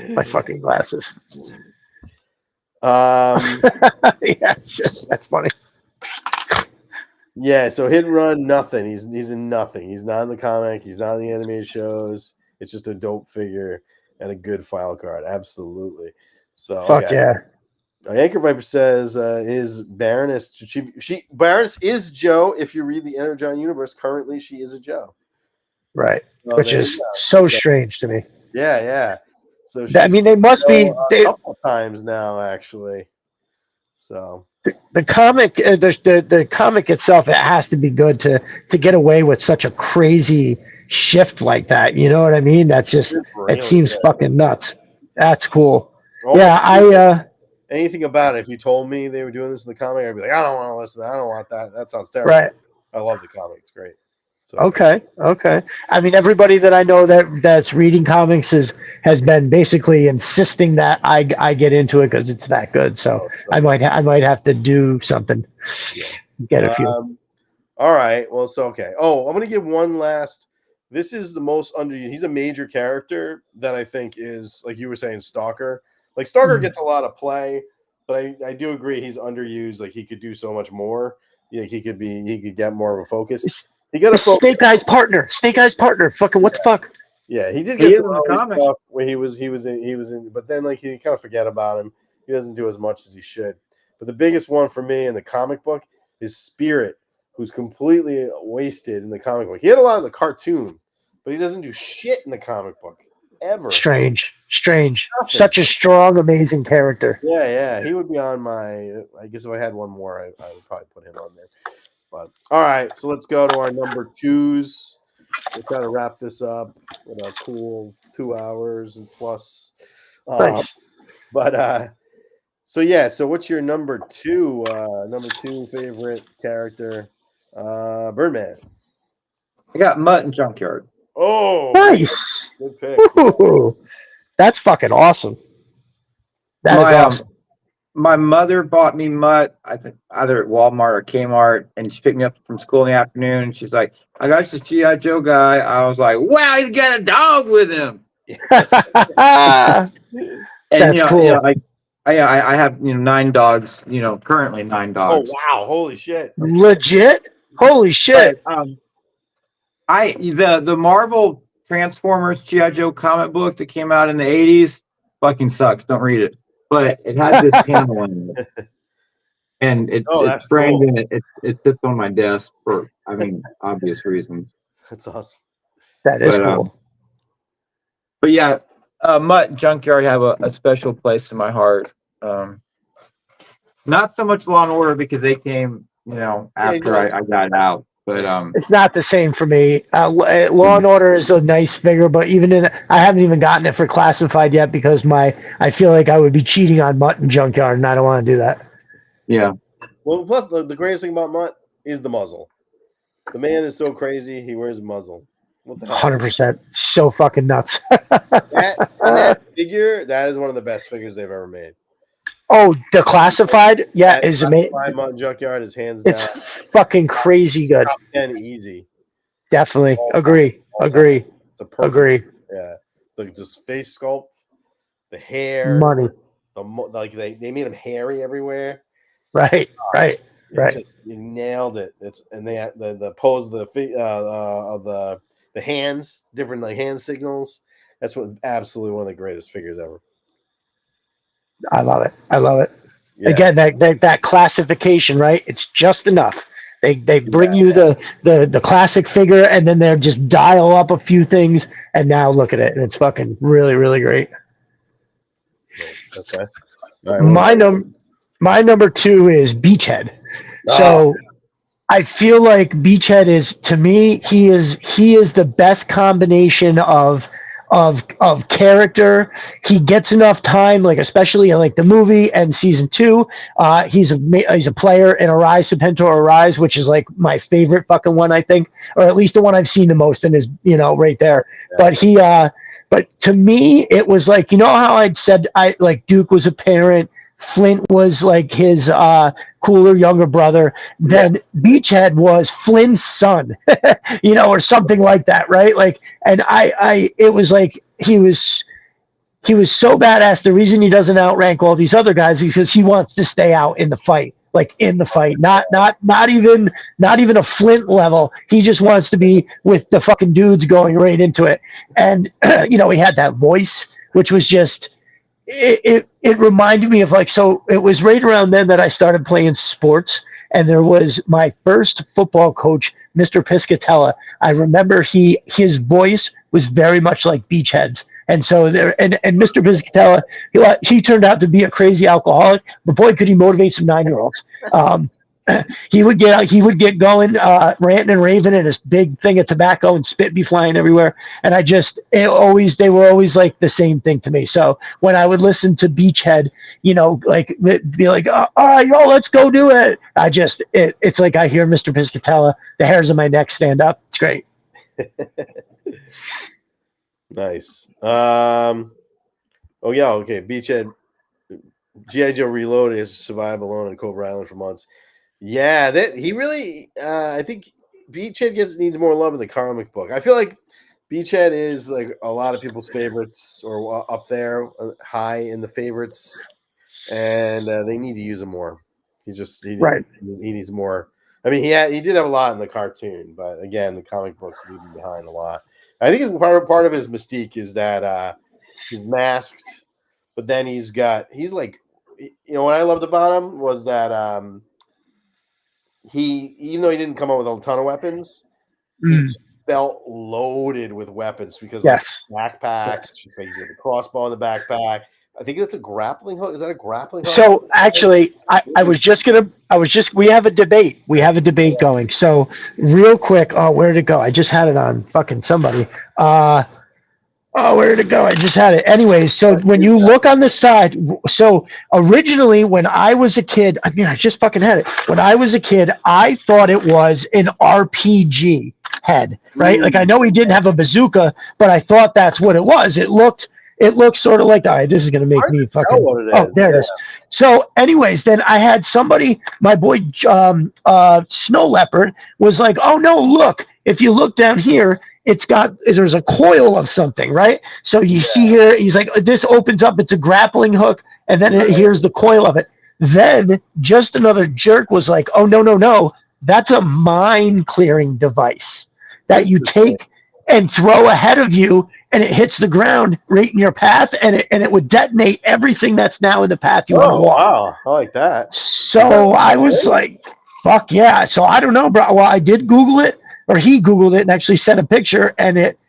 My fucking glasses. Yeah, that's funny.
Yeah, so Hit and Run, nothing. He's in nothing. He's not in the comic. He's not in the animated shows. It's just a dope figure and a good file card. Absolutely. So
fuck yeah.
Anchor Viper says is Baroness. Baroness is Joe. If you read the Energon universe, currently she is a Joe.
Right, which is so strange to me.
Yeah. So
I mean, they must be
a couple of times now, actually. So
the comic, the comic itself, it has to be good to get away with such a crazy shift like that. You know what I mean? That's just really it seems fucking nuts. That's cool. Almost
anything about it. If you told me they were doing this in the comic, I'd be like, I don't want to listen to that. I don't want that. That sounds terrible.
Right.
I love the comic. It's great. So,
okay. I mean, everybody that I know that's reading comics has been basically insisting that I get into it because it's that good. So I might have to do something.
Yeah.
Get a few.
All right. Well, so okay. Oh, I'm gonna give one last. This is the most underused. He's a major character that I think is, like you were saying, Stalker. Like Stalker gets a lot of play, but I do agree he's underused. Like he could do so much more. Yeah, he could get more of a focus. He got a
Snake Eyes partner. Fucking what the fuck?
Yeah, he did get some early stuff where he was in, but then like he kind of forget about him. He doesn't do as much as he should. But the biggest one for me in the comic book is Spirit, who's completely wasted in the comic book. He had a lot of the cartoon, but he doesn't do shit in the comic book ever.
Strange. Nothing. Such a strong, amazing character.
Yeah. He would be on my. I guess if I had one more, I would probably put him on there. But all right, so let's go to our number twos. We'll try to wrap this up with a cool 2 hours and plus.
Nice.
So what's your number two? Number two favorite character? Birdman.
I got Mutt and Junkyard.
Oh,
nice.
Good pick.
Ooh, that's fucking awesome. That is awesome.
My mother bought me Mutt, I think either at Walmart or Kmart, and she picked me up from school in the afternoon. And she's like, "I got this G.I. Joe guy." I was like, "Wow, he's got a dog with him."
That's cool.
I have 9 dogs. Currently 9 dogs.
Oh wow! Holy shit!
Legit! Holy shit!
But, the Marvel Transformers G.I. Joe comic book that came out in the 80s fucking sucks. Don't read it. But it had this panel in it, and it's framed in it. It sits on my desk for obvious reasons.
That's awesome.
That is cool.
But yeah, Mutt and Junkyard have a special place in my heart. Not so much Law and Order because they came, after I got out. But
it's not the same for me. Law and Order is a nice figure, but I haven't even gotten it for classified yet because I feel like I would be cheating on Mutt and Junkyard, and I don't want to do that.
Yeah.
Well, plus the greatest thing about Mutt is the muzzle. The man is so crazy; he wears a muzzle. What the hell?
100%. So fucking nuts.
that figure, that is one of the best figures they've ever made.
Oh, the classified? Yeah, is amazing.
Mutt and Junkyard is hands down.
It's fucking crazy good.
Top 10 easy.
Definitely. Agree.
It's a perfect.
Agree.
Yeah. Just face sculpt, the hair.
Money.
They made him hairy everywhere.
Right.
You nailed it. The pose of the hands, different hand signals. That's absolutely one of the greatest figures ever.
I love it.
Yeah.
Again, that classification, right? It's just enough. They bring you the classic figure, and then they just dial up a few things, and now look at it, and it's fucking really, really great.
Nice. Okay. All right,
my number 2 is Beachhead. So I feel like Beachhead is, to me, he is the best combination of character. He gets enough time, like especially in like the movie and season 2. He's a player in Arise Serpento Arise, which is like my favorite fucking one, I think, or at least the one I've seen the most, and is right there.
Yeah.
But to me, it was like, how I'd said I like Duke was a parent, Flint was like his cooler younger brother. Then Beachhead was Flynn's son, or something like that, right? Like, and it was like he was so badass. The reason he doesn't outrank all these other guys is because he wants to stay out in the fight, not even a Flint level. He just wants to be with the fucking dudes going right into it. And he had that voice, which was just. It reminded me of so it was right around then that I started playing sports, and there was my first football coach, Mr. Piscatella. I remember his voice was very much like Beachhead's. And so and Mr. Piscatella, he turned out to be a crazy alcoholic, but boy, could he motivate some 9-year-olds. He would get going, ranting and raving, and this big thing of tobacco and spit be flying everywhere. And they were always like the same thing to me. So when I would listen to Beachhead, be like, all right, yo, let's go do it. It's like I hear Mr. Piscatella, the hairs on my neck stand up. It's great.
Nice. Okay. Beachhead, G.I. Joe Reloaded has survived alone on Cobra Island for months. Yeah, he really. I think Beachhead needs more love in the comic book. I feel like Beachhead is like a lot of people's favorites, or up there, high in the favorites, and they need to use him more. He needs more. I mean, he did have a lot in the cartoon, but again, the comic books leave him behind a lot. I think part of his mystique is that he's masked, but then he's like, what I loved about him was that even though he didn't come up with a ton of weapons, he felt loaded with weapons because of the backpack. He's got the crossbow in the backpack. I think that's a grappling hook. Is that a grappling hook?
So actually, we have a debate. We have a debate going. So real quick, where did it go? I just had it on fucking somebody. Where did it go? I just had it. Anyways, so when you look on the side, so originally when I was a kid, I just fucking had it. When I was a kid, I thought it was an RPG head, right? Like I know he didn't have a bazooka, but I thought that's what it was. It looked sort of like, all right, this is going to make me fucking. Oh, there it is. So, anyways, then I had somebody, my boy Snow Leopard, was like, oh no, look, if you look down here, there's a coil of something, right? So you see here, he's like, this opens up, it's a grappling hook, and then here's the coil of it. Then just another jerk was like, oh no, that's a mine clearing device that you take and throw ahead of you, and it hits the ground right in your path, and it would detonate everything that's now in the path you want to walk.
Wow, I like that.
So I was like, fuck yeah. So I don't know, bro. Well, I did Google it, or he Googled it and actually sent a picture, and it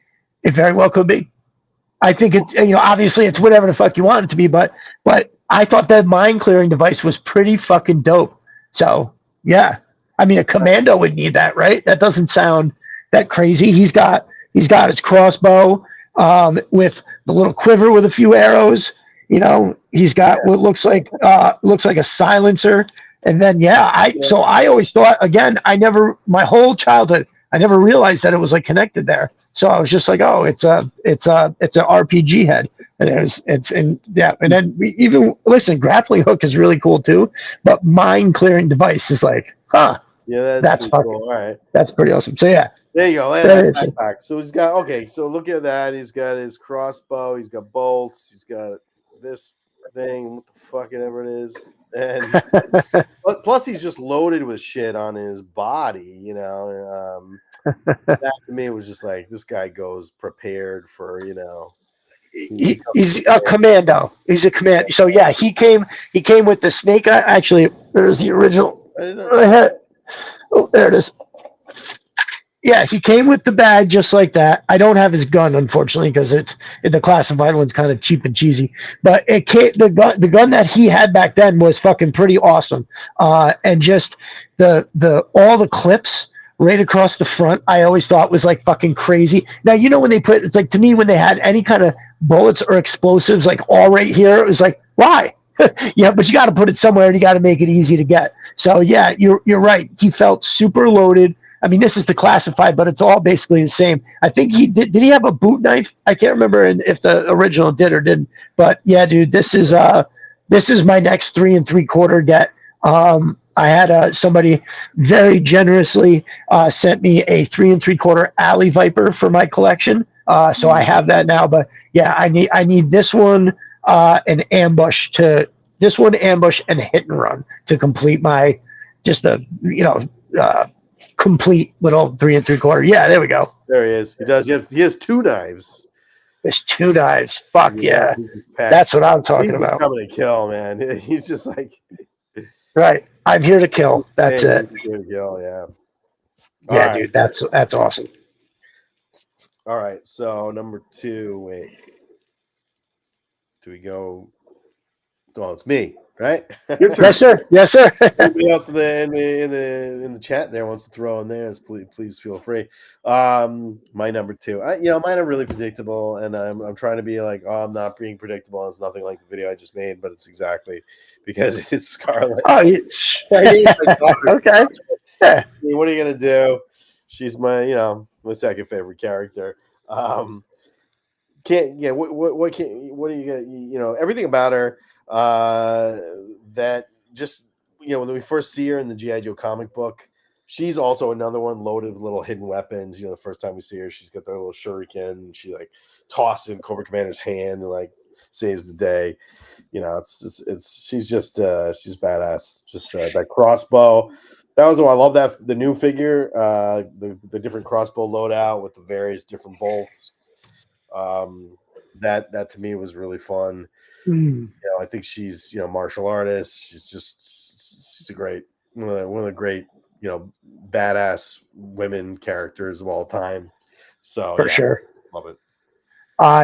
very well could be. I think it's, obviously it's whatever the fuck you want it to be, but I thought that mine clearing device was pretty fucking dope. So yeah, I mean, a commando would need that, right? That doesn't sound that crazy. He's got his crossbow with the little quiver with a few arrows. He's got what looks like a silencer. And then so I always thought, again, my whole childhood, I never realized that it was like connected there. So I was just like, oh, it's a RPG head. And and then even listen, grappling hook is really cool too, but mine clearing device is like,
yeah,
that's fucking
cool. All right,
that's pretty awesome. So yeah,
there you go. Backpack. So he's got so look at that. He's got his crossbow. He's got bolts. He's got this thing. What the fuck ever it is. And plus he's just loaded with shit on his body. That to me was just like, this guy goes prepared for
He's a commando. He's a commando. So yeah, he came with the snake eye. Actually, there's the original. Oh, there it is. Yeah, he came with the bag just like that. I don't have his gun, unfortunately, because it's the classified one's kind of cheap and cheesy. But it came, the gun that he had back then was fucking pretty awesome. And just the all the clips right across the front, I always thought was like fucking crazy. Now you know when they put it's like to me when they had any kind of bullets or explosives like all right here, it was like why? Yeah, but you got to put it somewhere and you got to make it easy to get. So yeah, you're right. He felt super loaded. I mean, this is the classified, but it's all basically the same. I think he did. Did he have a boot knife? I can't remember if the original did or didn't. But yeah, dude, this is my next 3 3/4 get. I had somebody very generously sent me a 3 3/4 Alley Viper for my collection. So I have that now. But yeah, I need this one, an ambush and hit and run to complete my complete little 3 3/4. Yeah, there we go.
There he is. He does. He has 2 knives.
There's 2 knives. Fuck yeah. That's what I'm talking
He's
about.
Just coming to kill, man. He's just like
right. I'm here to kill. That's it.
Here to kill, yeah.
Yeah, dude. That's awesome.
All right. So number 2. Wait. Do we go? Well, it's me, right?
Yes, sir. Yes, sir.
Anybody else in the chat there wants to throw in theirs? Please feel free. My number 2. Mine are really predictable, and I'm trying to be like, oh, I'm not being predictable. It's nothing like the video I just made, but it's exactly because it's Scarlet.
Oh, okay.
Yeah. I mean, what are you gonna do? She's my second favorite character. What do you get? Everything about her. That just when we first see her in the G.I. Joe comic book, she's also another one loaded with little hidden weapons. The first time we see her, she's got the little shuriken. She like tosses in Cobra Commander's hand and like saves the day. She's badass. Just that crossbow. That was I love that the new figure, the different crossbow loadout with the various different bolts. That to me was really fun. I think she's martial artist. She's a great one of the great badass women characters of all time. So
for sure,
love it.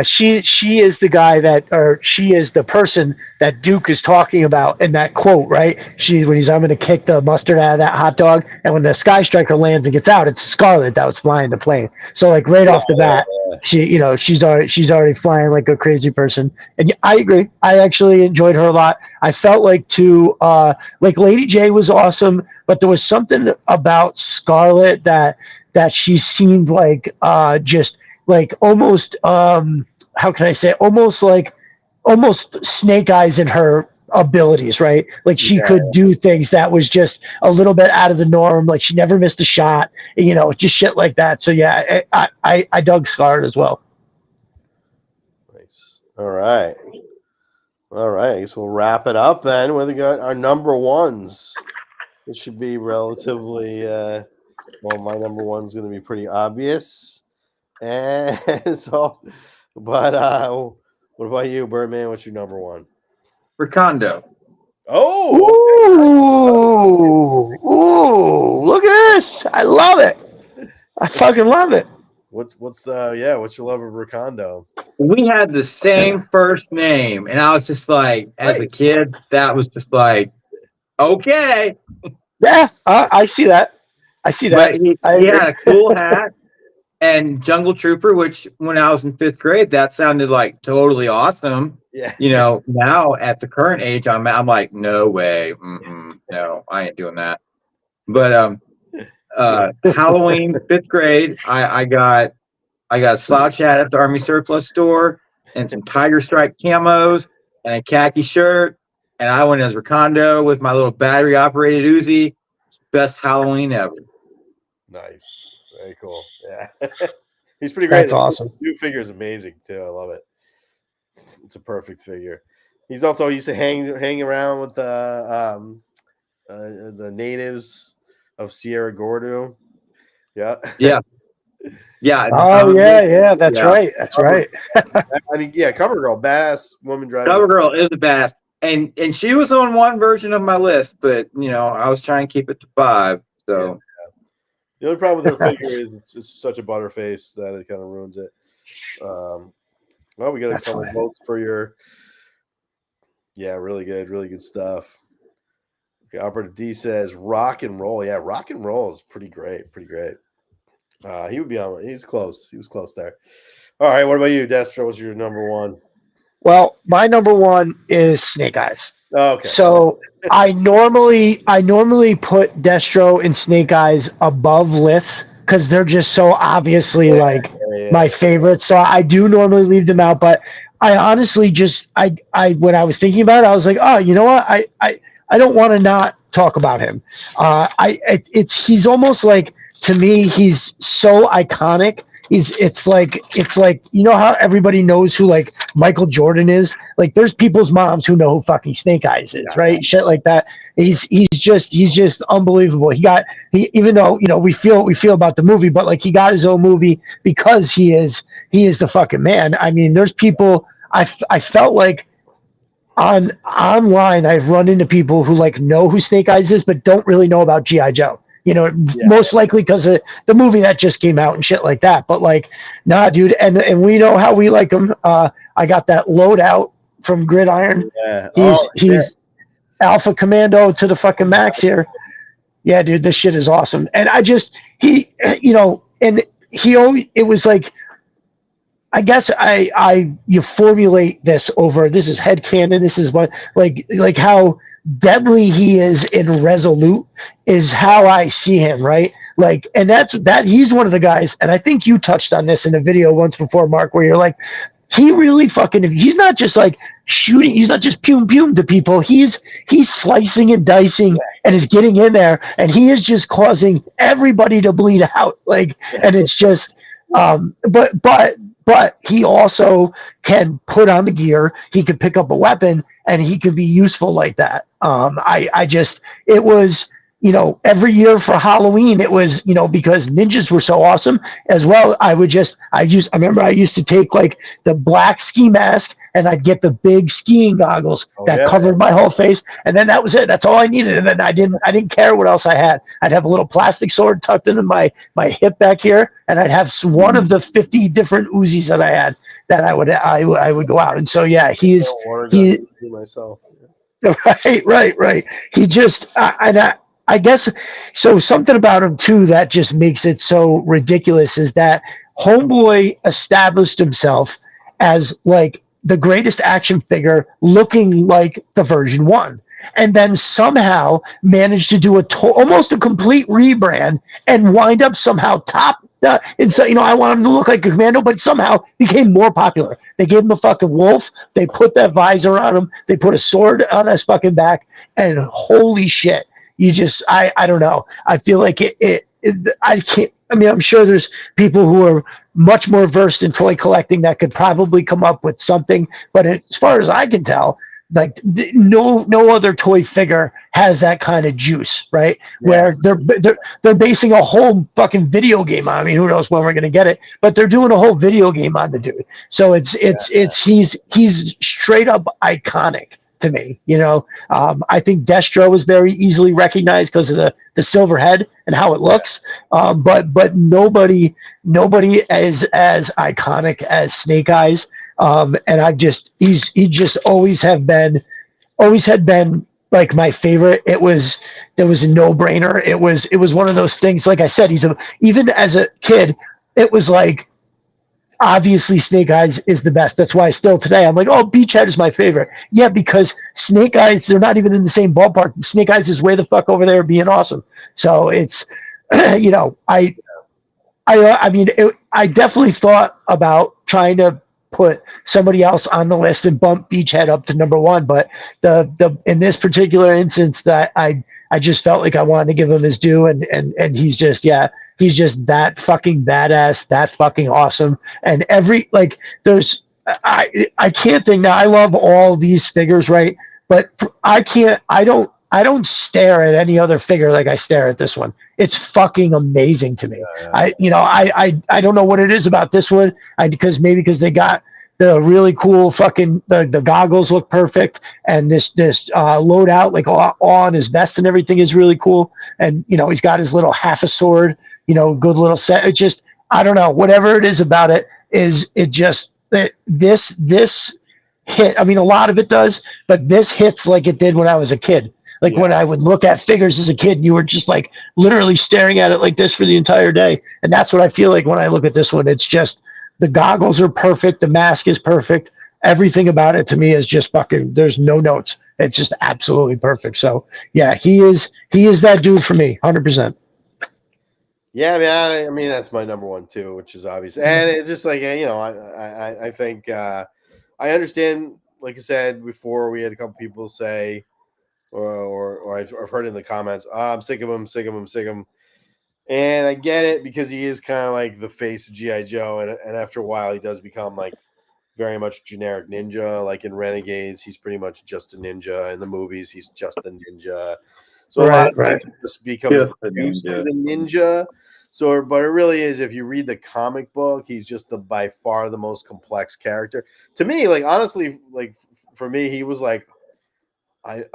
She is the guy she is the person that Duke is talking about in that quote, right? When he's I'm going to kick the mustard out of that hot dog, and when the Sky Striker lands and gets out, it's Scarlet that was flying the plane. So like off the bat, she's already flying like a crazy person. And I agree. I actually enjoyed her a lot. I felt like like Lady J was awesome, but there was something about Scarlet that she seemed like just like almost how can I say almost Snake Eyes in her abilities, right? Like she could do things that was just a little bit out of the norm. Like she never missed a shot, just shit like that. So yeah, I dug Scarlet as well.
Nice. All right. I guess we'll wrap it up then with our number ones. It should be relatively my number one's going to be pretty obvious. And so, but what about you, Birdman? What's your number 1?
Recondo.
Oh,
ooh! Look at this! I love it. I fucking love it.
What's your love of Recondo?
We had the same first name, and I was just like, as a kid, that was just like, okay.
Yeah, I see that. But
he had a cool hat. And Jungle Trooper, which when I was in 5th grade, that sounded like totally awesome.
Yeah.
Now at the current age, I'm like, no way. No, I ain't doing that. But Halloween, 5th grade, I got a slouch hat at the Army Surplus store and some Tiger Stripe camos and a khaki shirt. And I went as Recondo with my little battery operated Uzi. Best Halloween ever.
Nice. Very cool. Yeah. He's pretty great.
That's awesome.
New figure is amazing too. I love it. It's a perfect figure. He's also used to hang around with the natives of Sierra Gordo. Yeah.
Yeah. Yeah.
Oh yeah. That's right. That's right.
I mean, yeah, Cover Girl, badass woman driving.
Cover Girl is the best. And she was on one version of my list, but I was trying to keep it to 5. So
The only problem with her figure is it's such a butterface that it kind of ruins it. Well, we got a couple of votes for your. Yeah, really good stuff. Okay, Albert D says rock and roll. Yeah, rock and roll is pretty great. He would be on. He's close. He was close there. All right, what about you, Destro? What's your number one?
Well, my number one is Snake Eyes.
Oh, okay.
So I normally put Destro and Snake Eyes above lists because they're just so obviously my favorites. So I do normally leave them out, but I honestly just I when I was thinking about it, I was like, oh, you know what? I don't want to not talk about him. He's almost like, to me, he's so iconic. It's like you know how everybody knows who like Michael Jordan is? Like there's people's moms who know who fucking Snake Eyes is, right? Shit like that. He's just unbelievable. Even though, you know, we feel about the movie, but like he got his own movie because he is the fucking man. I mean, there's people I felt like online I've run into people who like know who Snake Eyes is but don't really know about G.I. Joe. You know, most likely because of the movie that just came out and shit like that. But like, nah, dude, and we know how we like him. I got that loadout from Gridiron. Yeah. He's Alpha Commando to the fucking max here. Yeah, dude, this shit is awesome. And it was like, I guess you formulate this over, this is headcanon, this is what, like how deadly he is in Resolute is how I see him, right? Like, and that he's one of the guys, and I think you touched on this in a video once before, Mark, where you're like, he really fucking, he's not just like shooting, he's not just pum to people, he's slicing and dicing and is getting in there, and he is just causing everybody to bleed out, like, and it's just but he also can put on the gear, he can pick up a weapon, and he can be useful like that. It was, you know, every year for Halloween, it was, you know, because ninjas were so awesome as well. I remember I used to take like the black ski mask and I'd get the big skiing goggles covered my whole face. And then that was it. That's all I needed. And then I didn't care what else I had. I'd have a little plastic sword tucked into my hip back here. And I'd have one of the 50 different Uzis that I had that I would go out. And so, yeah, he
myself.
Right. He just, I guess, so something about him too that just makes it so ridiculous is that Homeboy established himself as like the greatest action figure looking like the version 1, and then somehow managed to do almost a complete rebrand and wind up somehow top. And so, you know, I want him to look like a commando, but somehow became more popular. They gave him a fucking wolf. They put that visor on him. They put a sword on his fucking back, and holy shit. You just, I don't know. I feel like I can't, I mean, I'm sure there's people who are much more versed in toy collecting that could probably come up with something. But as far as I can tell, like no other toy figure has that kind of juice, right? Yeah. Where they're basing a whole fucking video game on. I mean, who knows when we're gonna get it? But they're doing a whole video game on the dude. So he's straight up iconic to me, you know. I think Destro was very easily recognized because of the silver head and how it looks. But nobody is as iconic as Snake Eyes. And he just always had been like my favorite. There was a no-brainer. It was one of those things. Like I said, even as a kid, it was like, obviously Snake Eyes is the best. That's why still today I'm like, oh, Beachhead is my favorite. Yeah, because Snake Eyes, they're not even in the same ballpark. Snake Eyes is way the fuck over there being awesome. So it's, you know, I definitely thought about trying to put somebody else on the list and bump Beachhead up to number 1, but the in this particular instance that I just felt like I wanted to give him his due, and he's just that fucking badass, that fucking awesome. And I can't think now. I love all these figures, right? But I don't stare at any other figure like I stare at this one. It's fucking amazing to me. I don't know what it is about this one. Because they got the really cool fucking the goggles look perfect, and this loadout like on his vest and everything is really cool. And you know, he's got his little half a sword, good little set. It just, I don't know, whatever it is about it is it just this hit. I mean, a lot of it does, but this hits like it did when I was a kid. Like when I would look at figures as a kid, and you were just like literally staring at it like this for the entire day. And that's what I feel like when I look at this one. It's just the goggles are perfect, the mask is perfect. Everything about it to me is just fucking. There's no notes. It's just absolutely perfect. So yeah, he is that dude for me, 100%.
Yeah, man. I mean, that's my number one too, which is obvious, and it's just like I think I understand. Like I said before, we had a couple people say, or I've heard in the comments, I'm sick of him, sick of him, sick of him, and I get it because he is kind of like the face of GI Joe, and after a while, he does become like very much generic ninja. Like in Renegades, he's pretty much just a ninja. In the movies, he's just a ninja. So a lot of
Right.
times it just becomes used to the ninja. So, but it really is. If you read the comic book, he's just by far the most complex character. To me, like honestly, like for me, he was like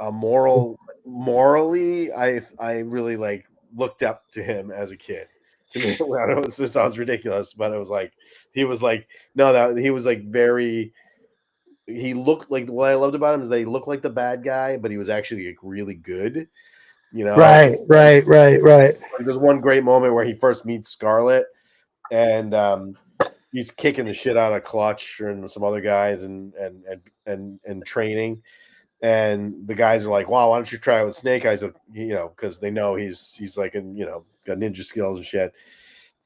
morally, I really like looked up to him as a kid. To me, I know this sounds ridiculous, but it was like he was like that he was like very. He looked like what I loved about him is that he looked like the bad guy, but he was actually like really good.
Right.
There's one great moment where he first meets Scarlet, and he's kicking the shit out of Clutch and some other guys, and training. And the guys are like, "Wow, why don't you try it with Snake Eyes?" Because they know he's like got ninja skills and shit.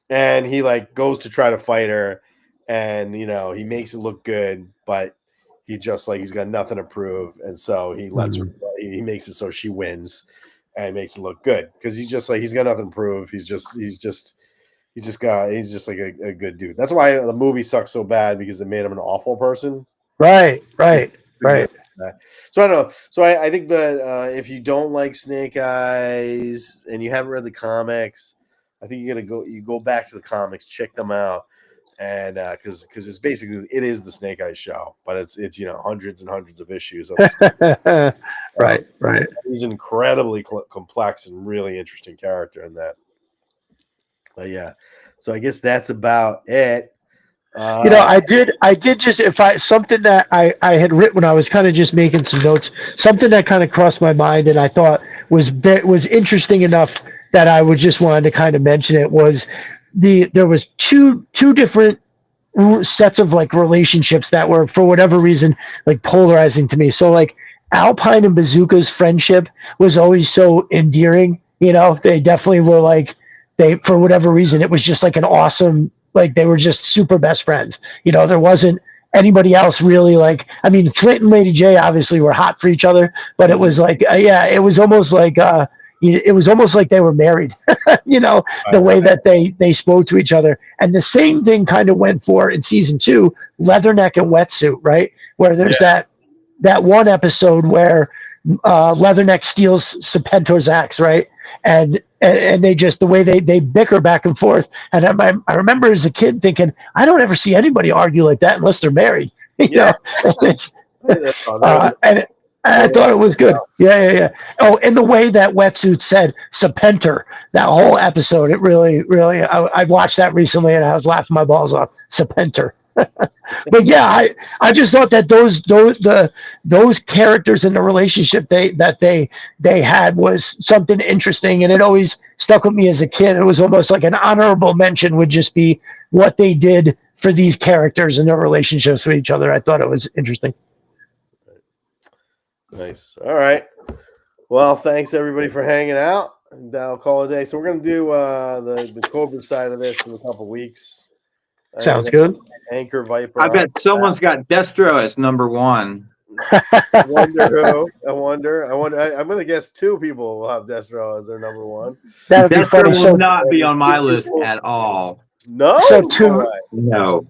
And he like goes to try to fight her, and he makes it look good, but he just like he's got nothing to prove, and so he lets her. He makes it so she wins, and makes it look good because he's just like he's got nothing to prove. He's just like a good dude. That's why the movie sucks so bad because it made him an awful person.
Right.
So I don't know. So I think that if you don't like Snake Eyes and you haven't read the comics, I think you go back to the comics, check them out, and because it's basically it is the Snake Eyes show, but it's hundreds and hundreds of issues.
Right.
He's an incredibly complex and really interesting character in that. But yeah, so I guess that's about it.
I did just something that I had written when I was kind of just making some notes, something that kind of crossed my mind and I thought was interesting enough that I would just wanted to kind of mention it was there was two different sets of like relationships that were for whatever reason like polarizing to me. So like Alpine and Bazooka's friendship was always so endearing. They definitely were like for whatever reason it was just like an awesome. Like they were just super best friends. There wasn't anybody else really like. I mean, Flint and Lady J obviously were hot for each other, but it was like, it was almost like it was almost like they were married. The way that they spoke to each other, and the same thing kind of went for in season 2, Leatherneck and Wetsuit, right? Where there's that one episode where Leatherneck steals Serpentor's axe, right? And they just the way they bicker back and forth. And I remember as a kid thinking, I don't ever see anybody argue like that unless they're married. And I thought it was good. Yeah. Oh, and the way that Wetsuit said Serpentor, that whole episode, it really, I watched that recently and I was laughing my balls off. Serpentor. But yeah, I just thought that those characters in the relationship they had was something interesting, and it always stuck with me as a kid. It was almost like an honorable mention would just be what they did for these characters and their relationships with each other. I thought it was interesting.
Nice. All right. Well, thanks everybody for hanging out. And I'll call it a day. So we're gonna do the Cobra side of this in a couple weeks.
Sounds good.
Anchor Viper.
I bet someone's got Destro as number 1.
I wonder who. I'm going to guess 2 people will have Destro as their number 1.
That would be funny.
Will not be on my list at all.
No.
So 2.
No.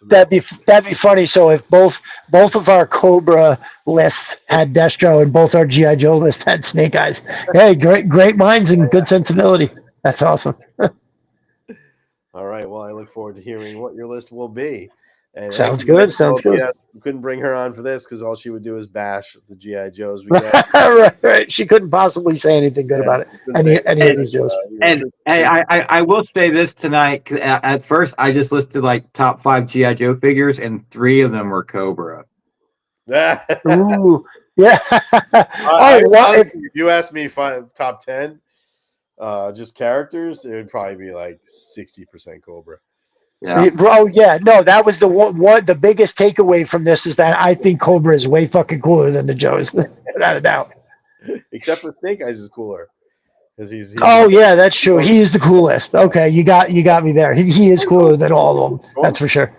That'd be funny. So if both of our Cobra lists had Destro and both our GI Joe lists had Snake Eyes, hey, great minds and good sensibility. That's awesome.
All right. Well, I look forward to hearing what your list will be. And
Sounds good. Sounds good.
Yes, we couldn't bring her on for this because all she would do is bash the GI Joes we get.
Right. She couldn't possibly say anything good about it. Any of these Joes.
And hey, I will say this tonight. 'Cause at first, I just listed like top 5 GI Joe figures, and 3 of them were Cobra.
Ooh, yeah. What?
Honestly, if you asked me top 10, just characters, it would probably be like 60% Cobra.
Yeah.
Oh yeah, no, that was the one. The biggest takeaway from this is that I think Cobra is way fucking cooler than the Joes, without a doubt.
Except for Snake Eyes is cooler because he's
Oh yeah, that's true. He is the coolest. Okay, you got me there. He is cooler than all of them. That's for sure.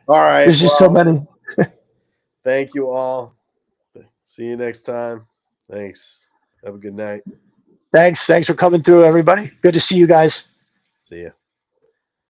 All right.
There's just so many.
Thank you all. See you next time. Thanks. Have a good night.
Thanks for coming through, everybody. Good to see you guys.
See ya.